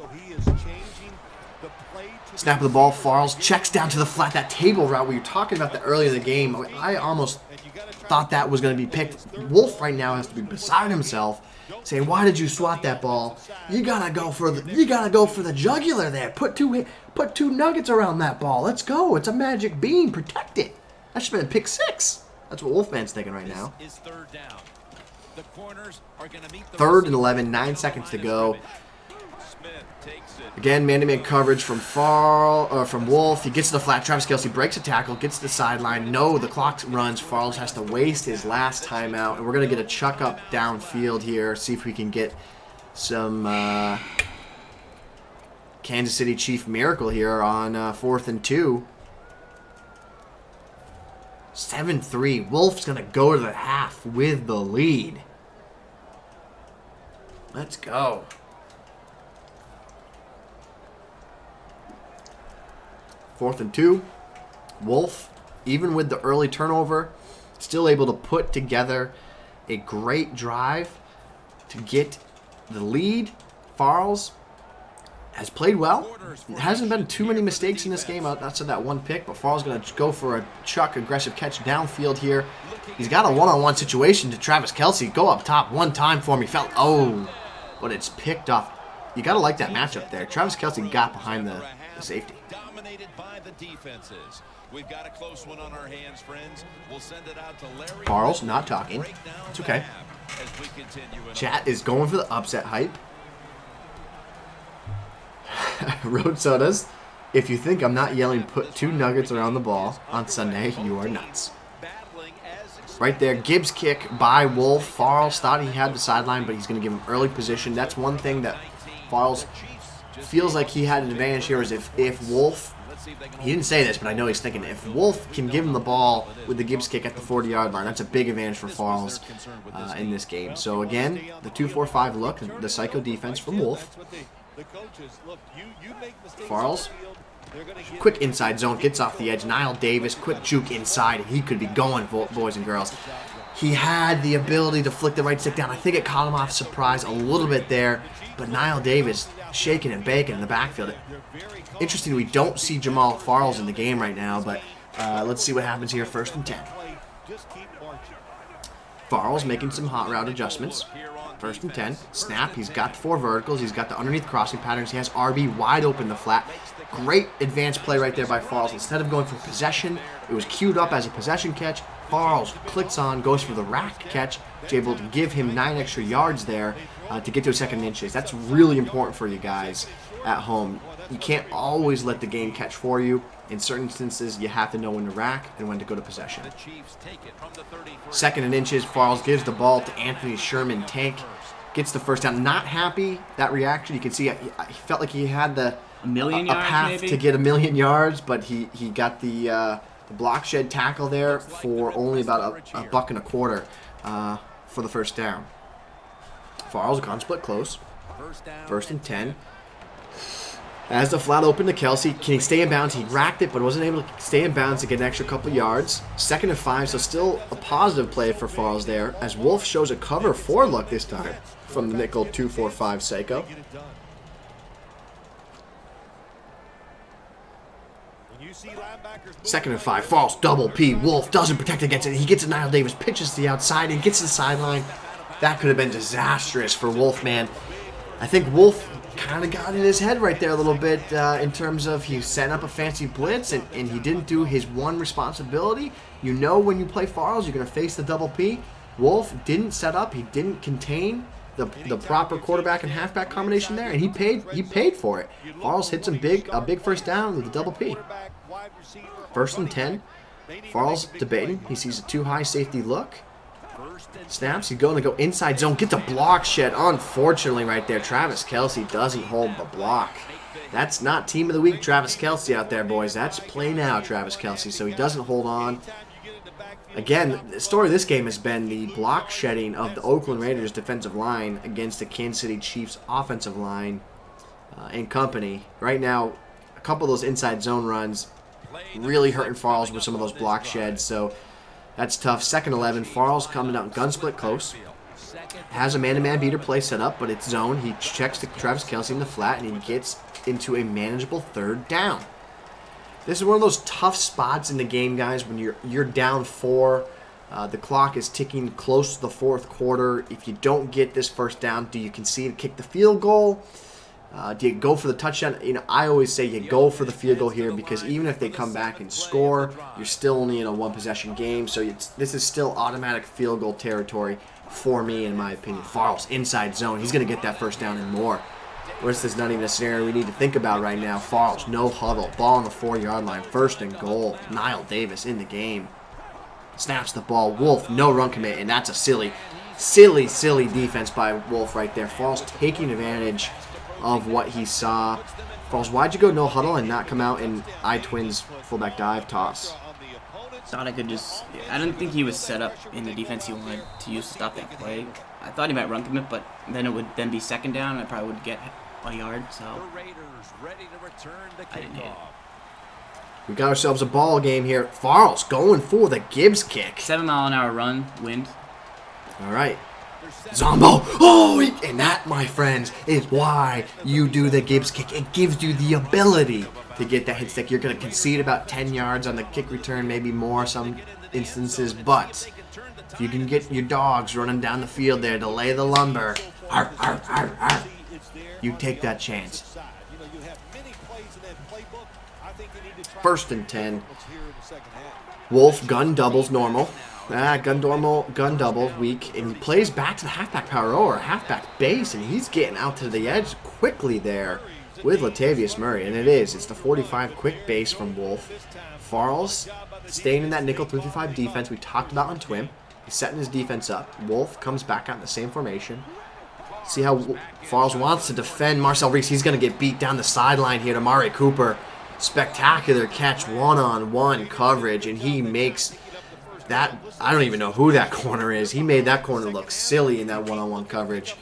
Speaker 2: Snap of the ball. Farls checks down to the flat. That table route we were talking about that earlier in the game. I almost thought that was going to be picked. Wolf right now has to be beside himself, saying, "Why did you swat that ball? You gotta go for the jugular there. Put two nuggets around that ball. Let's go. It's a magic bean. Protect it." That should have been a pick 6. That's what Wolfman's thinking right now. 3rd and 11, 9 seconds to go. Again, man-to-man coverage from Wolf. He gets to the flat. Travis Kelce breaks a tackle, gets to the sideline. No, the clock runs. Farls has to waste his last timeout, and we're going to get a chuck up downfield here. See if we can get some Kansas City Chief miracle here on 4th and 2. 7-3. Wolf's going to go to the half with the lead. Let's go. 4th and 2. Wolf, even with the early turnover, still able to put together a great drive to get the lead. Farls has played well. There hasn't been too many mistakes in this game outside that one pick, but Farls going to go for a chuck aggressive catch downfield here. He's got a one-on-one situation to Travis Kelce. Go up top one time for me. But it's picked off. You got to like that matchup there. Travis Kelce got behind the safety.
Speaker 3: Dominated by the defenses. We've got a close one on our hands, friends. We'll send it out to Larry.
Speaker 2: Farls not talking. It's okay. Chat is going for the upset hype. Road Sodas, if you think I'm not yelling put 2 nuggets around the ball on Sunday, you are nuts. Right there, Gibbs kick by Wolf. Farls thought he had the sideline, but he's going to give him early position. That's one thing that Farls feels like he had an advantage here is if Wolf, he didn't say this, but I know he's thinking, if Wolf can give him the ball with the Gibbs kick at the 40-yard line, that's a big advantage for Farls in this game. So again, the 2-4-5 look, the psycho defense from Wolf. Farls, quick inside zone, gets off the edge. Niall Davis, quick juke inside. He could be going, boys and girls. He had the ability to flick the right stick down. I think it caught him off surprise a little bit there, but Niall Davis shaking and baking in the backfield. Interesting, we don't see Jamal Farls in the game right now, but let's see what happens here. 1st and 10. Farls making some hot route adjustments. 1st and 10. Snap. He's got the 4 verticals. He's got the underneath crossing patterns. He has RB wide open in the flat. Great advanced play right there by Farls. Instead of going for possession, it was queued up as a possession catch. Farls clicks on, goes for the rack catch. It's able to give him 9 extra yards there to get to a 2nd and inches. That's really important for you guys at home. You can't always let the game catch for you. In certain instances, you have to know when to rack and when to go to possession. 2nd and inches, Farls gives the ball to Anthony Sherman. Tank gets the 1st down. Not happy, that reaction. You can see he felt like he had a path maybe to get 1,000,000 yards, but he got the block shed tackle there for only about a buck and a quarter for the 1st down. Farls gone split close. 1st and 10. As the flat open to Kelce, can he stay in bounds? He racked it, but wasn't able to stay in bounds to get an extra couple yards. 2nd and 5, so still a positive play for Farls there, as Wolf shows a cover 4 look this time from the nickel 2-4-5 Seiko. 2nd and 5, Farls double P. Wolf doesn't protect against it. He gets it. Niall Davis pitches to the outside and gets to the sideline. That could have been disastrous for Wolfman. I think Wolf kind of got in his head right there a little bit in terms of he set up a fancy blitz and he didn't do his one responsibility. You know when you play Farls, you're going to face the double P. Wolf didn't set up. He didn't contain the proper quarterback and halfback combination there, and he paid for it. Farls hits a big 1st down with the double P. 1st and 10. Farls debating. He sees a too high safety look. Snaps. He's going to go inside zone. Gets a block shed. Unfortunately, right there, Travis Kelce doesn't hold the block. That's not team of the week, Travis Kelce out there, boys. That's play now, Travis Kelce. So he doesn't hold on. Again, the story of this game has been the block shedding of the Oakland Raiders defensive line against the Kansas City Chiefs offensive line and company. Right now, a couple of those inside zone runs really hurting Farls with some of those block sheds. So that's tough. 2nd 11. Farls coming out gun split close. Has a man-to-man beater play set up, but it's zone. He checks to Travis Kelce in the flat, and he gets into a manageable 3rd down. This is one of those tough spots in the game, guys, when you're down 4. The clock is ticking close to the 4th quarter. If you don't get this 1st down, do you concede, kick the field goal? Do you go for the touchdown? You know, I always say you go for the field goal here because even if they come back and score, you're still only in a 1-possession game. So this is still automatic field goal territory for me, in my opinion. Farls inside zone. He's going to get that 1st down and more. This is not even a scenario we need to think about right now. Farls, no huddle. Ball on the 4-yard line. 1st and goal. Niall Davis in the game. Snaps the ball. Wolf, no run commit, and that's a silly defense by Wolf right there. Farls taking advantage of what he saw. Farls, why'd you go no huddle and not come out in I-Twins fullback dive toss?
Speaker 1: Thought I could just... I didn't think he was set up in the defense he wanted to use to stop that play. I thought he might run commit, but then it would then be 2nd down. I probably would get a yard, so I didn't hit it.
Speaker 2: We got ourselves a ball game here. Farls going for the Gibbs kick.
Speaker 1: 7-mile-an-hour run, wind.
Speaker 2: All right. Zombo. Oh, and that, my friends, is why you do the Gibbs kick. It gives you the ability to get that hit stick. You're going to concede about 10 yards on the kick return, maybe more some instances. But if you can get your dogs running down the field there to lay the lumber, arr, arr, arr, arr, you take that chance. 1st and 10. Wolf gun doubles normal. Gun double weak, and he plays back to the halfback power or halfback base, and he's getting out to the edge quickly there with Latavius Murray, and it's the 45 quick base from Wolf. Farls staying in that nickel 3-5 defense we talked about on TWIM. He's setting his defense up. Wolf comes back out in the same formation. See how Farls wants to defend Marcel Reese. He's going to get beat down the sideline here to Mari Cooper. Spectacular catch, one-on-one coverage, and he makes that. I don't even know who that corner is. He made that corner look silly in that one-on-one coverage.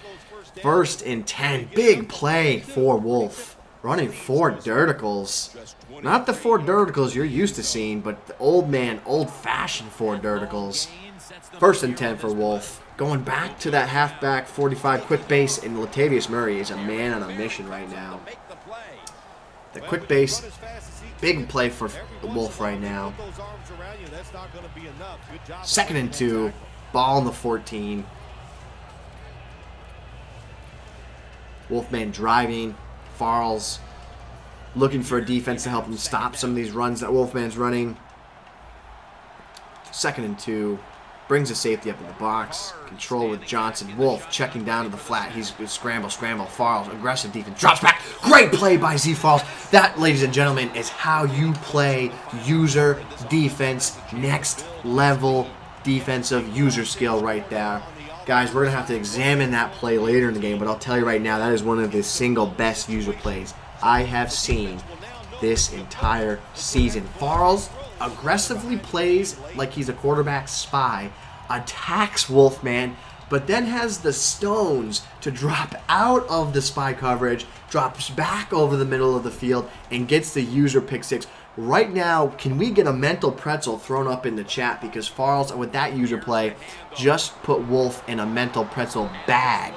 Speaker 2: 1st and 10. Big play for Wolf. Running 4 dirticals. Not the 4 dirticals you're used to seeing, but the old-fashioned 4 dirticals. 1st and 10 for Wolf. Going back to that halfback 45 quick base, and Latavius Murray is a man on a mission right now. The quick base, big play for Wolf right now. 2nd and 2, ball on the 14. Wolfman driving. Farls looking for a defense to help him stop some of these runs that Wolfman's running. 2nd and 2. Brings a safety up in the box. Control with Johnson. Wolf checking down to the flat. He's scramble. Farls, aggressive defense. Drops back. Great play by ZFarls. That, ladies and gentlemen, is how you play user defense. Next level defensive user skill right there. Guys, we're going to have to examine that play later in the game, but I'll tell you right now, that is one of the single best user plays I have seen this entire season. Farls aggressively plays like he's a quarterback spy, attacks Wolfman, but then has the stones to drop out of the spy coverage, drops back over the middle of the field, and gets the user pick 6. Right now, can we get a mental pretzel thrown up in the chat? Because Farls, with that user play, just put Wolf in a mental pretzel bag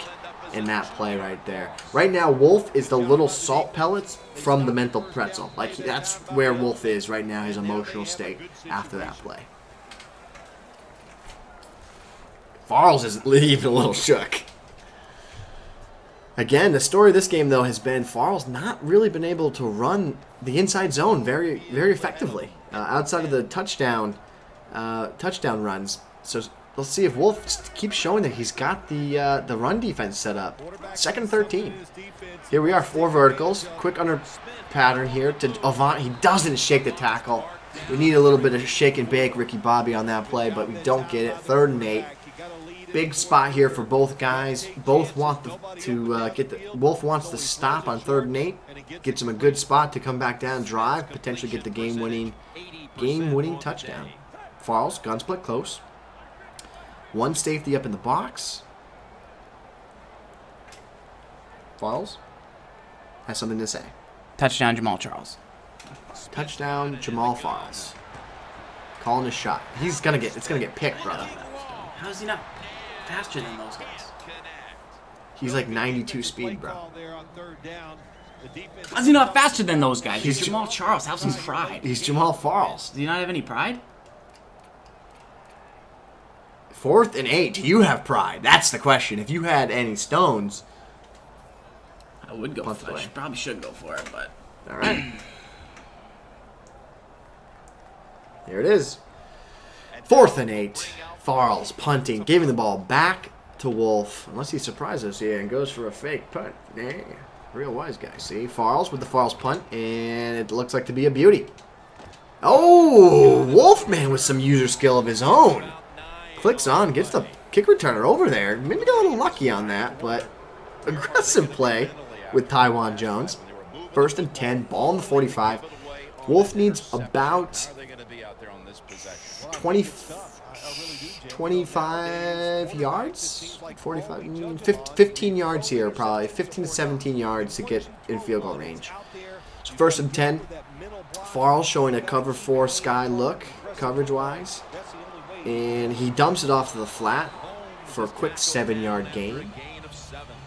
Speaker 2: in that play right there. Right now, Wolf is the little salt pellets from the mental pretzel. Like, that's where Wolf is right now, his emotional state after that play. Farls is even a little shook. Again, the story of this game, though, has been Farls not really been able to run the inside zone very, very effectively outside of the touchdown runs. So let's see if Wolf keeps showing that he's got the run defense set up. 2nd and 13. Here we are, 4 verticals. Quick under pattern here to Avant. He doesn't shake the tackle. We need a little bit of shake and bake Ricky Bobby on that play, but we don't get it. 3rd and 8. Big spot here for both guys. Both want to get the. Wolf wants to stop on 3rd and 8. Gets him a good spot to come back down, drive, potentially get the game-winning touchdown. Farls, gun split close. 1 safety up in the box. Farls has something to say.
Speaker 1: Touchdown, Jamal Charles.
Speaker 2: Touchdown, Jamal Farls. Calling a shot. It's gonna get picked, brother.
Speaker 1: How is he not faster than those guys?
Speaker 2: He's like 92 speed, bro.
Speaker 1: How's he not faster than those guys? He's Jamal Charles. Have some pride.
Speaker 2: He's Jamal Farls.
Speaker 1: Do you not have any pride?
Speaker 2: 4th and 8. Do you have pride? That's the question. If you had any stones,
Speaker 1: I would go for it. I probably should go for it, but
Speaker 2: all right. Here it is. 4th and 8. Farls punting, giving the ball back to Wolf. Unless he surprises us here and goes for a fake punt. Yeah, real wise guy. See, Farls with the Farls punt, and it looks like to be a beauty. Oh, Wolfman with some user skill of his own. Clicks on, gets the kick returner over there. Maybe got a little lucky on that, but aggressive play with Taiwan Jones. 1st and 10, ball in the 45. Wolf needs about 25 yards, 45, 15 yards here, probably 15 to 17 yards to get in field goal range. So 1st and 10. Farls showing a cover 4 sky look, coverage-wise. And he dumps it off to the flat for a quick 7-yard gain.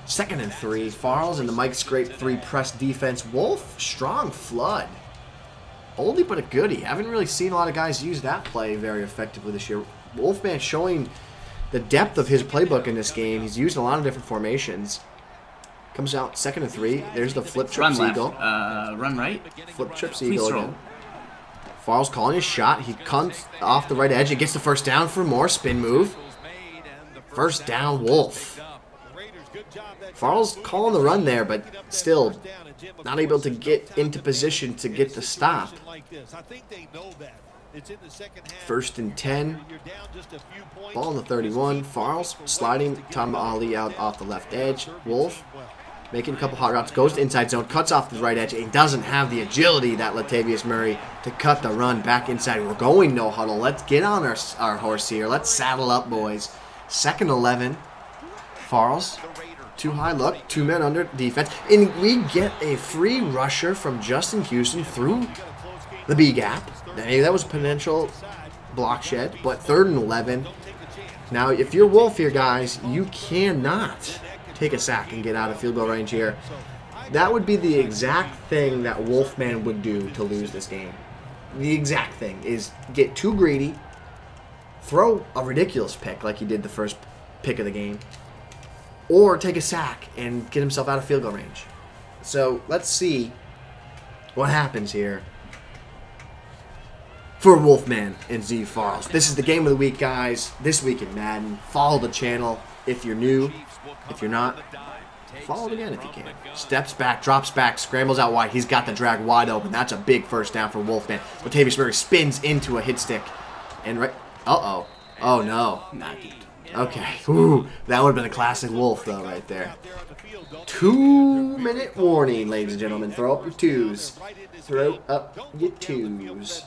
Speaker 2: 2nd and 3. Farls and the Mike Scrape 3 press defense. Wolf, strong flood. Oldie but a goodie. Haven't really seen a lot of guys use that play very effectively this year. Wolfman showing the depth of his playbook in this game. He's used a lot of different formations. Comes out 2nd and 3. There's the flip trip eagle.
Speaker 1: Run right.
Speaker 2: Flip trip eagle again. Farls calling his shot. He comes off the right edge and gets the first down for more. Spin move. First down, Wolf. Farls calling the run there, but still not able to get into position to get the stop. 1st and 10. Ball on the 31. Farls sliding Tom Ali out off the left edge. Wolf making a couple hot routes. Goes to inside zone. Cuts off the right edge. And doesn't have the agility that Latavius Murray to cut the run back inside. We're going no huddle. Let's get on our horse here. Let's saddle up, boys. 2nd 11. Farls. Too high look. 2 men under defense. And we get a free rusher from Justin Houston through the B gap. Hey, that was a potential block shed, but 3rd and 11. Now, if you're Wolf here, guys, you cannot take a sack and get out of field goal range here. That would be the exact thing that Wolfman would do to lose this game. The exact thing is get too greedy, throw a ridiculous pick like he did the first pick of the game, or take a sack and get himself out of field goal range. So let's see what happens here for Wolfman and ZFarls. This is the game of the week, guys. This week in Madden. Follow the channel if you're new. If you're not, follow it again if you can. Steps back, drops back, scrambles out wide. He's got the drag wide open. That's a big first down for Wolfman. Latavius Murray spins into a hit stick. And right... Uh-oh. Oh, no.
Speaker 1: Not good.
Speaker 2: Okay. Ooh, that would have been a classic Wolf, though, right there. 2-minute warning, ladies and gentlemen. Throw up your 2s. Throw up your 2s.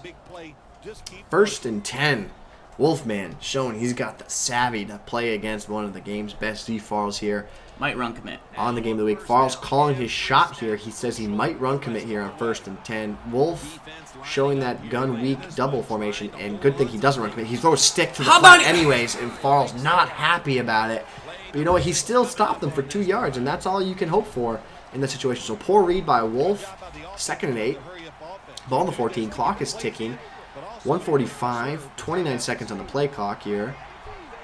Speaker 2: 1st and 10. Wolfman showing he's got the savvy to play against one of the game's best ZFarls here.
Speaker 1: Might run commit.
Speaker 2: On the game of the week. Farls calling his shot here. He says he might run commit here on 1st and 10. Wolf showing that gun weak double formation, and good thing he doesn't run commit. He throws a stick to the flat anyways, and Farls not happy about it. But you know what? He still stopped them for 2 yards, and that's all you can hope for in that situation. So poor read by Wolf. 2nd and 8. Ball on the 14. Clock is ticking. 1:45, 29 seconds on the play clock here.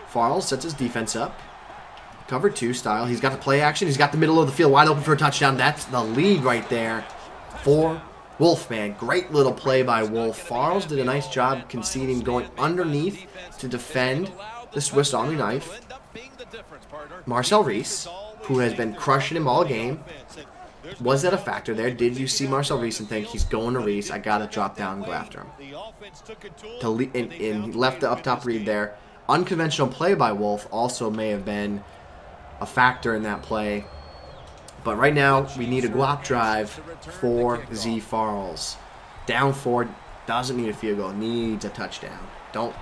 Speaker 2: Farls sets his defense up. Cover 2 style. He's got the play action. He's got the middle of the field wide open for a touchdown. That's the lead right there for Wolfman. Great little play by Wolf. Farls did a nice job conceding, going underneath to defend the Swiss Army knife. Marcel Reese, who has been crushing him all game. Was that a factor there? Did you see Marcel Reese and think he's going to Reese? I got to drop down and go after him. And he left the up top read there. Unconventional play by Wolf also may have been a factor in that play. But right now, we need a GOTW drive for ZFarls. Down 4, doesn't need a field goal, needs a touchdown. Don't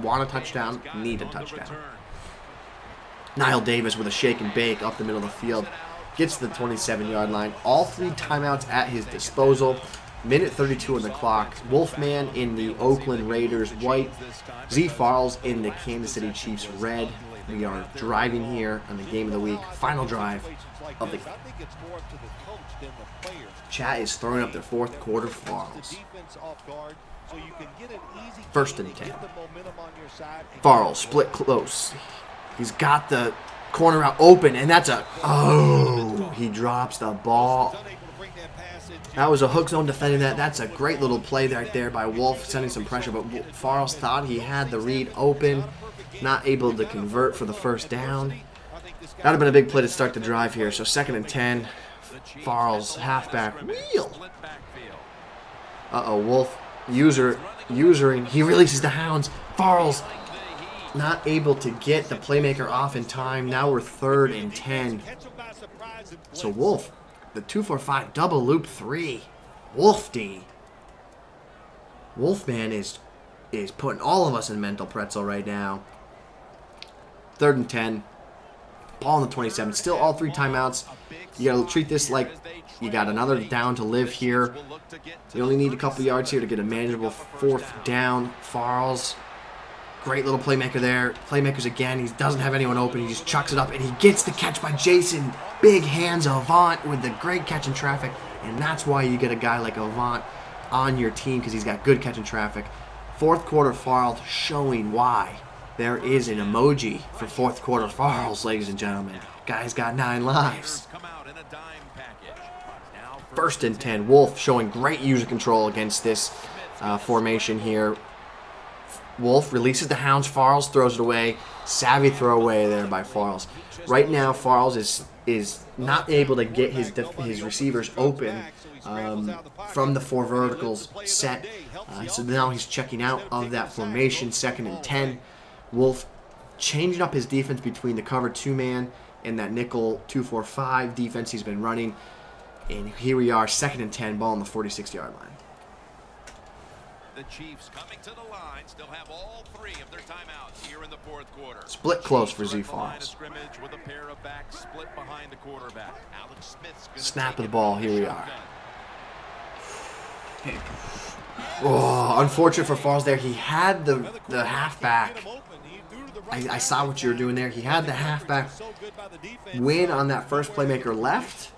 Speaker 2: want a touchdown, need a touchdown. Niall Davis with a shake and bake up the middle of the field. Gets to the 27-yard line. All 3 timeouts at his disposal. Minute 32 on the clock. Wolfman in the Oakland Raiders white. ZFarls in the Kansas City Chiefs red. We are driving here on the game of the week. Final drive of the game. Chat is throwing up their 4th quarter Farls. 1st and 10. Farls split close. He's got the corner out open, and that's he drops the ball. That was a hook zone defending that. That's a great little play right there by Wolf, sending some pressure, but Farls thought he had the read open, not able to convert for the first down. That would have been a big play to start the drive here. So 2nd and 10, Farls halfback wheel. Wolf usering. He releases the hounds. Farls not able to get the playmaker off in time. Now we're 3rd and 10. So Wolf, the 2-4-5 double loop 3. Wolf D. Wolfman is putting all of us in mental pretzel right now. 3rd and 10. Ball on the 27. Still all 3 timeouts. You got to treat this like you got another down to live here. You only need a couple yards here to get a manageable 4th down. Farls, great little playmaker there. Playmakers again. He doesn't have anyone open. He just chucks it up, and he gets the catch by Jason. Big hands Avant with the great catch in traffic, and that's why you get a guy like Avant on your team, because he's got good catch in traffic. 4th quarter Farls showing why there is an emoji for 4th quarter Farls, ladies and gentlemen. Guy's got 9 lives. 1st and 10. Wolf showing great user control against this formation here. Wolf releases the hounds. Farls throws it away. Savvy throw away there by Farls. Right now, Farls is not able to get his receivers open from the 4 verticals set. So now he's checking out of that formation. 2nd and 10. Wolf changing up his defense between the cover 2-man and that nickel 2-4-5 defense he's been running. And here we are, 2nd and 10, ball on the 46-yard line.
Speaker 3: The Chiefs coming to the line still have all 3 of their timeouts here in the 4th quarter.
Speaker 2: Split close for ZFarls. Snap of the ball, here we are. Oh, unfortunate for Farls there. He had the halfback. I saw what you were doing there. He had the halfback win on that first playmaker left.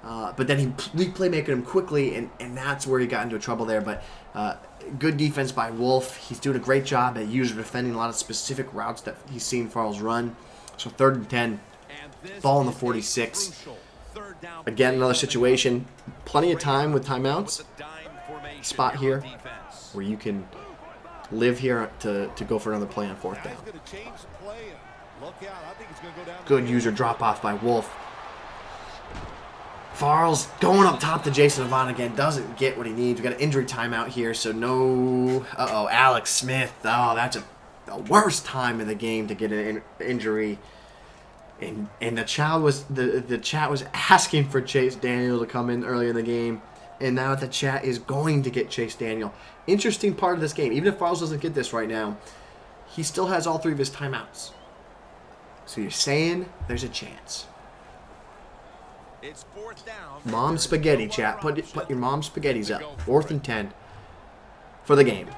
Speaker 2: But then he replaymakered him quickly, and that's where he got into trouble there. But good defense by Wolf. He's doing a great job at user defending a lot of specific routes that he's seen Farls run. So 3rd and 10, ball on the 46. Again, another situation. Plenty of time with timeouts. Spot here where you can live here to go for another play on 4th down. Good user drop off by Wolf. Farls going up top to Jason Avant again. Doesn't get what he needs. We got an injury timeout here, so no. Alex Smith. Oh, that's the worst time of the game to get an injury. And the chat was asking for Chase Daniel to come in early in the game, and now the chat is going to get Chase Daniel. Interesting part of this game. Even if Farls doesn't get this right now, he still has all 3 of his timeouts. So you're saying there's a chance.
Speaker 3: It's 4th down.
Speaker 2: Mom spaghetti, chat. Put your mom spaghettis up. 4th and 10 for the game.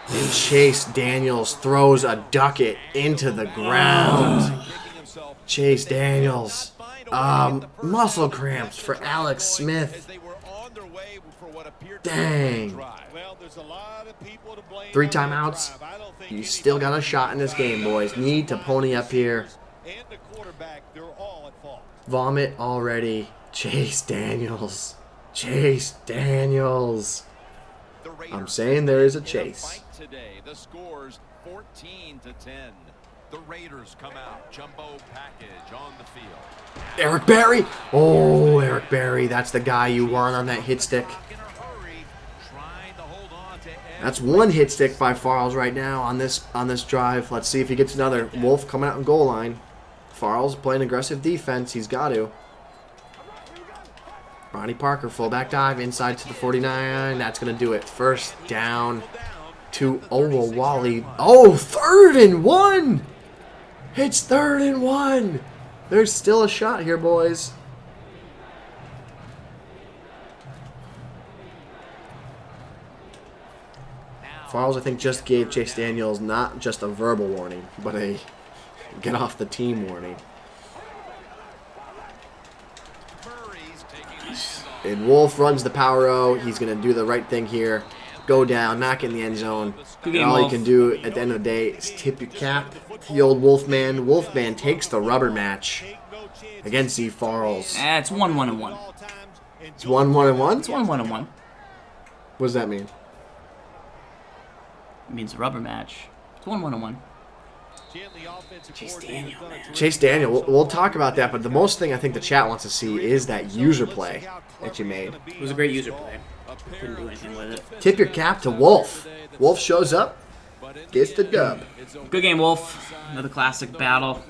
Speaker 2: And Chase Daniels throws a ducket into the ground. Chase Daniels. Muscle cramps for Alex Smith. Dang. 3 timeouts. You still got a shot in this game, boys. Need to pony up here. Vomit already. Chase Daniels. Chase Daniels. I'm saying there is a chase.
Speaker 3: The score's 14-10. The Raiders come out. Jumbo package on the field.
Speaker 2: Eric Berry. Oh, Eric Berry. That's the guy you want on that hit stick. That's 1 hit stick by Farls right now on this drive. Let's see if he gets another. Wolf coming out in goal line. Farls playing aggressive defense. He's got to. Ronnie Parker, fullback dive inside to the 49. That's going to do it. 1st down to Owawali. Oh, 3rd and 1. It's 3rd and 1. There's still a shot here, boys. Farls, I think, just gave Chase Daniels not just a verbal warning, but a get off the team warning. And Wolf runs the power O. He's going to do the right thing here. Go down, knock in the end zone. And all you can do at the end of the day is tip your cap to the old Wolfman. Wolfman takes the rubber match against ZFarls.
Speaker 1: It's 1-1-1.
Speaker 2: It's 1-1-1?
Speaker 1: It's 1-1-1.
Speaker 2: What does that mean?
Speaker 1: It means a rubber match. It's 1-1-1.
Speaker 2: Chase Daniel, we'll talk about that, but the most thing I think the chat wants to see is that user play that you made.
Speaker 1: It was a great user play. Couldn't do anything with it.
Speaker 2: Tip your cap to Wolf. Wolf shows up, gets the dub.
Speaker 1: Good game, Wolf. Another classic battle.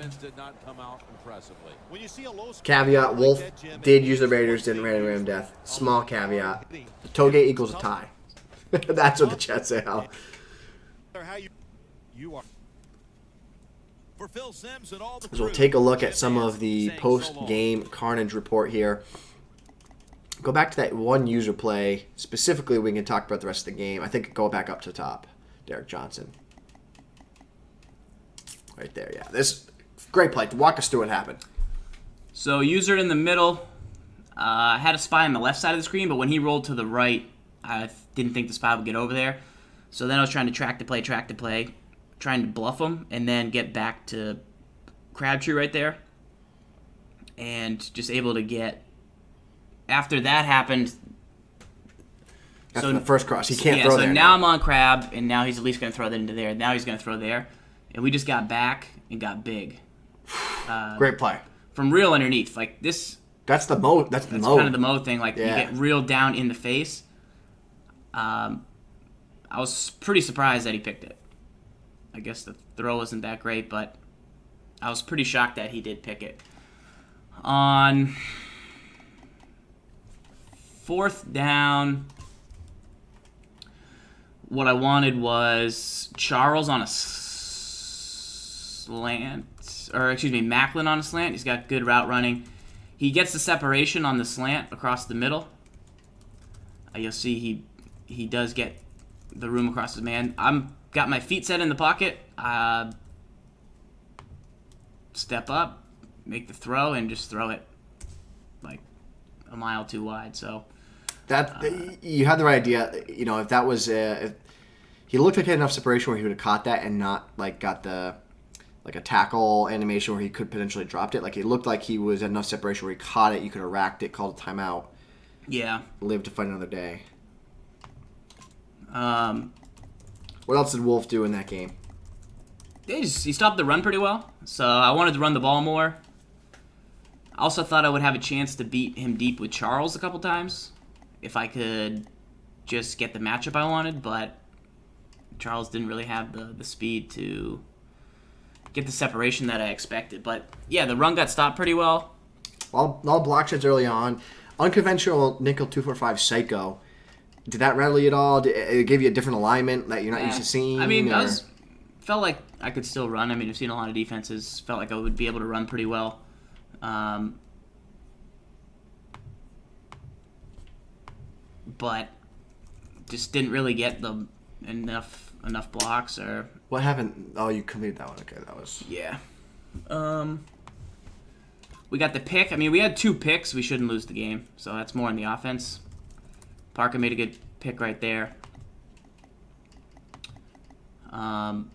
Speaker 2: Caveat, Wolf did use the Raiders, didn't random death. Small caveat. The toe gate equals a tie. That's what the chat say, Al.
Speaker 3: You are. For Phil Simms and all the
Speaker 2: So we'll
Speaker 3: crew,
Speaker 2: take a look at
Speaker 3: Jim
Speaker 2: some
Speaker 3: Nance
Speaker 2: of the
Speaker 3: saying so
Speaker 2: post-game carnage report here. Go back to that one user play. Specifically, we can talk about the rest of the game. I think go back up to the top. Derek Johnson. Right there, yeah. This great play. Walk us through what happened.
Speaker 1: So user in the middle. I had a spy on the left side of the screen, but when he rolled to the right, I didn't think the spy would get over there. So then I was trying to track the play, trying to bluff him, and then get back to Crabtree right there. And just able to get... After that happened...
Speaker 2: After the first cross, he can't throw there.
Speaker 1: So now I'm on Crab, and now he's at least going to throw that into there. Now he's going to throw there. And we just got back and got big.
Speaker 2: Great play.
Speaker 1: From real underneath. Like this...
Speaker 2: That's the mo. That's
Speaker 1: kind of the mo thing. Like you get real down in the face. I was pretty surprised that he picked it. I guess the throw wasn't that great, but I was pretty shocked that he did pick it. On fourth down, what I wanted was Charles on a slant, Macklin on a slant. He's got good route running. He gets the separation on the slant across the middle. You'll see he does get the room across his man. I'm got my feet set in the pocket. Step up, make the throw, and just throw it like a mile too wide. So
Speaker 2: that you had the right idea. You know, if that was if he looked like he had enough separation where he would have caught that and not like got the like a tackle animation where he could potentially dropped it. Like it looked like he was at enough separation where he caught it. You could have racked it, called a timeout.
Speaker 1: Yeah.
Speaker 2: Live to fight another day. What else did Wolf do in that game?
Speaker 1: He stopped the run pretty well. So I wanted to run the ball more. I also thought I would have a chance to beat him deep with Charles a couple times if I could just get the matchup I wanted, but Charles didn't really have the speed to get the separation that I expected. But yeah, the run got stopped pretty well.
Speaker 2: All block sheds early on. Unconventional nickel 245 psycho. Did that rattle you at all? Did it give you a different alignment that you're not used to seeing?
Speaker 1: I mean, felt like I could still run. I mean, I've seen a lot of defenses. Felt like I would be able to run pretty well. But just didn't really get the enough blocks or...
Speaker 2: What happened? Oh, you completed that one. Okay, that was...
Speaker 1: Yeah. We got the pick. I mean, we had 2 picks. We shouldn't lose the game. So that's more on the offense. Parker made a good pick right there. Macklin.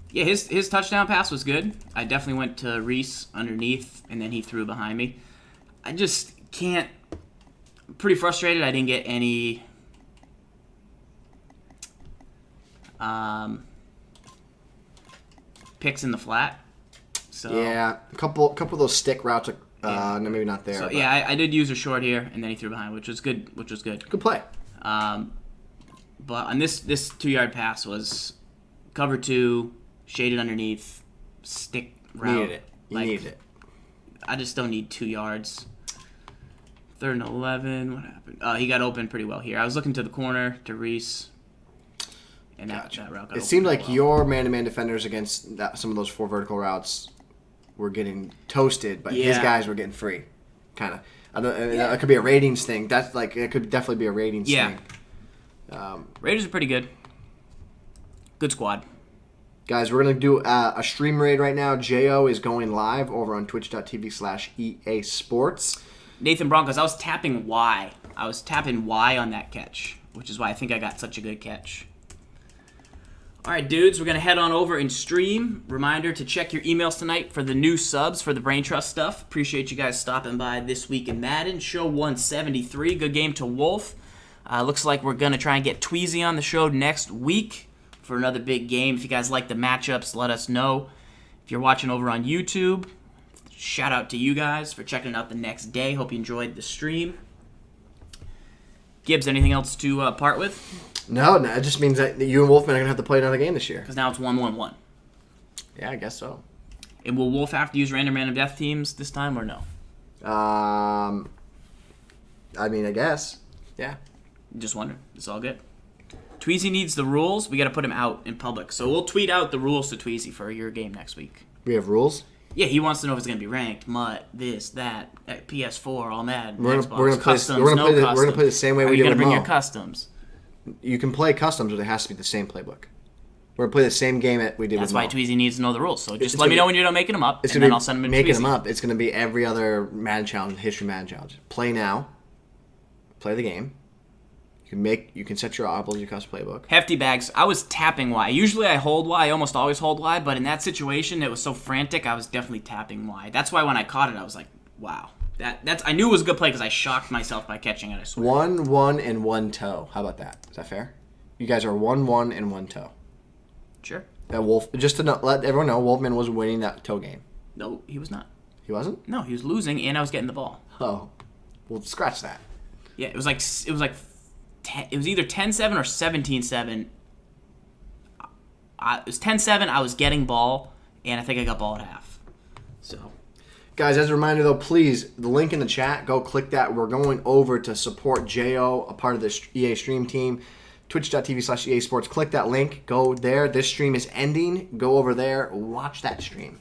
Speaker 1: Yeah, his touchdown pass was good. I definitely went to Reese underneath, and then he threw behind me. I just can't... I'm pretty frustrated I didn't get any... picks in the flat. So
Speaker 2: yeah, a couple of those stick routes no, maybe not there.
Speaker 1: So yeah, I did use a short here, and then he threw behind, which was good.
Speaker 2: Good play.
Speaker 1: But on this 2-yard pass was cover 2, shaded underneath, stick route.
Speaker 2: Needed it. You needed it.
Speaker 1: I just don't need 2 yards. 3rd and 11. What happened? He got open pretty well here. I was looking to the corner to Reese. And that route got
Speaker 2: it seemed like
Speaker 1: well.
Speaker 2: your man-to-man defenders against some of those 4 vertical routes were getting toasted, but his guys were getting free. Kind of. It could be a ratings thing. That's like it could definitely be a ratings thing.
Speaker 1: Raiders are pretty good. Good squad.
Speaker 2: Guys, we're going to do a stream raid right now. Jo is going live over on twitch.tv/EA Sports.
Speaker 1: Nathan Broncos, I was tapping Y. I was tapping Y on that catch, which is why I think I got such a good catch. All right, dudes, we're going to head on over and stream. Reminder to check your emails tonight for the new subs for the Brain Trust stuff. Appreciate you guys stopping by this week in Madden. Show 173. Good game to Wolf. Looks like we're going to try and get Tweezy on the show next week for another big game. If you guys like the matchups, let us know. If you're watching over on YouTube, shout out to you guys for checking it out the next day. Hope you enjoyed the stream. Gibbs, anything else to part with?
Speaker 2: No, it just means that you and Wolfman are going to have to play another game this year.
Speaker 1: Because now it's 1-1-1.
Speaker 2: Yeah, I guess so.
Speaker 1: And will Wolf have to use random death teams this time or no?
Speaker 2: I mean, I guess. Yeah.
Speaker 1: Just wondering. It's all good. Tweezy needs the rules. We got to put him out in public. So we'll tweet out the rules to Tweezy for your game next week.
Speaker 2: We have rules?
Speaker 1: Yeah, he wants to know if it's going to be ranked, MUT, this, that, PS4, all Madden,
Speaker 2: We're
Speaker 1: Xbox,
Speaker 2: gonna play.
Speaker 1: customs,
Speaker 2: We're
Speaker 1: no
Speaker 2: gonna
Speaker 1: customs.
Speaker 2: play the same way
Speaker 1: Are
Speaker 2: we
Speaker 1: you
Speaker 2: did
Speaker 1: going
Speaker 2: with
Speaker 1: to bring your
Speaker 2: Mo.
Speaker 1: customs?
Speaker 2: You can play customs, but it has to be the same playbook. We're gonna play the same game that we did
Speaker 1: That's
Speaker 2: with
Speaker 1: why
Speaker 2: Mo.
Speaker 1: Tweezy needs to know the rules. So just
Speaker 2: It's
Speaker 1: let me
Speaker 2: gonna
Speaker 1: know when you're done making them up,
Speaker 2: It's
Speaker 1: and
Speaker 2: gonna
Speaker 1: then
Speaker 2: be
Speaker 1: I'll send them to
Speaker 2: making
Speaker 1: Tweezy.
Speaker 2: them up. It's gonna be every other Madden challenge, history Madden challenge. Play now. Play the game. You can set your options, your custom playbook.
Speaker 1: Hefty bags. I was tapping Y. Usually I hold Y. I almost always hold Y. But in that situation, it was so frantic, I was definitely tapping Y. That's why when I caught it, I was like, wow. I knew it was a good play because I shocked myself by catching it, I swear.
Speaker 2: 1-1 and 1 toe. How about that? Is that fair? You guys are 1-1 and 1 toe.
Speaker 1: Sure.
Speaker 2: Just to let everyone know, Wolfman was winning that toe game.
Speaker 1: No, he was not.
Speaker 2: He wasn't?
Speaker 1: No, he was losing, and I was getting the ball.
Speaker 2: Oh. Well, scratch that.
Speaker 1: Yeah, it was either 10-7 or 17-7. It was 10-7. I was getting ball, and I think I got ball at half. So,
Speaker 2: Guys, as a reminder, though, please, the link in the chat, go click that. We're going over to support JO, a part of the EA Stream team, twitch.tv/EA Sports. Click that link. Go there. This stream is ending. Go over there. Watch that stream.